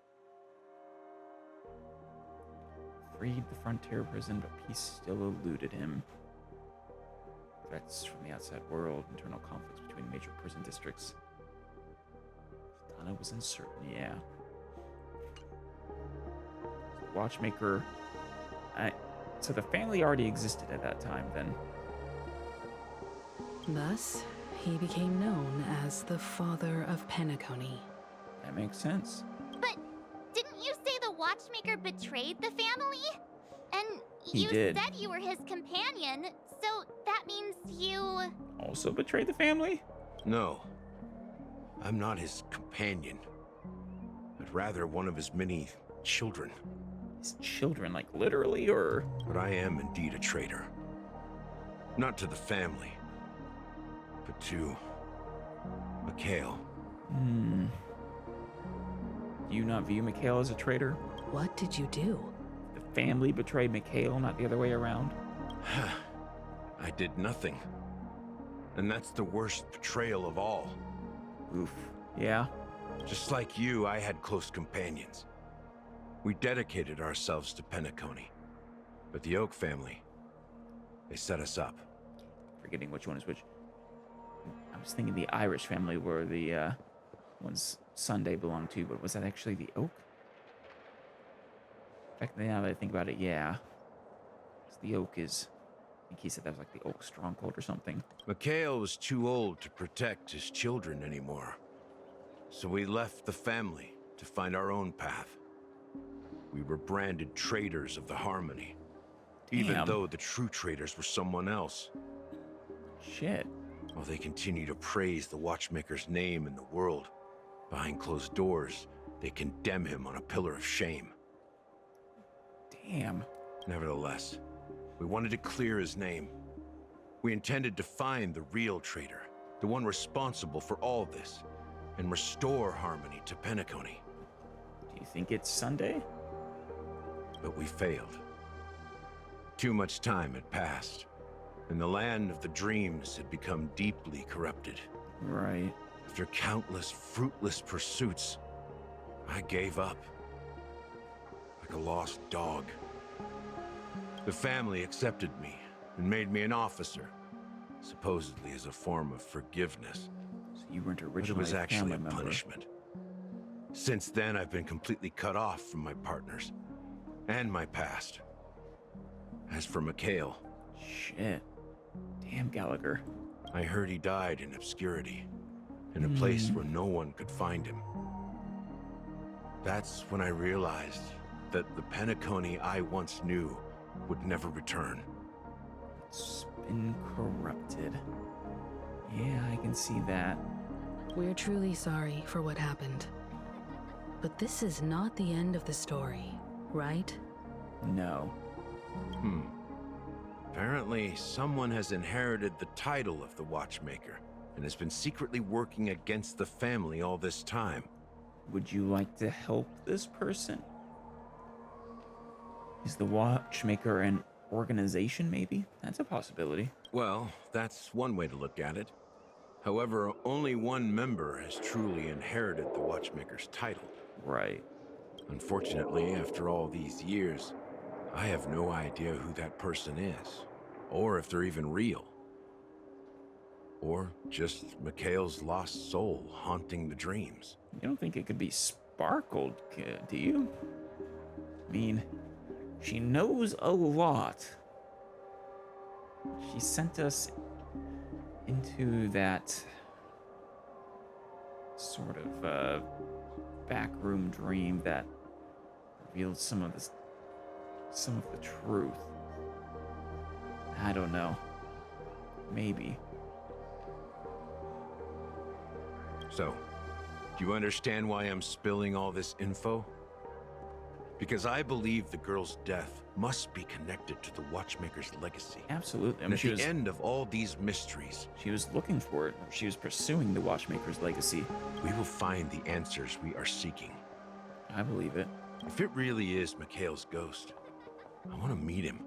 Freed the frontier prison, but peace still eluded him. Threats from the outside world, internal conflicts between major prison districts. Asdana was uncertain, yeah. Watchmaker. So the family already existed at that time, then. Thus, he became known as the father of Penacony. That makes sense. But didn't you say the Watchmaker betrayed the family? And He you did. said you were his companion, so that means you... Also betrayed the family? No. I'm not his companion, but rather one of his many children. His children, like literally, or? But I am indeed a traitor. Not to the family, but to Mikhail. Do you not view Mikhail as a traitor? What did you do? The family betrayed Mikhail, not the other way around. I did nothing. And that's the worst betrayal of all. Oof. Yeah? Just like you, I had close companions. We dedicated ourselves to Penacony. But the Oak family, they set us up. Forgetting which one is which. I was thinking the Irish family were the ones Sunday belonged to, but was that actually the Oak? In fact, now that I think about it, yeah. 'Cause the Oak is... I think he said that was like the Oak Stronghold or something. Mikhail was too old to protect his children anymore. So we left the family to find our own path. We were branded traitors of the Harmony. Even though the true traitors were someone else. Shit. While they continue to praise the Watchmaker's name in the world, behind closed doors, they condemn him on a pillar of shame. Damn. Nevertheless, we wanted to clear his name. We intended to find the real traitor, the one responsible for all this, and restore harmony to Penacony. Do you think it's Sunday? But we failed. Too much time had passed, and the land of the dreams had become deeply corrupted. Right. After countless fruitless pursuits, I gave up. Like a lost dog. The family accepted me and made me an officer, supposedly as a form of forgiveness. So you weren't originally but it was a actually family a member. punishment. Since then, I've been completely cut off from my partners and my past. As for Mikhail... Shit. Damn, Gallagher. I heard he died in obscurity, in a place where no one could find him. That's when I realized that the Penacony I once knew would never return. It's been corrupted. Yeah, I can see that. We're truly sorry for what happened. But this is not the end of the story, right? No. Apparently, someone has inherited the title of the Watchmaker and has been secretly working against the family all this time. Would you like to help this person? Is the Watchmaker an organization, maybe? That's a possibility. Well, that's one way to look at it. However, only one member has truly inherited the Watchmaker's title. Right. Unfortunately, after all these years, I have no idea who that person is, or if they're even real. Or just Mikhail's lost soul haunting the dreams. You don't think it could be Sparkled, do you? I mean, she knows a lot. She sent us into that sort of backroom dream that revealed some of the truth. I don't know. Maybe. So, do you understand why I'm spilling all this info? Because I believe the girl's death must be connected to the Watchmaker's legacy. Absolutely. I And mean, at she the was end of all these mysteries, she was looking for it. She was pursuing the Watchmaker's legacy. we will find the answers we are seeking. I believe it. If it really is Mikhail's ghost, I want to meet him.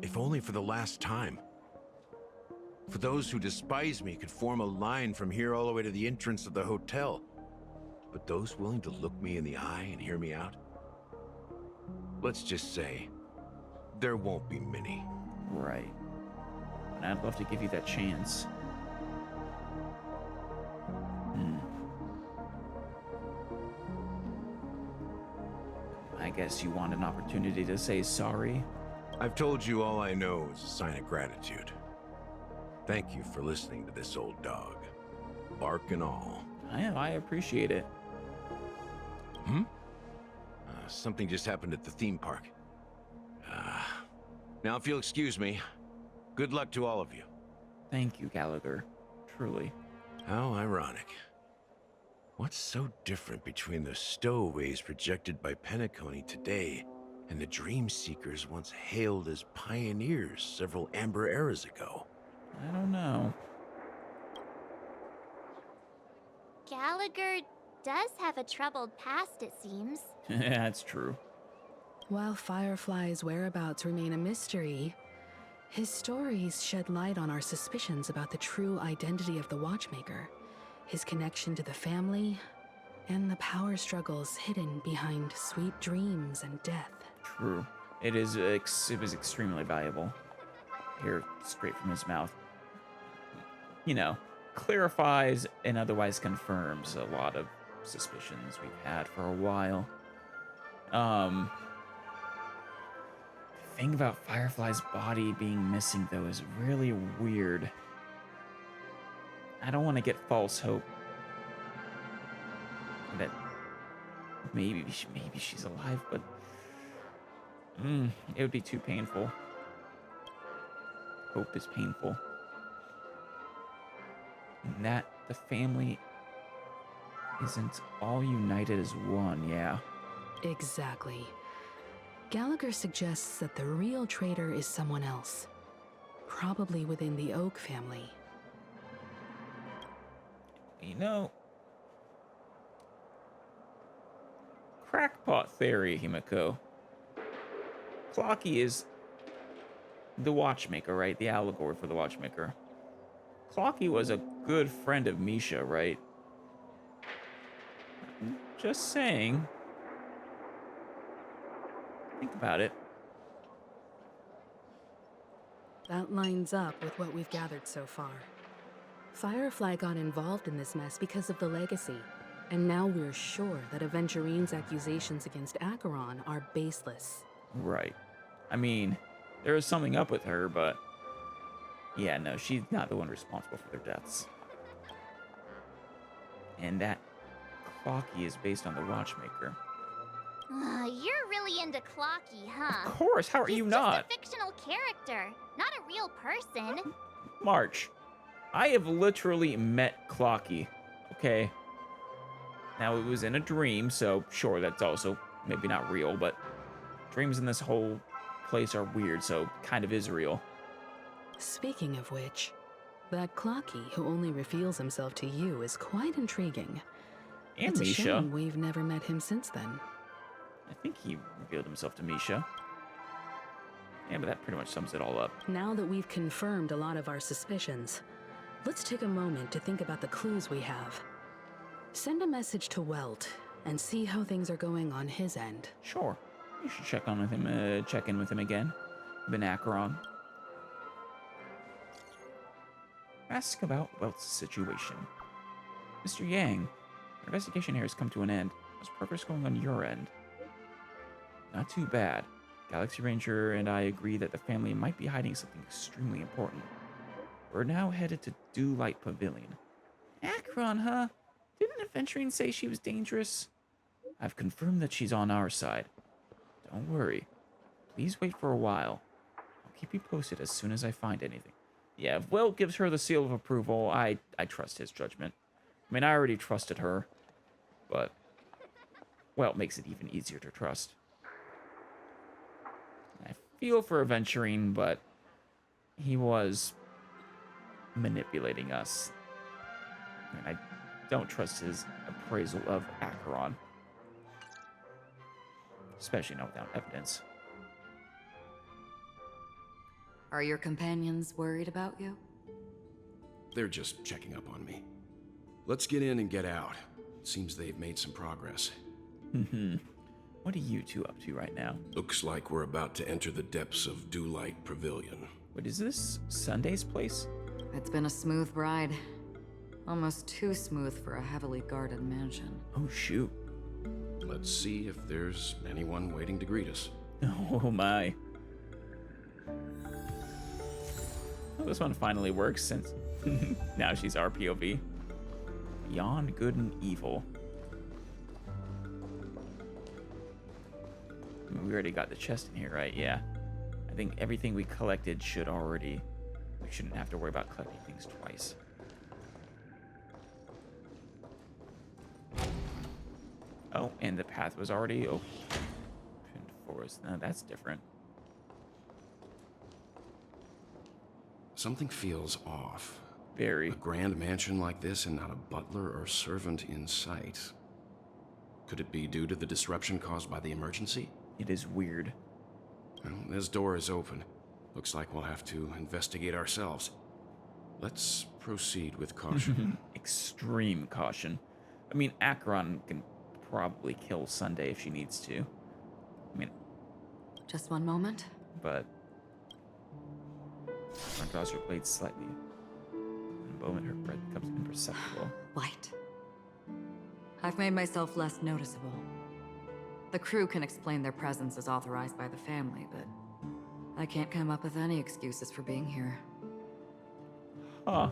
If only for the last time. For those who despise me could form a line from here all the way to the entrance of the hotel. But those willing to look me in the eye and hear me out? Let's just say, there won't be many. Right. And I'd love to give you that chance. I guess you want an opportunity to say sorry? I've told you all I know is a sign of gratitude. Thank you for listening to this old dog. Bark and all. I appreciate it. Something just happened at the theme park. Now, if you'll excuse me, good luck to all of you. Thank you, Gallagher. Truly. How ironic. What's so different between the stowaways projected by Penacony today and the dream seekers once hailed as pioneers several amber eras ago? I don't know. Gallagher does have a troubled past, it seems. That's true. While Firefly's whereabouts remain a mystery, his stories shed light on our suspicions about the true identity of the Watchmaker, his connection to the family, and the power struggles hidden behind sweet dreams and death. True. It was extremely valuable. Hear straight from his mouth. You know, clarifies and otherwise confirms a lot of suspicions we've had for a while. The thing about Firefly's body being missing, though, is really weird. I don't want to get false hope that maybe she's alive, but it would be too painful. Hope is painful. And that the family isn't all united as one, yeah. Exactly. Gallagher suggests that the real traitor is someone else, probably within the Oak family. You know, crackpot theory, Himiko. Clocky is the Watchmaker, right? The allegory for the Watchmaker. Clocky was a good friend of Misha, right? Just saying. Think about it. That lines up with what we've gathered so far. Firefly got involved in this mess because of the legacy, and now we're sure that Aventurine's accusations against Acheron are baseless. Right. I mean, there is something up with her, but yeah, no, she's not the one responsible for their deaths. And that Clocky is based on the Watchmaker. You're really into Clocky, huh? Of course, how are you not? He's just a fictional character, not a real person. March, I have literally met Clocky, okay? Now, it was in a dream, so sure, that's also maybe not real, but dreams in this whole place are weird, so kind of is real. Speaking of which, that Clocky who only reveals himself to you is quite intriguing. And it's Misha. A shame we've never met him since then. I think he revealed himself to Misha. Yeah, but that pretty much sums it all up. Now that we've confirmed a lot of our suspicions, let's take a moment to think about the clues we have. Send a message to Welt and see how things are going on his end. Sure. You should check in with him again. Ben Acheron. Ask about Welt's situation. Mr. Yang, our investigation here has come to an end. How's progress going on your end? Not too bad. Galaxy Ranger and I agree that the family might be hiding something extremely important. We're now headed to Dewlight Pavilion. Acheron, huh? Didn't Aventurine say she was dangerous? I've confirmed that she's on our side. Don't worry. Please wait for a while. I'll keep you posted as soon as I find anything. Yeah, if Welt gives her the seal of approval, I trust his judgment. I mean, I already trusted her, but Welt makes it even easier to trust. I feel for Aventurine, but he was manipulating us. And I don't trust his appraisal of Acheron. Especially not without evidence. Are your companions worried about you? They're just checking up on me. Let's get in and get out. Seems they've made some progress. What are you two up to right now? Looks like we're about to enter the depths of Dewlight Pavilion. What is this? Sunday's place? It's been a smooth ride. Almost too smooth for a heavily guarded mansion. Oh, shoot. Let's see if there's anyone waiting to greet us. Oh, my. Well, this one finally works since now she's our POV. Beyond good and evil. I mean, we already got the chest in here, right? Yeah. I think everything we collected should already... We shouldn't have to worry about collecting things twice. Oh, and the path was already opened for us. Now that's different. Something feels off. Very. A grand mansion like this and not a butler or servant in sight. Could it be due to the disruption caused by the emergency? It is weird. Well, this door is open. Looks like we'll have to investigate ourselves. Let's proceed with caution. Extreme caution. I mean, Acheron can probably kill Sunday if she needs to. I mean... Just one moment. But... Acheron draws her blade slightly. In a moment, her breath becomes imperceptible. Light. I've made myself less noticeable. The crew can explain their presence as authorized by the family, but I can't come up with any excuses for being here. Huh.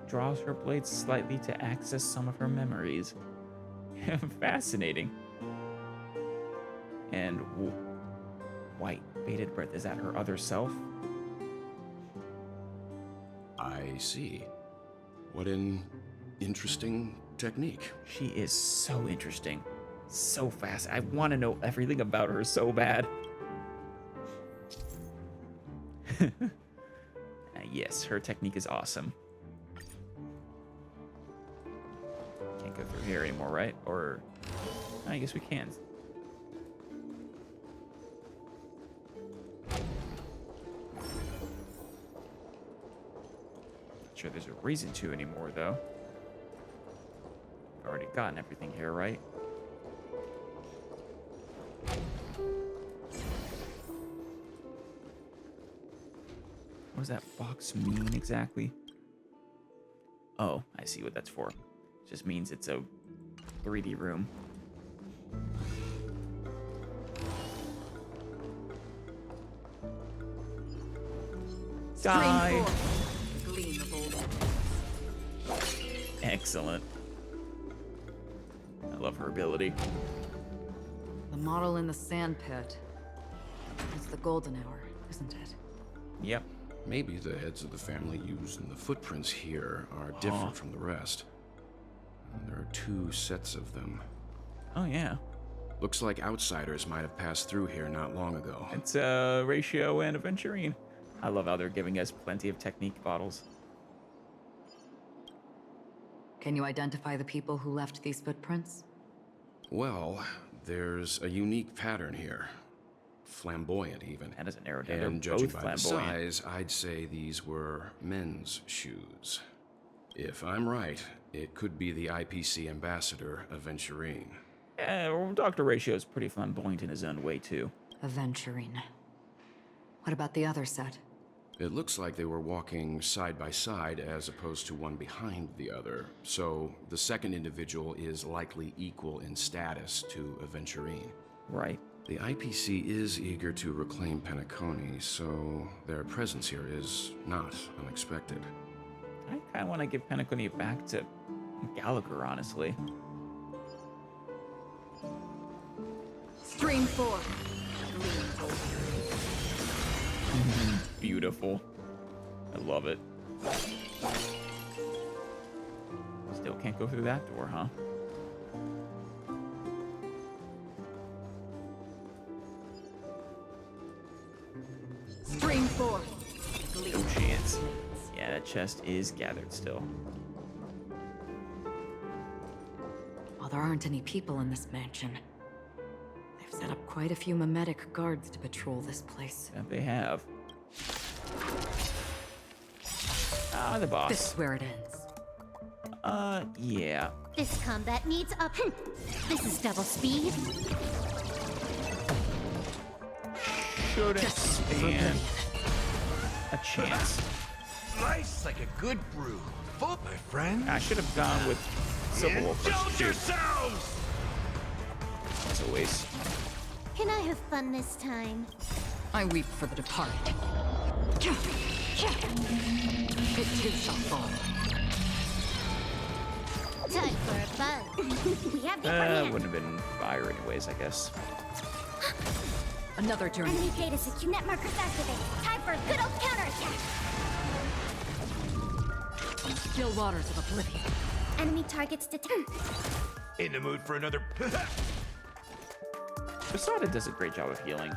Draws her blade slightly to access some of her memories. Fascinating. And white bated breath, is that her other self? I see. What an interesting technique. She is so interesting. So fast. I want to know everything about her so bad. Yes, her technique is awesome. Can't go through here anymore, right? Or I guess we can. Not sure there's a reason to anymore, though. I've already gotten everything here, right? What does that box mean exactly? Oh, I see what that's for. It just means it's a 3D room. Die! Excellent. I love her ability. The model in the sand pit. It's the golden hour, isn't it? Yep. Maybe the heads of the family used in the footprints here are different from the rest. There are 2 sets of them. Oh, yeah. Looks like outsiders might have passed through here not long ago. It's Ratio and Aventurine. I love how they're giving us plenty of technique bottles. Can you identify the people who left these footprints? Well, there's a unique pattern here. Flamboyant, even. That doesn't narrow down. And judging by the size, I'd say these were men's shoes. If I'm right, it could be the IPC ambassador, Aventurine. Yeah, well, Dr. Ratio is pretty flamboyant in his own way, too. Aventurine. What about the other set? It looks like they were walking side by side as opposed to one behind the other. So the second individual is likely equal in status to Aventurine. Right. The IPC is eager to reclaim Penacony, so their presence here is not unexpected. I kind of want to give Penacony back to Gallagher, honestly. Stream 4. Beautiful. I love it. Still can't go through that door, huh? Stream 4. No chance. Yeah, that chest is gathered still. Well, there aren't any people in this mansion. They've set up quite a few mimetic guards to patrol this place. Yeah, they have. Ah, the boss. This is where it ends. Yeah. This combat needs up. This is double speed. Shouldn't stand a chance. Nice like a good brew. Full, my friend. I should have gone with Civil War first. Yourselves! That's a waste. Can I have fun this time? I weep for the departed. It too shall fall. Time for a buzz. We have the upper hand. Wouldn't have been fire anyways, I guess. Another journey. Enemy data net markers activate. Time for a good old counterattack. Still waters of oblivion. Enemy targets detected. In the mood for another. Posada does a great job of healing.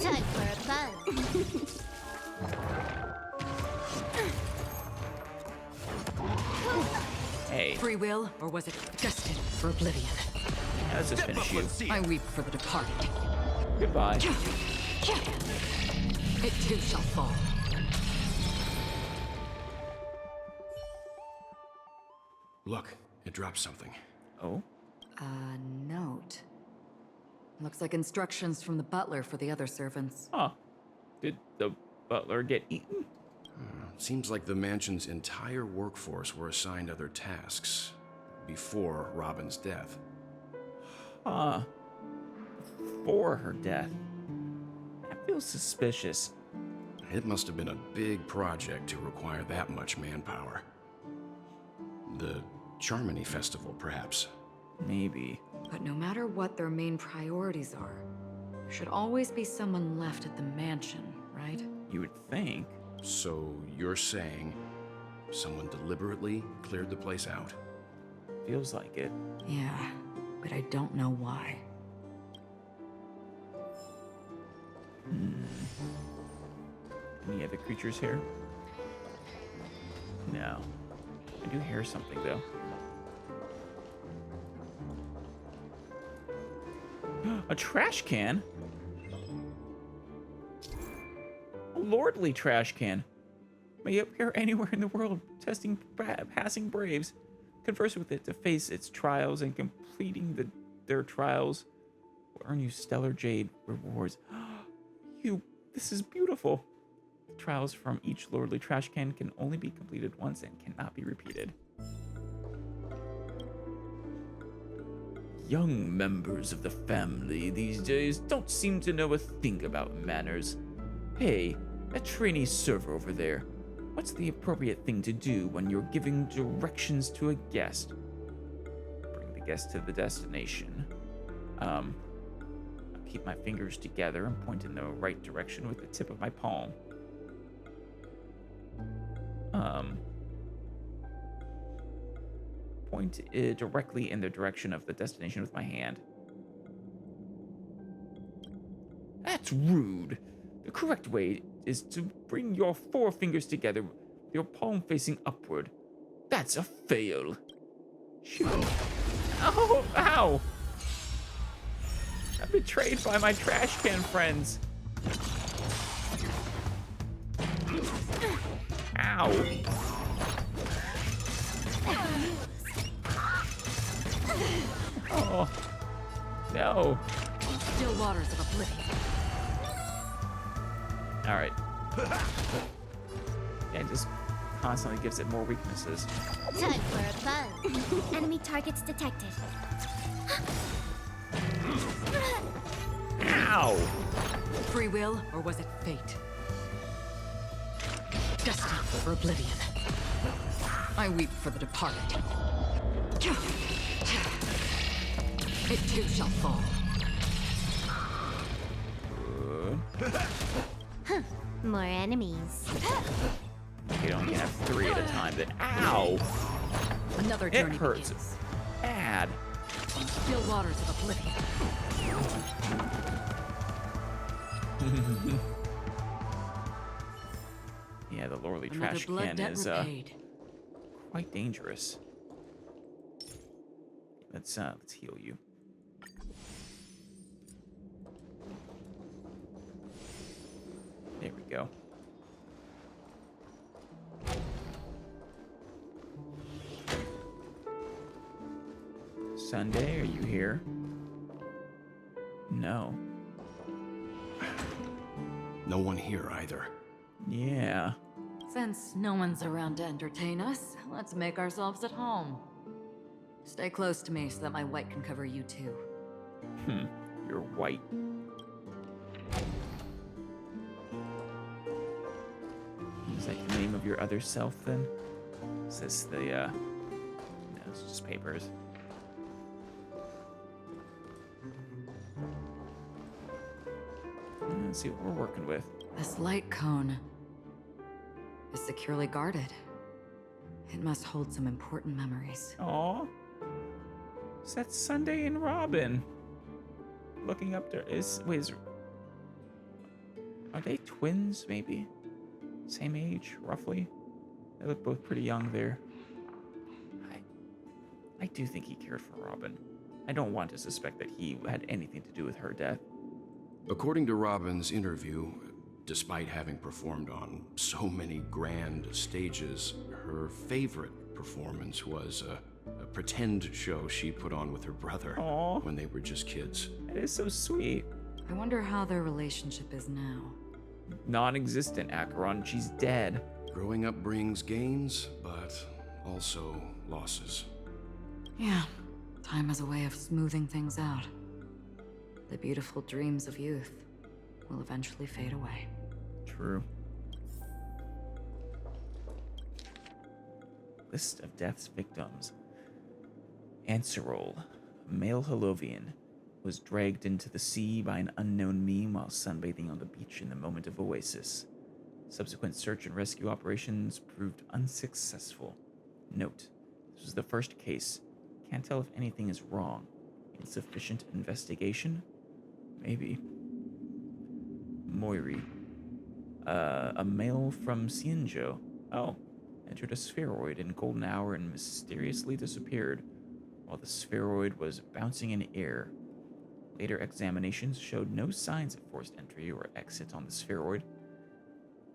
Time for a buzz. Hey. Free will, or was it destined for oblivion? Yeah, let's just finish you. I weep for the departed. Goodbye. It too shall fall. Look, it dropped something. Oh? A note. Looks like instructions from the butler for the other servants. Huh. Did the butler get eaten? Seems like the mansion's entire workforce were assigned other tasks before Robin's death. Huh. Before her death. That feels suspicious. It must have been a big project to require that much manpower. The Charmony Festival, perhaps. Maybe. But no matter what their main priorities are, there should always be someone left at the mansion, right? You would think. So you're saying someone deliberately cleared the place out? Feels like it. Yeah, but I don't know why. Any other creatures here? No. I do hear something, though. A trash can? A lordly trash can. May appear anywhere in the world, testing passing braves. Converse with it to face its trials, and completing their trials will earn you stellar jade rewards. This is beautiful. The trials from each lordly trash can can only be completed once and cannot be repeated. Young members of the family these days don't seem to know a thing about manners. Hey, that trainee server over there, what's the appropriate thing to do when you're giving directions to a guest? Bring the guest to the destination. I'll keep my fingers together and point in the right direction with the tip of my palm. Point it directly in the direction of the destination with my hand. That's rude. The correct way is to bring your four fingers together with your palm facing upward. That's a fail. Shoot. Oh, ow. I'm betrayed by my trash can friends. Ow. Oh, no. Still waters of oblivion. All right. Yeah, it just constantly gives it more weaknesses. Time for a buzz. Enemy targets detected. Ow! Free will, or was it fate? Destined for oblivion. I weep for the departed. It too shall fall. More enemies. You only have 3 at a time. Then, ow! Another It journey hurts. begins. Bad. Still waters of oblivion. Yeah, the lordly Another trash blood can debt is repaid. quite dangerous. Let's heal you. There we go. Sunday, are you here? No. No one here either. Yeah. Since no one's around to entertain us, let's make ourselves at home. Stay close to me so that my white can cover you too. You're white. of your other self, then? Is this the, no, it's just papers. Let's see what we're working with. This light cone is securely guarded. It must hold some important memories. Aww. So that's Sunday and Robin. Looking up there are they twins, maybe? Same age, roughly? They look both pretty young there. I do think he cared for Robin. I don't want to suspect that he had anything to do with her death. According to Robin's interview, despite having performed on so many grand stages, her favorite performance was a pretend show she put on with her brother when they were just kids. That is so sweet. I wonder how their relationship is now. Non-existent, Acheron. She's dead. Growing up brings gains, but also losses. Yeah, time has a way of smoothing things out. The beautiful dreams of youth will eventually fade away. True. List of death's victims. Anserol, a male Holovian, was dragged into the sea by an unknown meme while sunbathing on the beach in the moment of oasis. Subsequent search and rescue operations proved unsuccessful. Note, this was the first case. Can't tell if anything is wrong. Insufficient investigation? Maybe. Moiri, a male from Xianzhou. Oh, entered a spheroid in golden hour and mysteriously disappeared while the spheroid was bouncing in air. Later examinations showed no signs of forced entry or exit on the spheroid.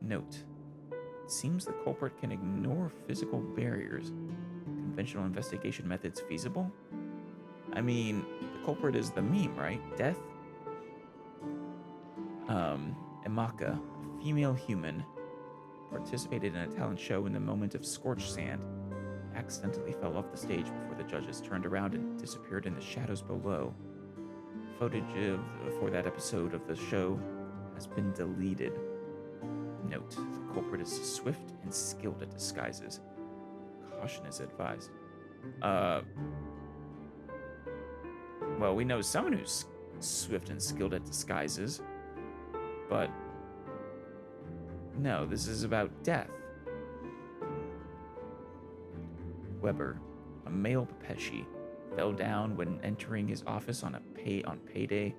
Note, it seems the culprit can ignore physical barriers. Conventional investigation methods feasible? I mean, the culprit is the meme, right? Death? Emaka, a female human, participated in a talent show in the moment of scorched sand, accidentally fell off the stage before the judges turned around and disappeared in the shadows below. Footage for that episode of the show has been deleted. Note, the culprit is swift and skilled at disguises. Caution is advised. Well, we know someone who's swift and skilled at disguises, but no, this is about death. Weber, a male Pepeshi, fell down when entering his office on payday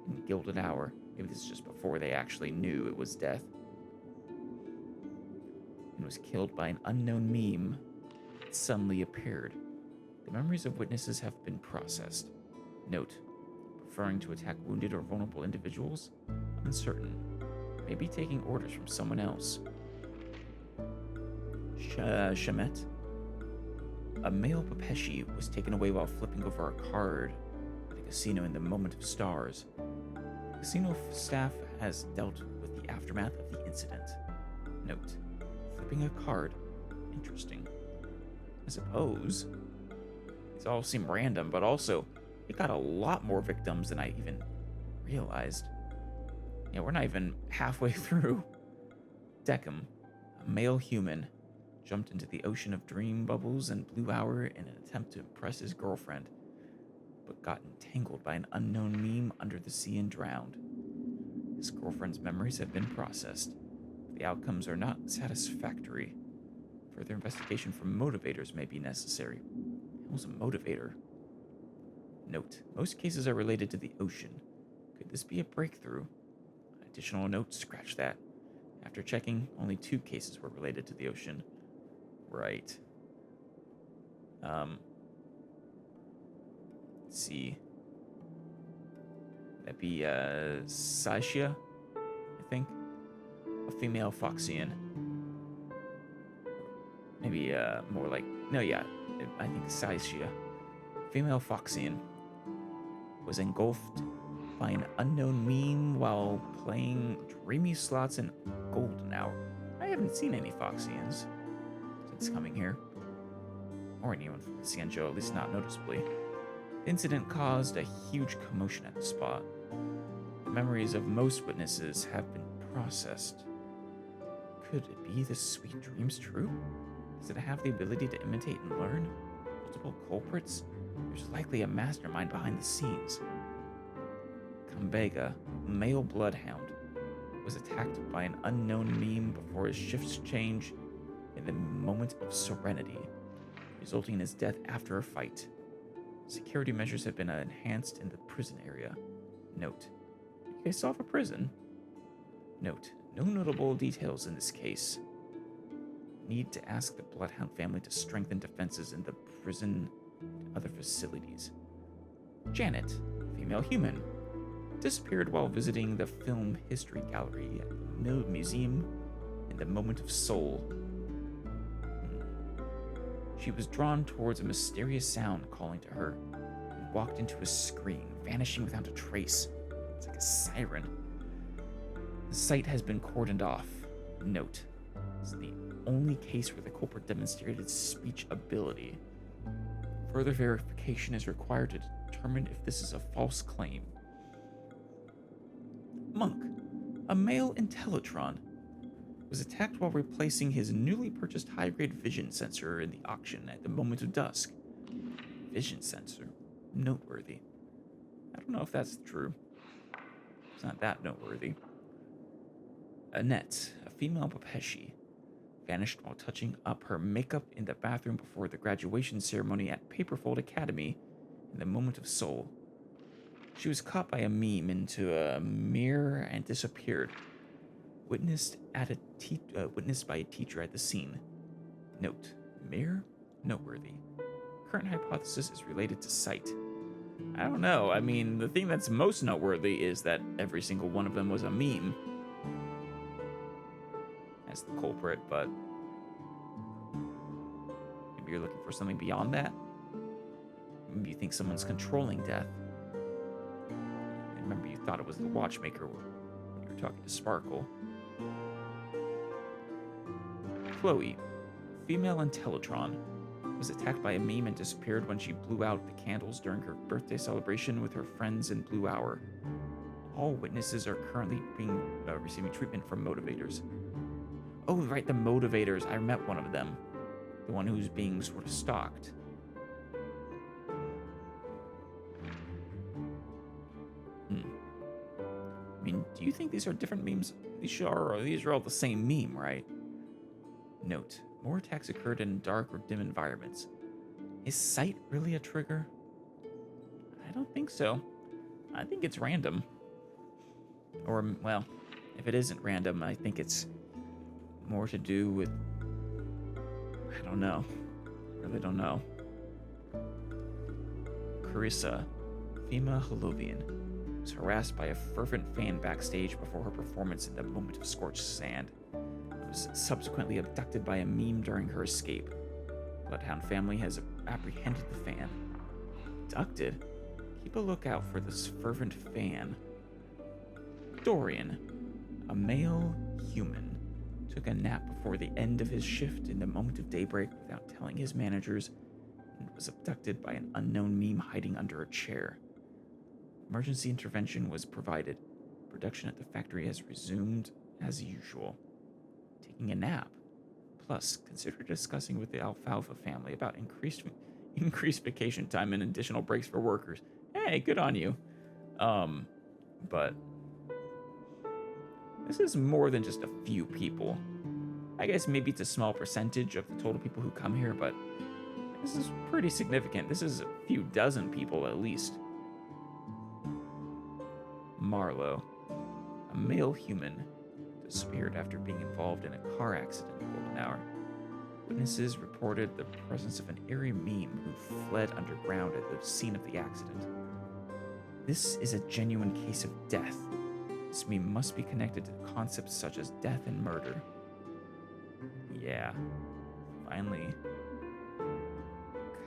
in Gilded Hour. Maybe this is just before they actually knew it was death. And was killed by an unknown meme that suddenly appeared. The memories of witnesses have been processed. Note, preferring to attack wounded or vulnerable individuals? Uncertain. Maybe taking orders from someone else. Shamet, a male Pepeshi, was taken away while flipping over a card at a casino in the Moment of Stars. The casino staff has dealt with the aftermath of the incident. Note, flipping a card. Interesting. I suppose. These all seem random, but also, it got a lot more victims than I even realized. Yeah, we're not even halfway through. Deckham, a male human, jumped into the ocean of dream bubbles and blue hour in an attempt to impress his girlfriend, but got entangled by an unknown meme under the sea and drowned. His girlfriend's memories have been processed. The outcomes are not satisfactory. Further investigation from motivators may be necessary. What's a motivator? Note, most cases are related to the ocean. Could this be a breakthrough? Additional note, scratch that. After checking, only 2 cases were related to the ocean. Right. Let's see. That'd be, Saishia, I think. A female Foxian. Maybe, more like, no, yeah, I think Saishia. Female Foxian was engulfed by an unknown meme while playing dreamy slots in Golden Hour. I haven't seen any Foxians since coming here, or anyone from Xianzhou, at least not noticeably. The incident caused a huge commotion at the spot. The memories of most witnesses have been processed. Could it be the sweet dream's true? Does it have the ability to imitate and learn? Multiple culprits? There's likely a mastermind behind the scenes. Kambega, male bloodhound, was attacked by an unknown meme before his shifts change in the moment of serenity, resulting in his death after a fight. Security measures have been enhanced in the prison area. Note: you guys solve a prison? Note: no notable details in this case. Need to ask the Bloodhound family to strengthen defenses in the prison and other facilities. Janet, female human, disappeared while visiting the Film History Gallery at the Mill Museum in the Moment of Soul. She was drawn towards a mysterious sound calling to her and walked into a screen, vanishing without a trace. It's like a siren. The site has been cordoned off. Note: it's the only case where the culprit demonstrated speech ability. Further verification is required to determine if this is a false claim. Monk, a male Intellitron, was attacked while replacing his newly purchased high-grade vision sensor in the auction at the moment of dusk. Vision sensor? Noteworthy. I don't know if that's true. It's not that noteworthy. Annette, a female Papeshi, vanished while touching up her makeup in the bathroom before the graduation ceremony at Paperfold Academy in the Moment of Soul. She was caught by a meme into a mirror and disappeared. Witnessed by a teacher at the scene. Note: mirror? Noteworthy. Current hypothesis is related to sight. I don't know. I mean, the thing that's most noteworthy is that every single one of them was a meme as the culprit, but maybe you're looking for something beyond that. Maybe you think someone's controlling death. Remember, you thought it was the Watchmaker when you were talking to Sparkle. Chloe, female Intellitron, was attacked by a meme and disappeared when she blew out the candles during her birthday celebration with her friends in Blue Hour. All witnesses are currently receiving treatment from motivators. Oh, right, the motivators. I met one of them. The one who's being sort of stalked. I mean, do you think these are different memes? These are all the same meme, right? Note: more attacks occurred in dark or dim environments. Is sight really a trigger? I don't think so. I think it's random. Or, well, if it isn't random, I think it's more to do with... I don't know. I really don't know. Carissa, female Holovian, was harassed by a fervent fan backstage before her performance in the Moment of Scorched Sand. Was subsequently abducted by a meme during her escape. Bloodhound family has apprehended the fan. Abducted? Keep a lookout for this fervent fan. Dorian, a male human, took a nap before the end of his shift in the moment of daybreak without telling his managers and was abducted by an unknown meme hiding under a chair. Emergency intervention was provided. Production at the factory has resumed as usual. Taking a nap. Plus, consider discussing with the Alfalfa family about increased vacation time and additional breaks for workers. Hey, good on you. But this is more than just a few people. I guess maybe it's a small percentage of the total people who come here, but this is pretty significant. This is a few dozen people at least. Marlowe, a male human, disappeared after being involved in a car accident in Golden Hour. Witnesses reported the presence of an eerie meme who fled underground at the scene of the accident. This is a genuine case of death. This meme must be connected to concepts such as death and murder. Yeah, finally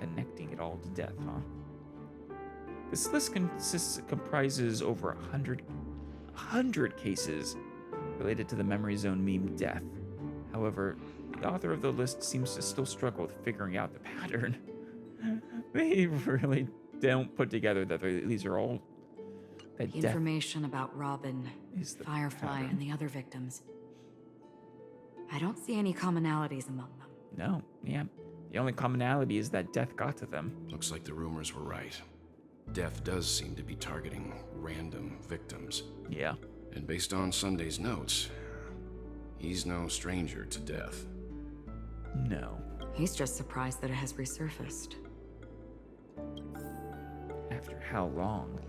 connecting it all to death, huh? This list comprises over 100 cases related to the Memory Zone meme death. However, the author of the list seems to still struggle with figuring out the pattern. They really don't put together that these are all... that Information about Robin, Firefly, and the other victims. I don't see any commonalities among them. No, yeah. The only commonality is that death got to them. Looks like the rumors were right. Death does seem to be targeting random victims. Yeah. And based on Sunday's notes, he's no stranger to death. No. He's just surprised that it has resurfaced. After how long?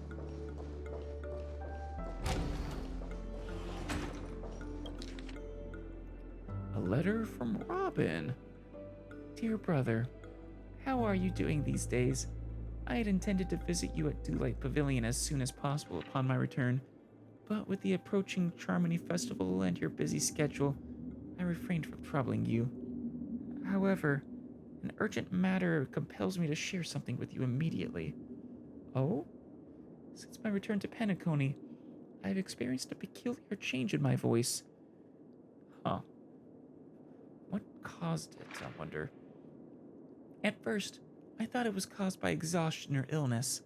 A letter from Robin. Dear brother, how are you doing these days? I had intended to visit you at Dewlight Pavilion as soon as possible upon my return, but with the approaching Charmony Festival and your busy schedule, I refrained from troubling you. However, an urgent matter compels me to share something with you immediately. Oh? Since my return to Penacony, I have experienced a peculiar change in my voice. Huh. What caused it, I wonder? At first, I thought it was caused by exhaustion or illness,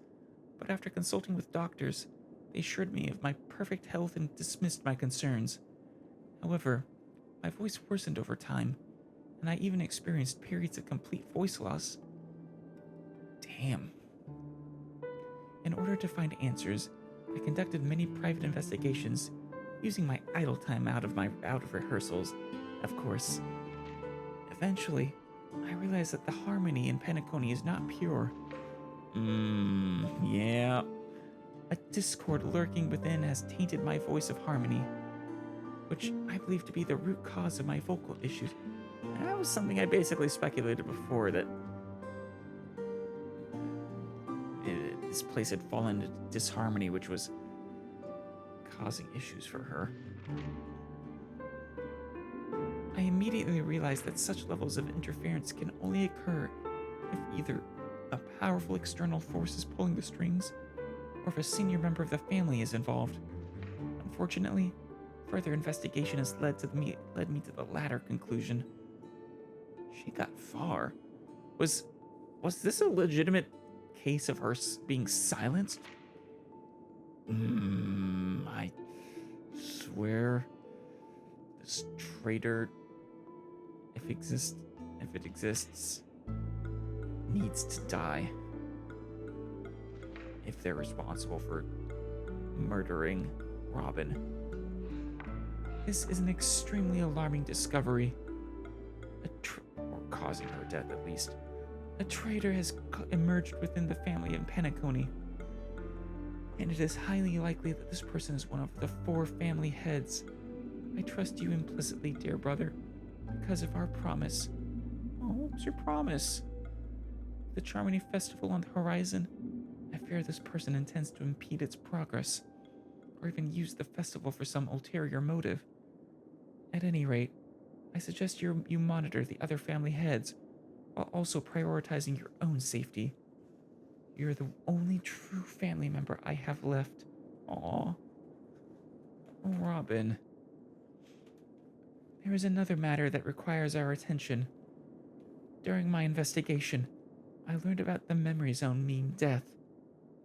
but after consulting with doctors, they assured me of my perfect health and dismissed my concerns. However, my voice worsened over time, and I even experienced periods of complete voice loss. Damn. In order to find answers, I conducted many private investigations, using my idle time out of rehearsals, of course. Eventually, I realized that the harmony in Penacony is not pure. Yeah. A discord lurking within has tainted my voice of harmony, which I believe to be the root cause of my vocal issues. And that was something I basically speculated before, that this place had fallen into disharmony, which was causing issues for her. I immediately realized that such levels of interference can only occur if either a powerful external force is pulling the strings, or if a senior member of the family is involved. Unfortunately, further investigation has led me to the latter conclusion. She got far. Was this a legitimate case of her being silenced? I swear this traitor, if it exists, needs to die. If they're responsible for murdering Robin. This is an extremely alarming discovery. Or causing her death, at least. A traitor has emerged within the family in Penacony, and it is highly likely that this person is one of the 4 family heads. I trust you implicitly, dear brother, because of our promise. Oh, what's your promise? The Charmony Festival on the horizon. I fear this person intends to impede its progress, or even use the festival for some ulterior motive. At any rate, I suggest you monitor the other family heads, while also prioritizing your own safety. You're the only true family member I have left. Aww. Oh, Robin. There is another matter that requires our attention. During my investigation, I learned about the memory zone mean death.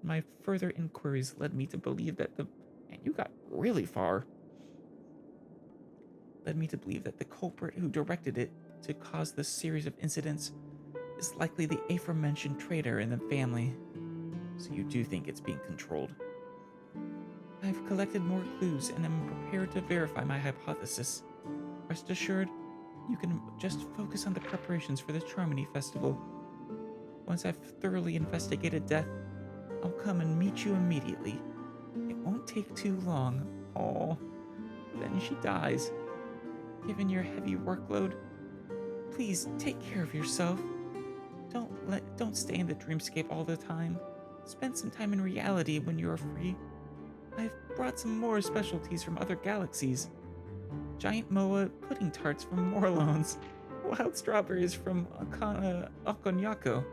My further inquiries led me to believe that and you got really far. Led me to believe that the culprit who directed it to cause this series of incidents is likely the aforementioned traitor in the family. So you do think it's being controlled. I've collected more clues and am prepared to verify my hypothesis. Rest assured, you can just focus on the preparations for the Charmony Festival. Once I've thoroughly investigated death, I'll come and meet you immediately. It won't take too long. Aww. Then she dies. Given your heavy workload, please take care of yourself. Don't stay in the dreamscape all the time. Spend some time in reality when you are free. I've brought some more specialties from other galaxies. Giant moa pudding tarts from Morlones. Wild strawberries from Akonyako,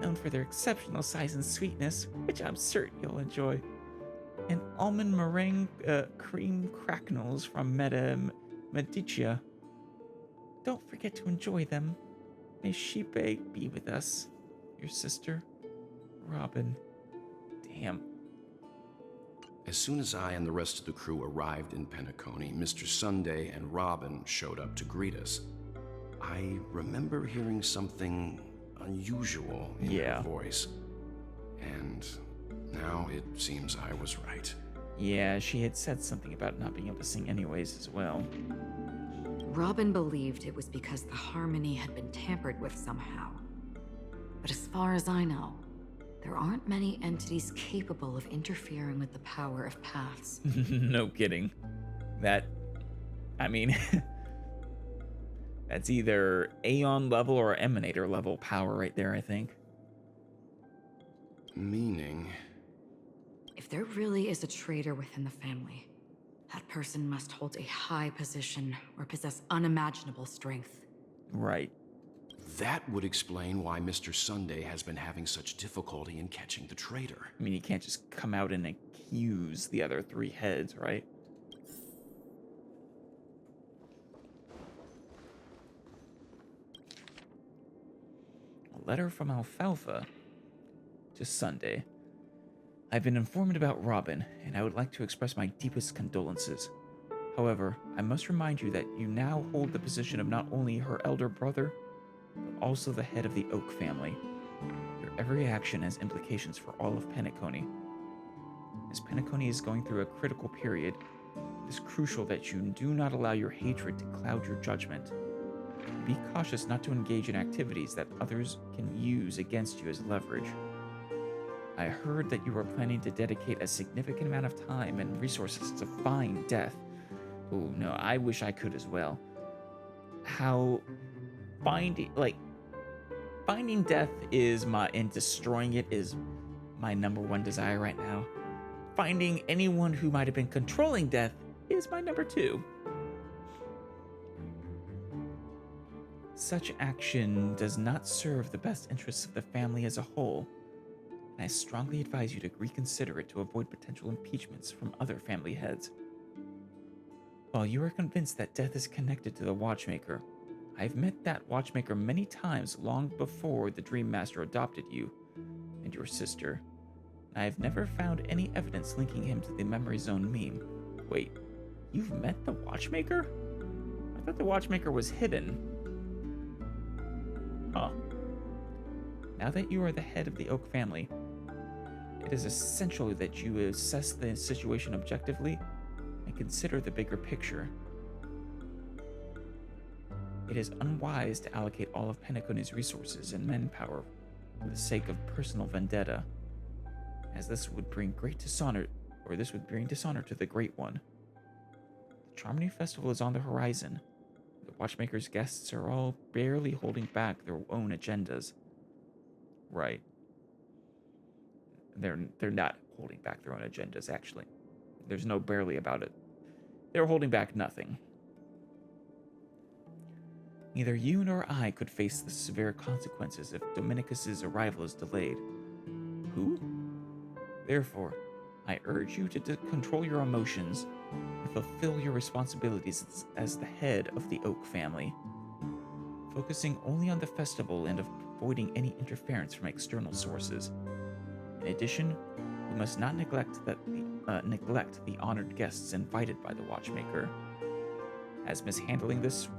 known for their exceptional size and sweetness, which I'm certain you'll enjoy. And almond meringue cream cracknels from Medicia. Don't forget to enjoy them. May Shipe be with us. Your sister, Robin. Damn. As soon as I and the rest of the crew arrived in Penacony, Mr. Sunday and Robin showed up to greet us. I remember hearing something unusual in her voice. And now it seems I was right. Yeah, she had said something about not being able to sing anyways as well. Robin believed it was because the harmony had been tampered with somehow. But as far as I know, there aren't many entities capable of interfering with the power of paths. No kidding. I mean, that's either Aeon level or Emanator level power right there, I think. Meaning? If there really is a traitor within the family, that person must hold a high position or possess unimaginable strength. Right. That would explain why Mr. Sunday has been having such difficulty in catching the traitor. I mean, you can't just come out and accuse the other three heads, right? A letter from Alfalfa to Sunday. I've been informed about Robin, and I would like to express my deepest condolences. However, I must remind you that you now hold the position of not only her elder brother, but also the head of the Oak family. Your every action has implications for all of Penacony. As Penacony is going through a critical period, it is crucial that you do not allow your hatred to cloud your judgment. Be cautious not to engage in activities that others can use against you as leverage. I heard that you are planning to dedicate a significant amount of time and resources to find Death. Oh no, I wish I could as well. Finding Death and destroying it is my number one desire right now. Finding anyone who might have been controlling Death is my number 2. Such action does not serve the best interests of the family as a whole, and I strongly advise you to reconsider it to avoid potential impeachments from other family heads. While you are convinced that Death is connected to the Watchmaker, I've met that Watchmaker many times long before the Dream Master adopted you and your sister. I have never found any evidence linking him to the Memory Zone meme. Wait, you've met the Watchmaker? I thought the Watchmaker was hidden. Huh. Now that you are the head of the Oak family, it is essential that you assess the situation objectively and consider the bigger picture. It is unwise to allocate all of Penacony's resources and manpower for the sake of personal vendetta, as this would bring dishonor to the Great One. The Charmony Festival is on the horizon. The Watchmaker's guests are all barely holding back their own agendas. Right. They're not holding back their own agendas, actually. There's no barely about it. They're holding back nothing. Neither you nor I could face the severe consequences if Dominicus's arrival is delayed. Who? Therefore, I urge you to control your emotions and fulfill your responsibilities as the head of the Oak family, focusing only on the festival and avoiding any interference from external sources. In addition, we must not neglect the honored guests invited by the Watchmaker, as mishandling this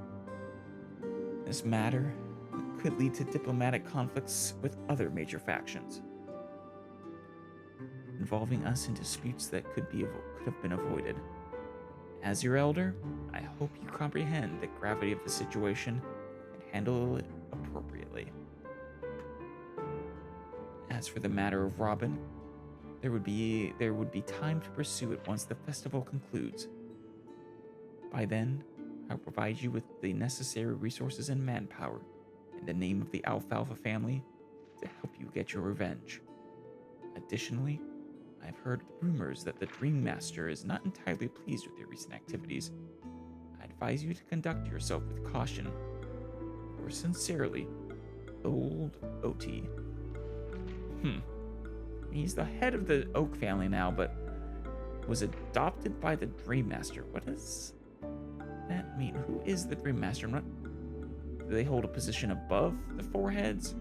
matter could lead to diplomatic conflicts with other major factions, involving us in disputes that could have been avoided. As your elder, I hope you comprehend the gravity of the situation and handle it appropriately. As for the matter of Robin, there would be time to pursue it once the festival concludes. By then, I'll provide you with the necessary resources and manpower in the name of the Alfalfa family to help you get your revenge. Additionally, I've heard rumors that the Dream Master is not entirely pleased with your recent activities. I advise you to conduct yourself with caution. Yours sincerely, Old OT. He's the head of the Oak family now, but was adopted by the Dream Master. What does that mean? Who is the Dream Master? Do they hold a position above the four heads?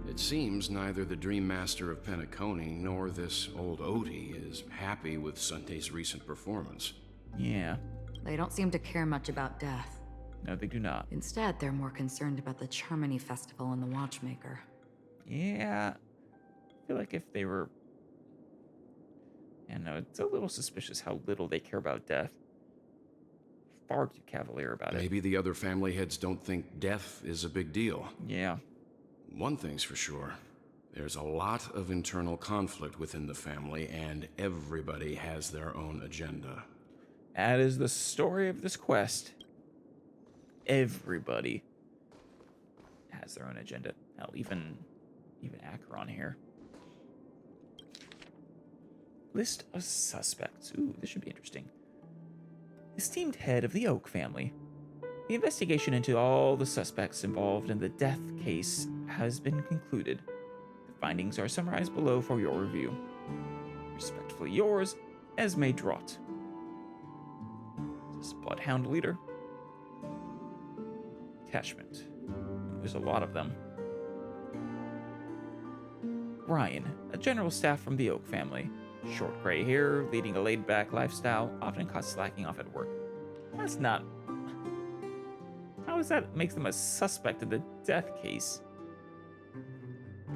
It seems neither the Dream Master of Penacony nor this old Odie is happy with Sunday's recent performance. Yeah. They don't seem to care much about death. No, they do not. Instead, they're more concerned about the Charmony Festival and the Watchmaker. Yeah. I feel like if they were... Yeah, no, it's a little suspicious how little they care about death. Far too cavalier about it. Maybe the other family heads don't think death is a big deal. Yeah. One thing's for sure. There's a lot of internal conflict within the family, and everybody has their own agenda. That is the story of this quest. Everybody has their own agenda. Hell, even Acheron here. List of suspects. Ooh, this should be interesting. Esteemed head of the Oak family. The investigation into all the suspects involved in the death case has been concluded. The findings are summarized below for your review. Respectfully yours, Esme Draught. Is this Bloodhound leader? Attachment. There's a lot of them. Ryan, a general staff from the Oak family. Short gray hair, leading a laid-back lifestyle, often caught slacking off at work. That's not... How is that makes them a suspect in the death case?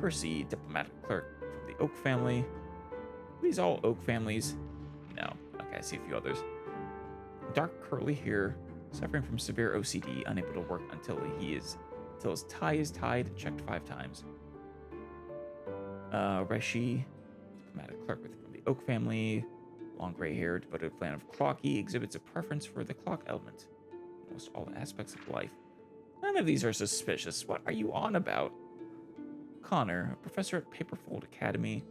Percy, diplomatic clerk from the Oak family. Are these all Oak families? No. Okay, I see a few others. Dark curly hair, suffering from severe OCD, unable to work until his tie is tied and checked 5 times. Reshi, diplomatic clerk from the Oak family, long gray hair, devoted fan of clocky, exhibits a preference for the clock element in almost all aspects of life. None of these are suspicious. What are you on about? Connor, a professor at Paperfold Academy,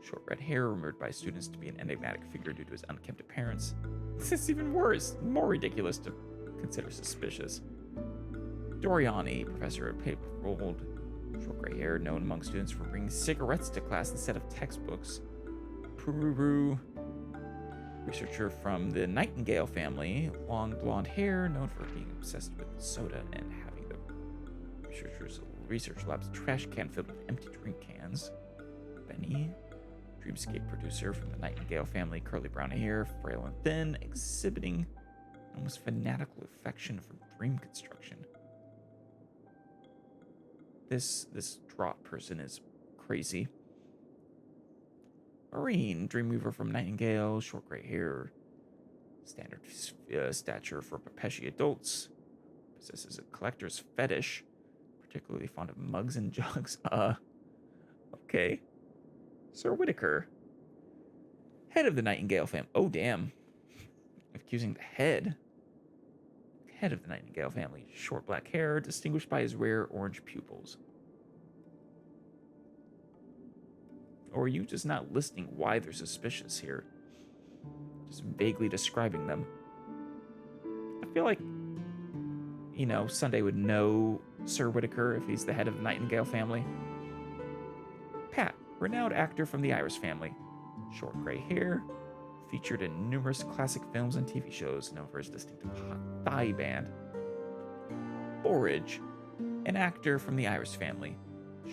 short red hair, rumored by students to be an enigmatic figure due to his unkempt appearance. This is even worse, more ridiculous to consider suspicious. Doriani, professor at Paperfold, short gray hair, known among students for bringing cigarettes to class instead of textbooks. Pururu, researcher from the Nightingale family, long blonde hair, known for being obsessed with soda and having the research lab's trash can filled with empty drink cans. Benny, dreamscape producer from the Nightingale family, curly brown hair, frail and thin, exhibiting almost fanatical affection for dream construction. This draught person is crazy. Marine, dreamweaver from Nightingale, short gray hair, standard stature for Pepeshi adults, possesses a collector's fetish, particularly fond of mugs and jugs. Okay. Sir Whitaker, head of the Nightingale family. Oh, damn. Accusing the head of the Nightingale family, short black hair, distinguished by his rare orange pupils. Or are you just not listing why they're suspicious here? Just vaguely describing them. I feel like, Sunday would know Sir Whitaker if he's the head of the Nightingale family. Pat, renowned actor from the Iris family. Short gray hair, featured in numerous classic films and TV shows, known for his distinctive hot thigh band. Borage, an actor from the Iris family.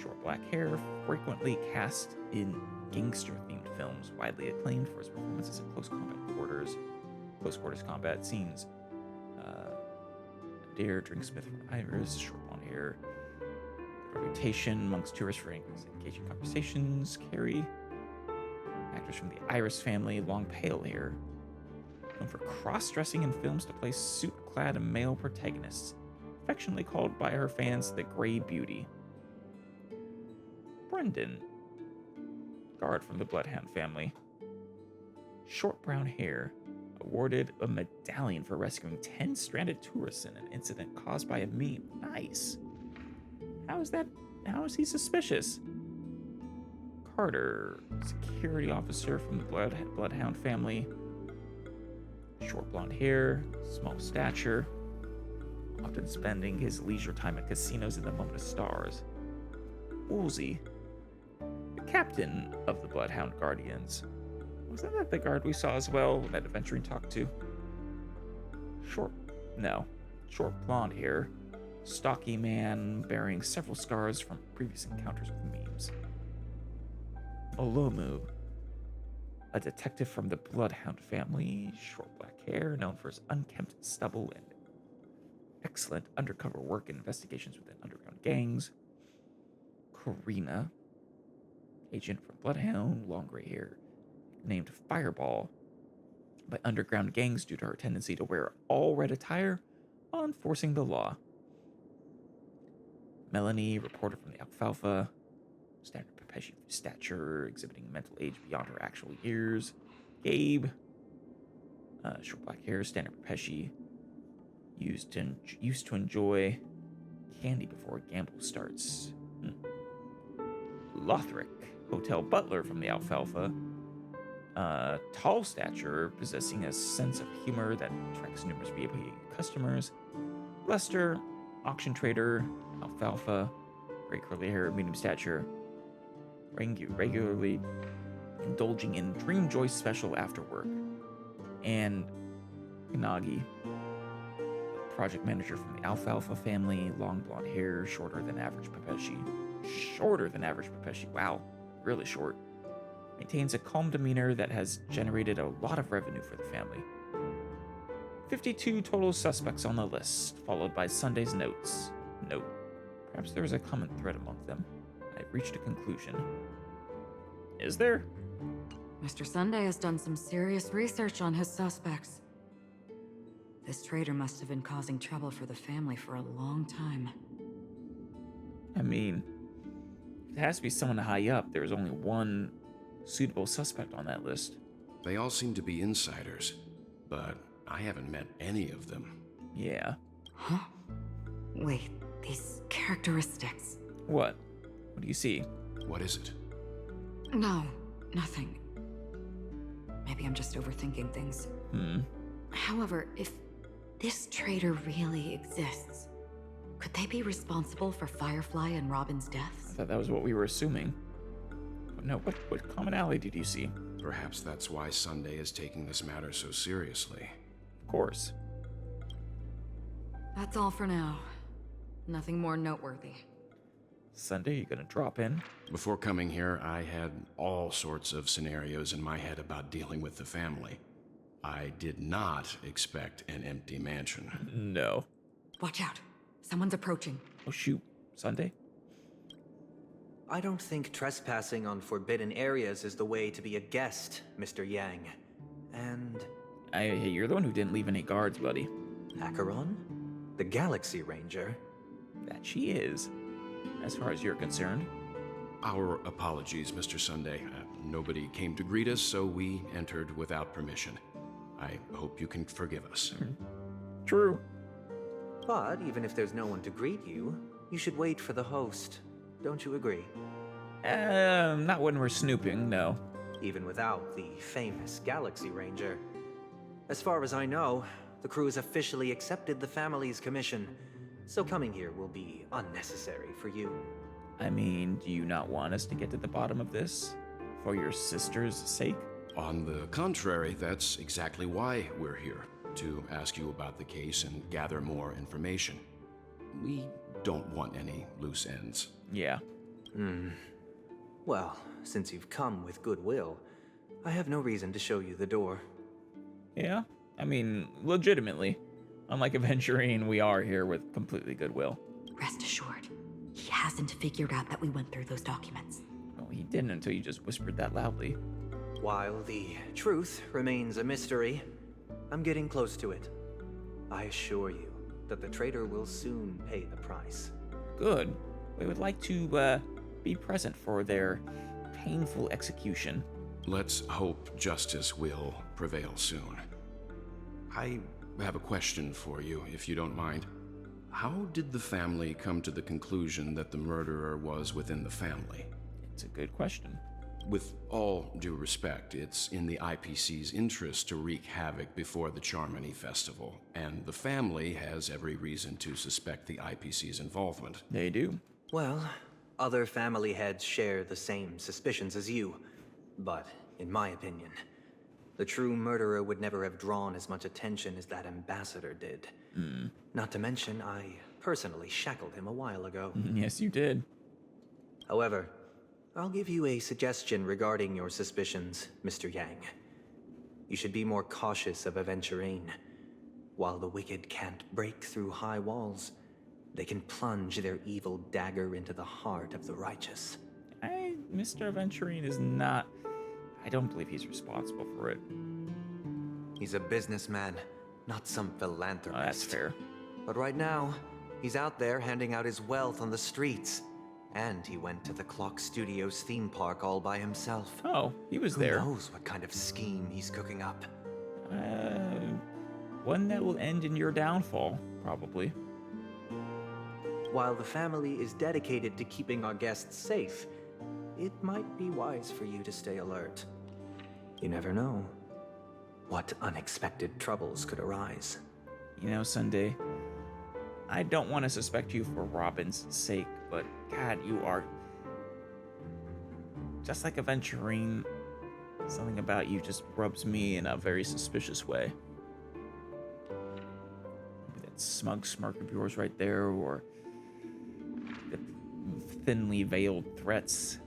Short black hair, frequently cast in gangster-themed films, widely acclaimed for his performances in close quarters combat scenes. Dare, Drinksmith from Iris, short blonde hair. Reputation amongst tourists for engaging conversations. Carrie, actors from the Iris family, long pale hair. Known for cross-dressing in films to play suit-clad male protagonists, affectionately called by her fans the Grey Beauty. Brendan, guard from the Bloodhound family. Short brown hair, awarded a medallion for rescuing 10 stranded tourists in an incident caused by a meme. Nice. How is he suspicious? Carter, security officer from the Bloodhound family. Short blonde hair, small stature, often spending his leisure time at casinos in the Moment of Stars. Woolsey, the captain of the Bloodhound Guardians. Wasn't that the guard we saw as well that Aventurine talked to? Short blonde hair, stocky man bearing several scars from previous encounters with memes. Olomu, a detective from the Bloodhound family, short black hair, known for his unkempt stubble and excellent undercover work in investigations within underground gangs. Karina, agent from Bloodhound, long gray hair, named Fireball by underground gangs due to her tendency to wear all red attire while enforcing the law. Melanie, reporter from the Alfalfa, standard Pepeshi stature, exhibiting mental age beyond her actual years. Gabe, short black hair, standard Pepeshi, used to enjoy candy before a gamble starts. Lothric, hotel butler from the Alfalfa, tall stature, possessing a sense of humor that attracts numerous VIP customers. Lester, auction trader, Alfalfa, gray curly hair, medium stature, regularly indulging in Dream Joy special after work. And Inagi, project manager from the Alfalfa family, long blonde hair, shorter than average Pepeshi. Shorter than average Pepeshi, wow, really short. Maintains a calm demeanor that has generated a lot of revenue for the family. 52 total suspects on the list, followed by Sunday's notes. Note, perhaps there is a common thread among them. I've reached a conclusion. Is there? Mr. Sunday has done some serious research on his suspects. This traitor must have been causing trouble for the family for a long time. I mean, it has to be someone high up. There's only one suitable suspect on that list. They all seem to be insiders, but I haven't met any of them. Yeah. Huh? Wait, these characteristics. What? What do you see? What is it? No, nothing. Maybe I'm just overthinking things. However, if this traitor really exists, could they be responsible for Firefly and Robin's deaths? I thought that was what we were assuming. But no, what commonality did you see? Perhaps that's why Sunday is taking this matter so seriously. Of course. That's all for now. Nothing more noteworthy. Sunday, you gonna drop in? Before coming here, I had all sorts of scenarios in my head about dealing with the family. I did not expect an empty mansion. No. Watch out. Someone's approaching. Oh shoot. Sunday? I don't think trespassing on forbidden areas is the way to be a guest, Mr. Yang. And... Hey, you're the one who didn't leave any guards, buddy. Acheron? The Galaxy Ranger? That she is, as far as you're concerned. Our apologies, Mr. Sunday. Nobody came to greet us, so we entered without permission. I hope you can forgive us. True. But even if there's no one to greet you, you should wait for the host. Don't you agree? Not when we're snooping, no. Even without the famous Galaxy Ranger. As far as I know, the crew has officially accepted the family's commission, so coming here will be unnecessary for you. I mean, do you not want us to get to the bottom of this? For your sister's sake? On the contrary, that's exactly why we're here. To ask you about the case and gather more information. We don't want any loose ends. Yeah. Well, since you've come with goodwill, I have no reason to show you the door. Yeah? I mean, legitimately. Unlike Aventurine, we are here with completely goodwill. Rest assured, he hasn't figured out that we went through those documents. Well, he didn't until you just whispered that loudly. While the truth remains a mystery, I'm getting close to it. I assure you that the traitor will soon pay the price. Good. We would like to, be present for their painful execution. Let's hope justice will prevail soon. I have a question for you, if you don't mind. How did the family come to the conclusion that the murderer was within the family? It's a good question. With all due respect, it's in the IPC's interest to wreak havoc before the Charmony Festival, and the family has every reason to suspect the IPC's involvement. They do. Well, other family heads share the same suspicions as you, but in my opinion, the true murderer would never have drawn as much attention as that ambassador did. Not to mention, I personally shackled him a while ago. Yes, you did. However, I'll give you a suggestion regarding your suspicions, Mr. Yang. You should be more cautious of Aventurine. While the wicked can't break through high walls, they can plunge their evil dagger into the heart of the righteous. Mr. Aventurine is not... I don't believe he's responsible for it. He's a businessman, not some philanthropist. Oh, that's fair. But right now, he's out there handing out his wealth on the streets. And he went to the Clock Studios theme park all by himself. Oh, he was there. Who knows what kind of scheme he's cooking up? One that will end in your downfall, probably. While the family is dedicated to keeping our guests safe, it might be wise for you to stay alert. You never know what unexpected troubles could arise. You know, Sunday, I don't want to suspect you for Robin's sake, but God, you are just like Aventurine. Something about you just rubs me in a very suspicious way. Maybe that smug smirk of yours right there, or the thinly veiled threats